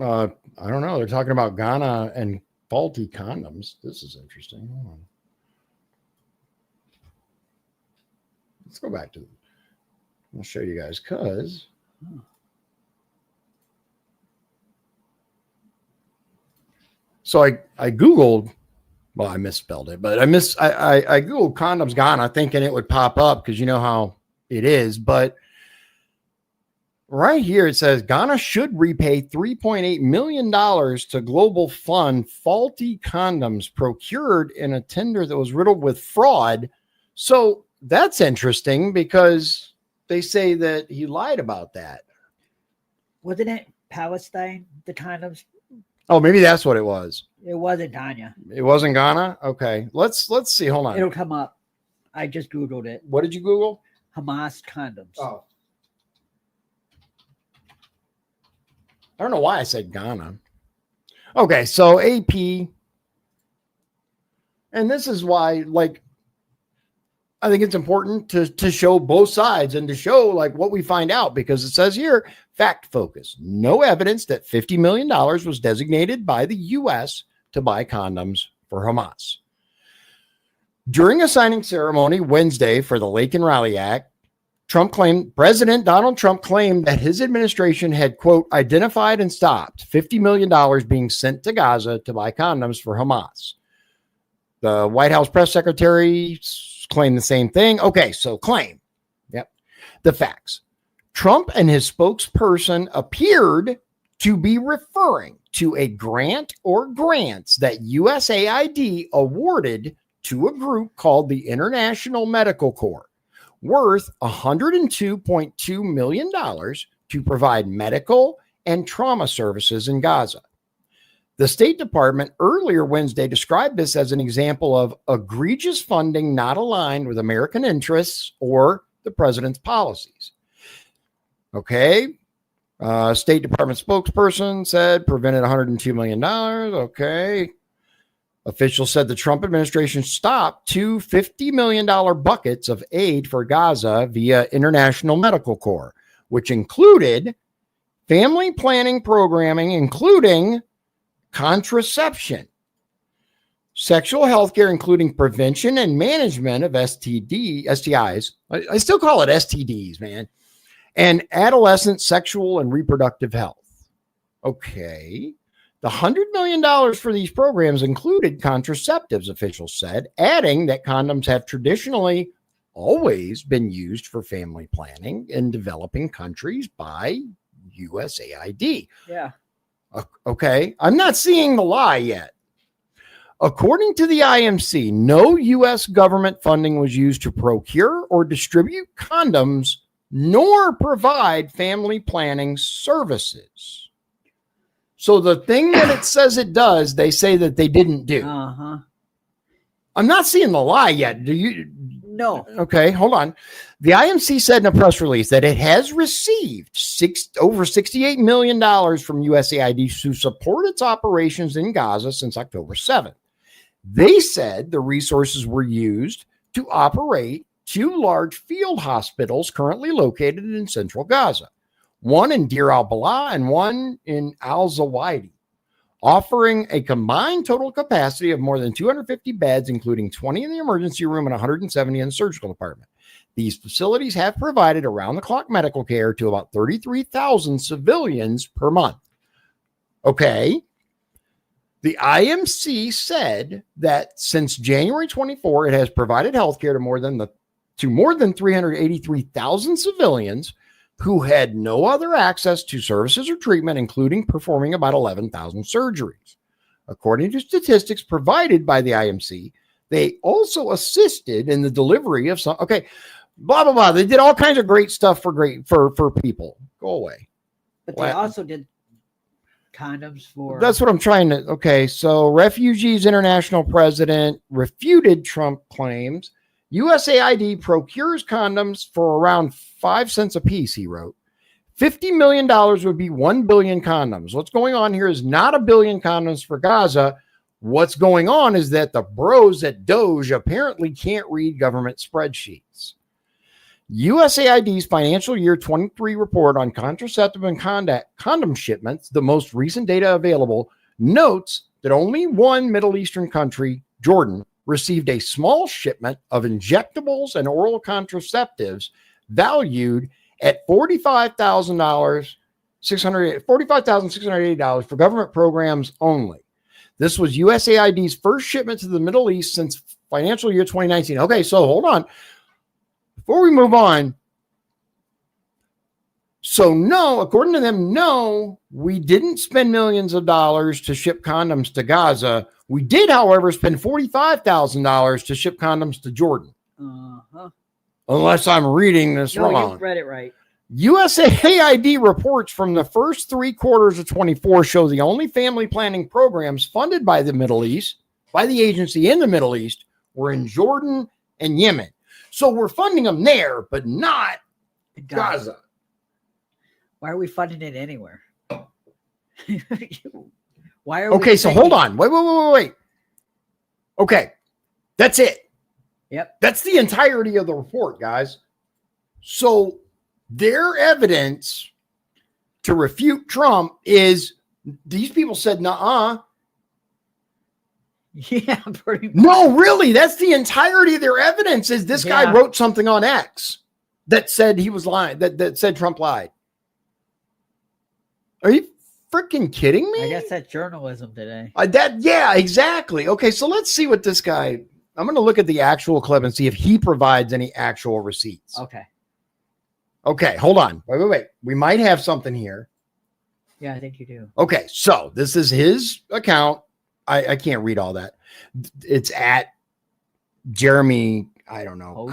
I don't know. They're talking about Ghana and faulty condoms. This is interesting. Hold on. Let's go back to. I'll show you guys because. So I Googled, well, I misspelled it, but I Googled condoms Ghana thinking it would pop up because you know how it is. But right here it says Ghana should repay $3.8 million to Global Fund faulty condoms procured in a tender that was riddled with fraud. So that's interesting because they say that he lied about that. Wasn't it Palestine, the condoms? Oh, maybe that's what it was. It wasn't Tanya. It wasn't Ghana? Okay. Let's see. Hold on. It'll come up. I just Googled it. What did you Google? Hamas condoms. Oh. I don't know why I said Ghana. Okay, so AP. And this is why, I think it's important to show both sides and to show what we find out, because it says here, fact focus, no evidence that $50 million was designated by the U.S. to buy condoms for Hamas. During a signing ceremony Wednesday for the Lake and Raleigh Act, President Donald Trump claimed that his administration had, quote, identified and stopped $50 million being sent to Gaza to buy condoms for Hamas. The White House press secretary claimed the same thing. Okay, so claim. Yep. The facts. Trump and his spokesperson appeared to be referring to a grant or grants that USAID awarded to a group called the International Medical Corps, worth $102.2 million to provide medical and trauma services in Gaza. The State Department earlier Wednesday described this as an example of egregious funding not aligned with American interests or the president's policies. Okay. State Department spokesperson said prevented $102 million. Okay. Officials said the Trump administration stopped two $50 million buckets of aid for Gaza via International Medical Corps, which included family planning programming, including contraception, sexual health care, including prevention and management of STIs. I still call it STDs, man. And adolescent sexual and reproductive health. Okay. The $100 million for these programs included contraceptives, officials said, adding that condoms have traditionally always been used for family planning in developing countries by USAID. Yeah. Okay. I'm not seeing the lie yet. According to the IMC, no U.S. government funding was used to procure or distribute condoms, nor provide family planning services. So the thing that it says it does, they say that they didn't do. Uh-huh. I'm not seeing the lie yet. Do you? No. Okay, hold on. The IMC said in a press release that it has received over $68 million from USAID to support its operations in Gaza since October 7th. They said the resources were used to operate two large field hospitals currently located in central Gaza, one in Deir al-Balah and one in al-Zawaidi, offering a combined total capacity of more than 250 beds, including 20 in the emergency room and 170 in the surgical department. These facilities have provided around-the-clock medical care to about 33,000 civilians per month. Okay. The IMC said that since January 24, it has provided health care to more than 383,000 civilians who had no other access to services or treatment, including performing about 11,000 surgeries. According to statistics provided by the IMC, they also assisted in the delivery of some, blah, blah, blah. They did all kinds of great stuff for people. Go away. But they also did condoms for. That's what I'm trying to. Okay. So Refugees International president refuted Trump claims. USAID procures condoms for around 5 cents a piece, he wrote. $50 million would be 1 billion condoms. What's going on here is not 1 billion condoms for Gaza. What's going on is that the bros at DOGE apparently can't read government spreadsheets. USAID's financial year 23 report on contraceptive and condom shipments, the most recent data available, notes that only one Middle Eastern country, Jordan, received a small shipment of injectables and oral contraceptives valued at $45,680 for government programs only. This was USAID's first shipment to the Middle East since financial year 2019. Okay, so hold on. Before we move on, so no, according to them, no, we didn't spend millions of dollars to ship condoms to Gaza. We did, however, spend $45,000 to ship condoms to Jordan. Uh-huh. Unless I'm reading this wrong. You read it right. USAID reports from the first 3 quarters of 24 show the only family planning programs funded by the Middle East, by the agency in the Middle East, were in Jordan and Yemen. So we're funding them there, but not Gaza. Why are we funding it anywhere? Why are okay, so hold on. Wait. Okay, that's it. Yep. That's the entirety of the report, guys. So their evidence to refute Trump is these people said, nuh-uh. Yeah, pretty much. No, really, that's the entirety of their evidence is this guy wrote something on X that said he was lying, that said Trump lied. Are you freaking kidding me? I guess that's journalism today. Yeah, exactly. Okay, so let's see what this guy, I'm going to look at the actual clip and see if he provides any actual receipts. Okay. Okay, hold on. Wait. We might have something here. Yeah, I think you do. Okay, so this is his account. I can't read all that. It's at Jeremy, I don't know,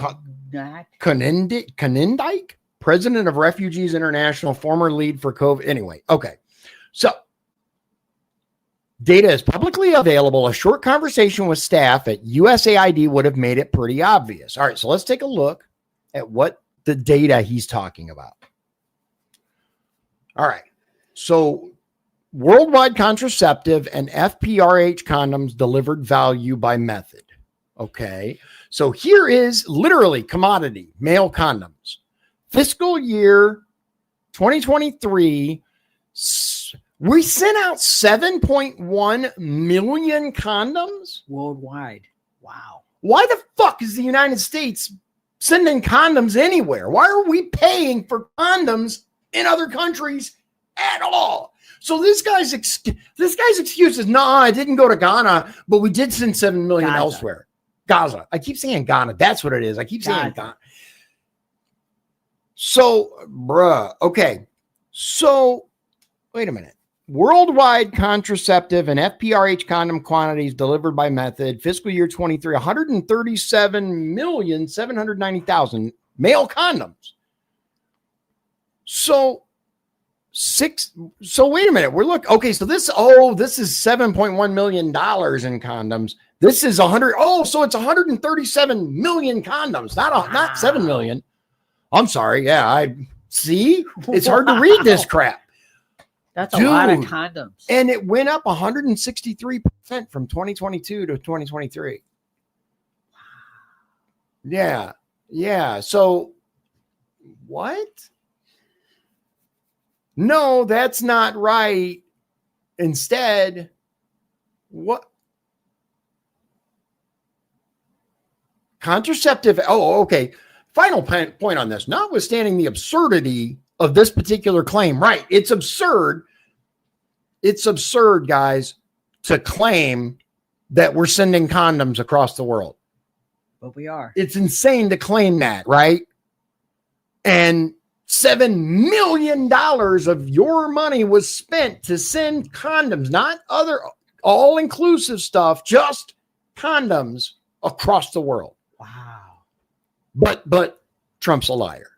Konindike, president of Refugees International, former lead for COVID. Anyway, okay. So data is publicly available. A short conversation with staff at USAID would have made it pretty obvious. All right, so let's take a look at what the data he's talking about. All right, so worldwide contraceptive and FPRH condoms delivered value by method. Okay, so here is literally commodity male condoms. Fiscal year 2023, we sent out 7.1 million condoms worldwide. Wow. Why the fuck is the United States sending condoms anywhere? Why are we paying for condoms in other countries at all? So this guy's excuse is, no, I didn't go to Ghana, but we did send 7 million elsewhere. Gaza. I keep saying Ghana. That's what it is. I keep saying Ghana. So, bruh. Okay. So, wait a minute. Worldwide contraceptive and FPRH condom quantities delivered by method, fiscal year 23, 137,790,000 male condoms. So wait a minute. Okay, so this is $7.1 million in condoms. This is so it's 137 million condoms, not 7 million. I'm sorry. Yeah, it's hard to read this crap. That's a lot of condoms. And it went up 163% from 2022 to 2023. Yeah. Yeah. So what? No, that's not right. Instead, what? Contraceptive. Oh, okay. Final point on this. Notwithstanding the absurdity of this particular claim, right? It's absurd. It's absurd, guys, to claim that we're sending condoms across the world. But we are. It's insane to claim that, right? And $7 million of your money was spent to send condoms, not other all-inclusive stuff, just condoms across the world. Wow. But Trump's a liar.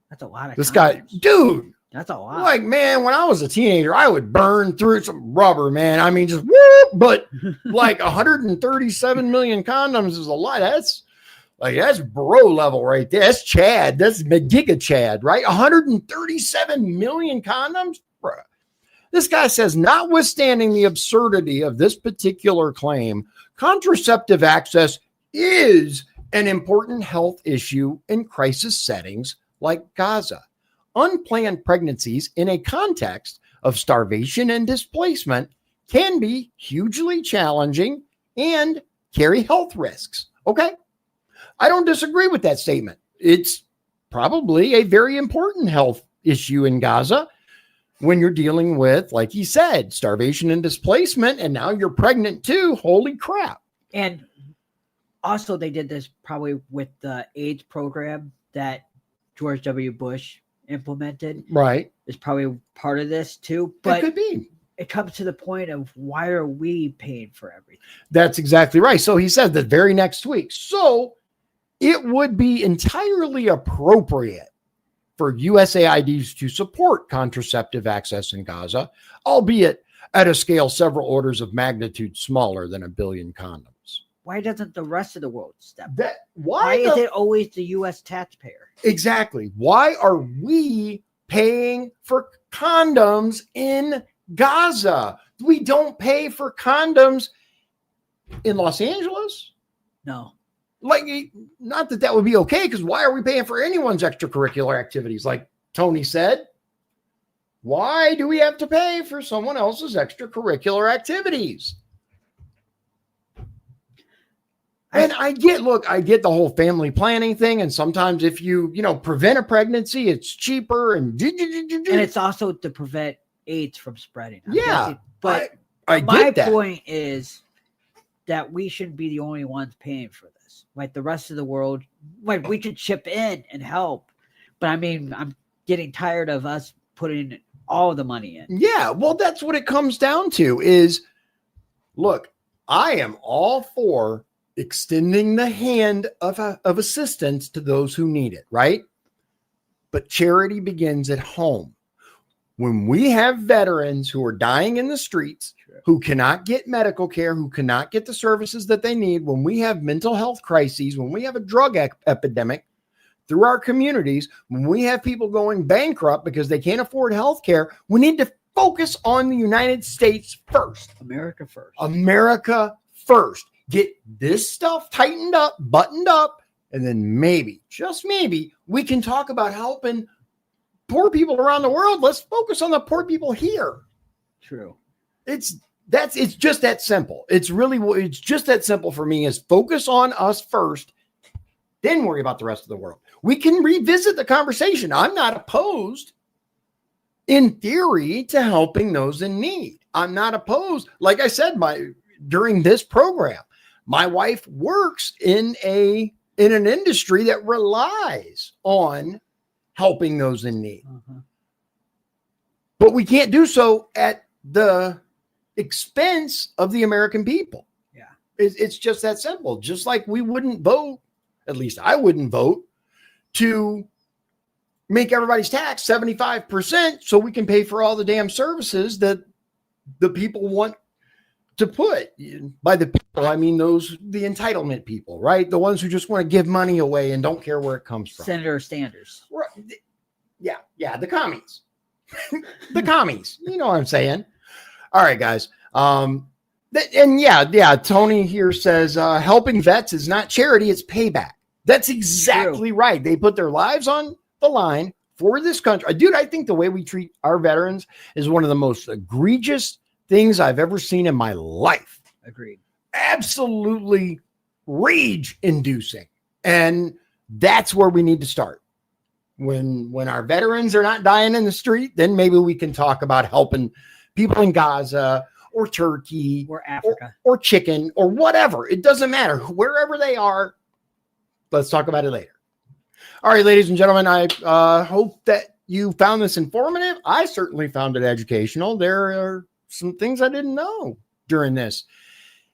That's a lot of this condoms. guy, dude. That's a lot. Like, man, when I was a teenager, I would burn through some rubber, man. I mean, just whoop, but like 137 million condoms is a lot. That's bro level right there. That's Chad. That's Giga Chad, right? 137 million condoms? Bruh. This guy says, notwithstanding the absurdity of this particular claim, contraceptive access is an important health issue in crisis settings like Gaza. Unplanned pregnancies in a context of starvation and displacement can be hugely challenging and carry health risks. Okay. I don't disagree with that statement. It's probably a very important health issue in Gaza when you're dealing with, like he said, starvation and displacement, and now you're pregnant too. Holy crap. And also they did this probably with the AIDS program that George W. Bush implemented. Right. Is probably part of this too. But it could be. It comes to the point of, why are we paying for everything? That's exactly right. So he said the very next week. So it would be entirely appropriate for USAID to support contraceptive access in Gaza, albeit at a scale several orders of magnitude smaller than 1 billion condoms. Why doesn't the rest of the world step up? Why is it always the U.S. taxpayer? Exactly. Why are we paying for condoms in Gaza? We don't pay for condoms in Los Angeles. No. Like, not that would be okay, because why are we paying for anyone's extracurricular activities? Like Tony said, why do we have to pay for someone else's extracurricular activities? And I get the whole family planning thing. And sometimes if you prevent a pregnancy, it's cheaper. And it's also to prevent AIDS from spreading. But I my get that. point is that we shouldn't be the only ones paying for this. Like the rest of the world, like we could chip in and help. But I mean, I'm getting tired of us putting all the money in. Yeah, well, that's what it comes down to is, look, I am all for extending the hand of assistance to those who need it, right? But charity begins at home. When we have veterans who are dying in the streets, who cannot get medical care, who cannot get the services that they need, when we have mental health crises, when we have a drug epidemic through our communities, when we have people going bankrupt because they can't afford health care, we need to focus on the United States first. America first. America first. Get this stuff tightened up, buttoned up, and then maybe, just maybe, we can talk about helping poor people around the world. Let's focus on the poor people here. True. It's just that simple. It's just that simple for me is focus on us first, then worry about the rest of the world. We can revisit the conversation. I'm not opposed in theory to helping those in need. I'm not opposed. Like I said, during this program, my wife works in an industry that relies on helping those in need. But we can't do so at the expense of the American people. Yeah. It's just that simple. Just like we wouldn't vote, at least I wouldn't vote, to make everybody's tax 75% so we can pay for all the damn services that the people want to put. By the people, I mean the entitlement people, right? The ones who just want to give money away and don't care where it comes from. Senator Sanders. Yeah, the commies. The commies. You know what I'm saying? All right, guys. Tony here says helping vets is not charity, it's payback. That's exactly right. They put their lives on the line for this country. Dude, I think the way we treat our veterans is one of the most egregious things I've ever seen in my life. Agreed. Absolutely rage-inducing. And that's where we need to start. When our veterans are not dying in the street, then maybe we can talk about helping people in Gaza or Turkey or Africa or chicken or whatever. It doesn't matter. Wherever they are, let's talk about it later. All right, ladies and gentlemen, I hope that you found this informative. I certainly found it educational. There are some things I didn't know during this.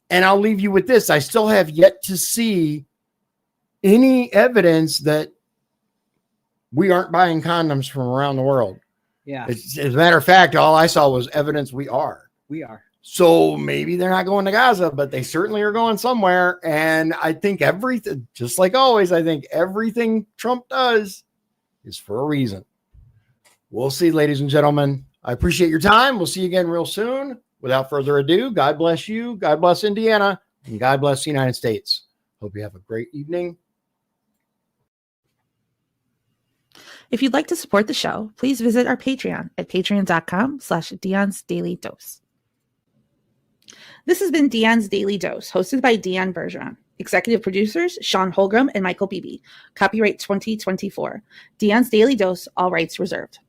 And I'll leave you with this. I still have yet to see any evidence that we aren't buying condoms from around the world. Yeah. As a matter of fact, all I saw was evidence we are. We are. So maybe they're not going to Gaza, but they certainly are going somewhere. And I think everything, just like always, I think everything Trump does is for a reason. We'll see, ladies and gentlemen. I appreciate your time. We'll see you again real soon. Without further ado, God bless you. God bless Indiana. And God bless the United States. Hope you have a great evening. If you'd like to support the show, please visit our Patreon at patreon.com/Dion's Daily Dose. This has been Dion's Daily Dose, hosted by Dion Bergeron. Executive producers, Sean Holgram and Michael Beebe. Copyright 2024. Dion's Daily Dose, all rights reserved.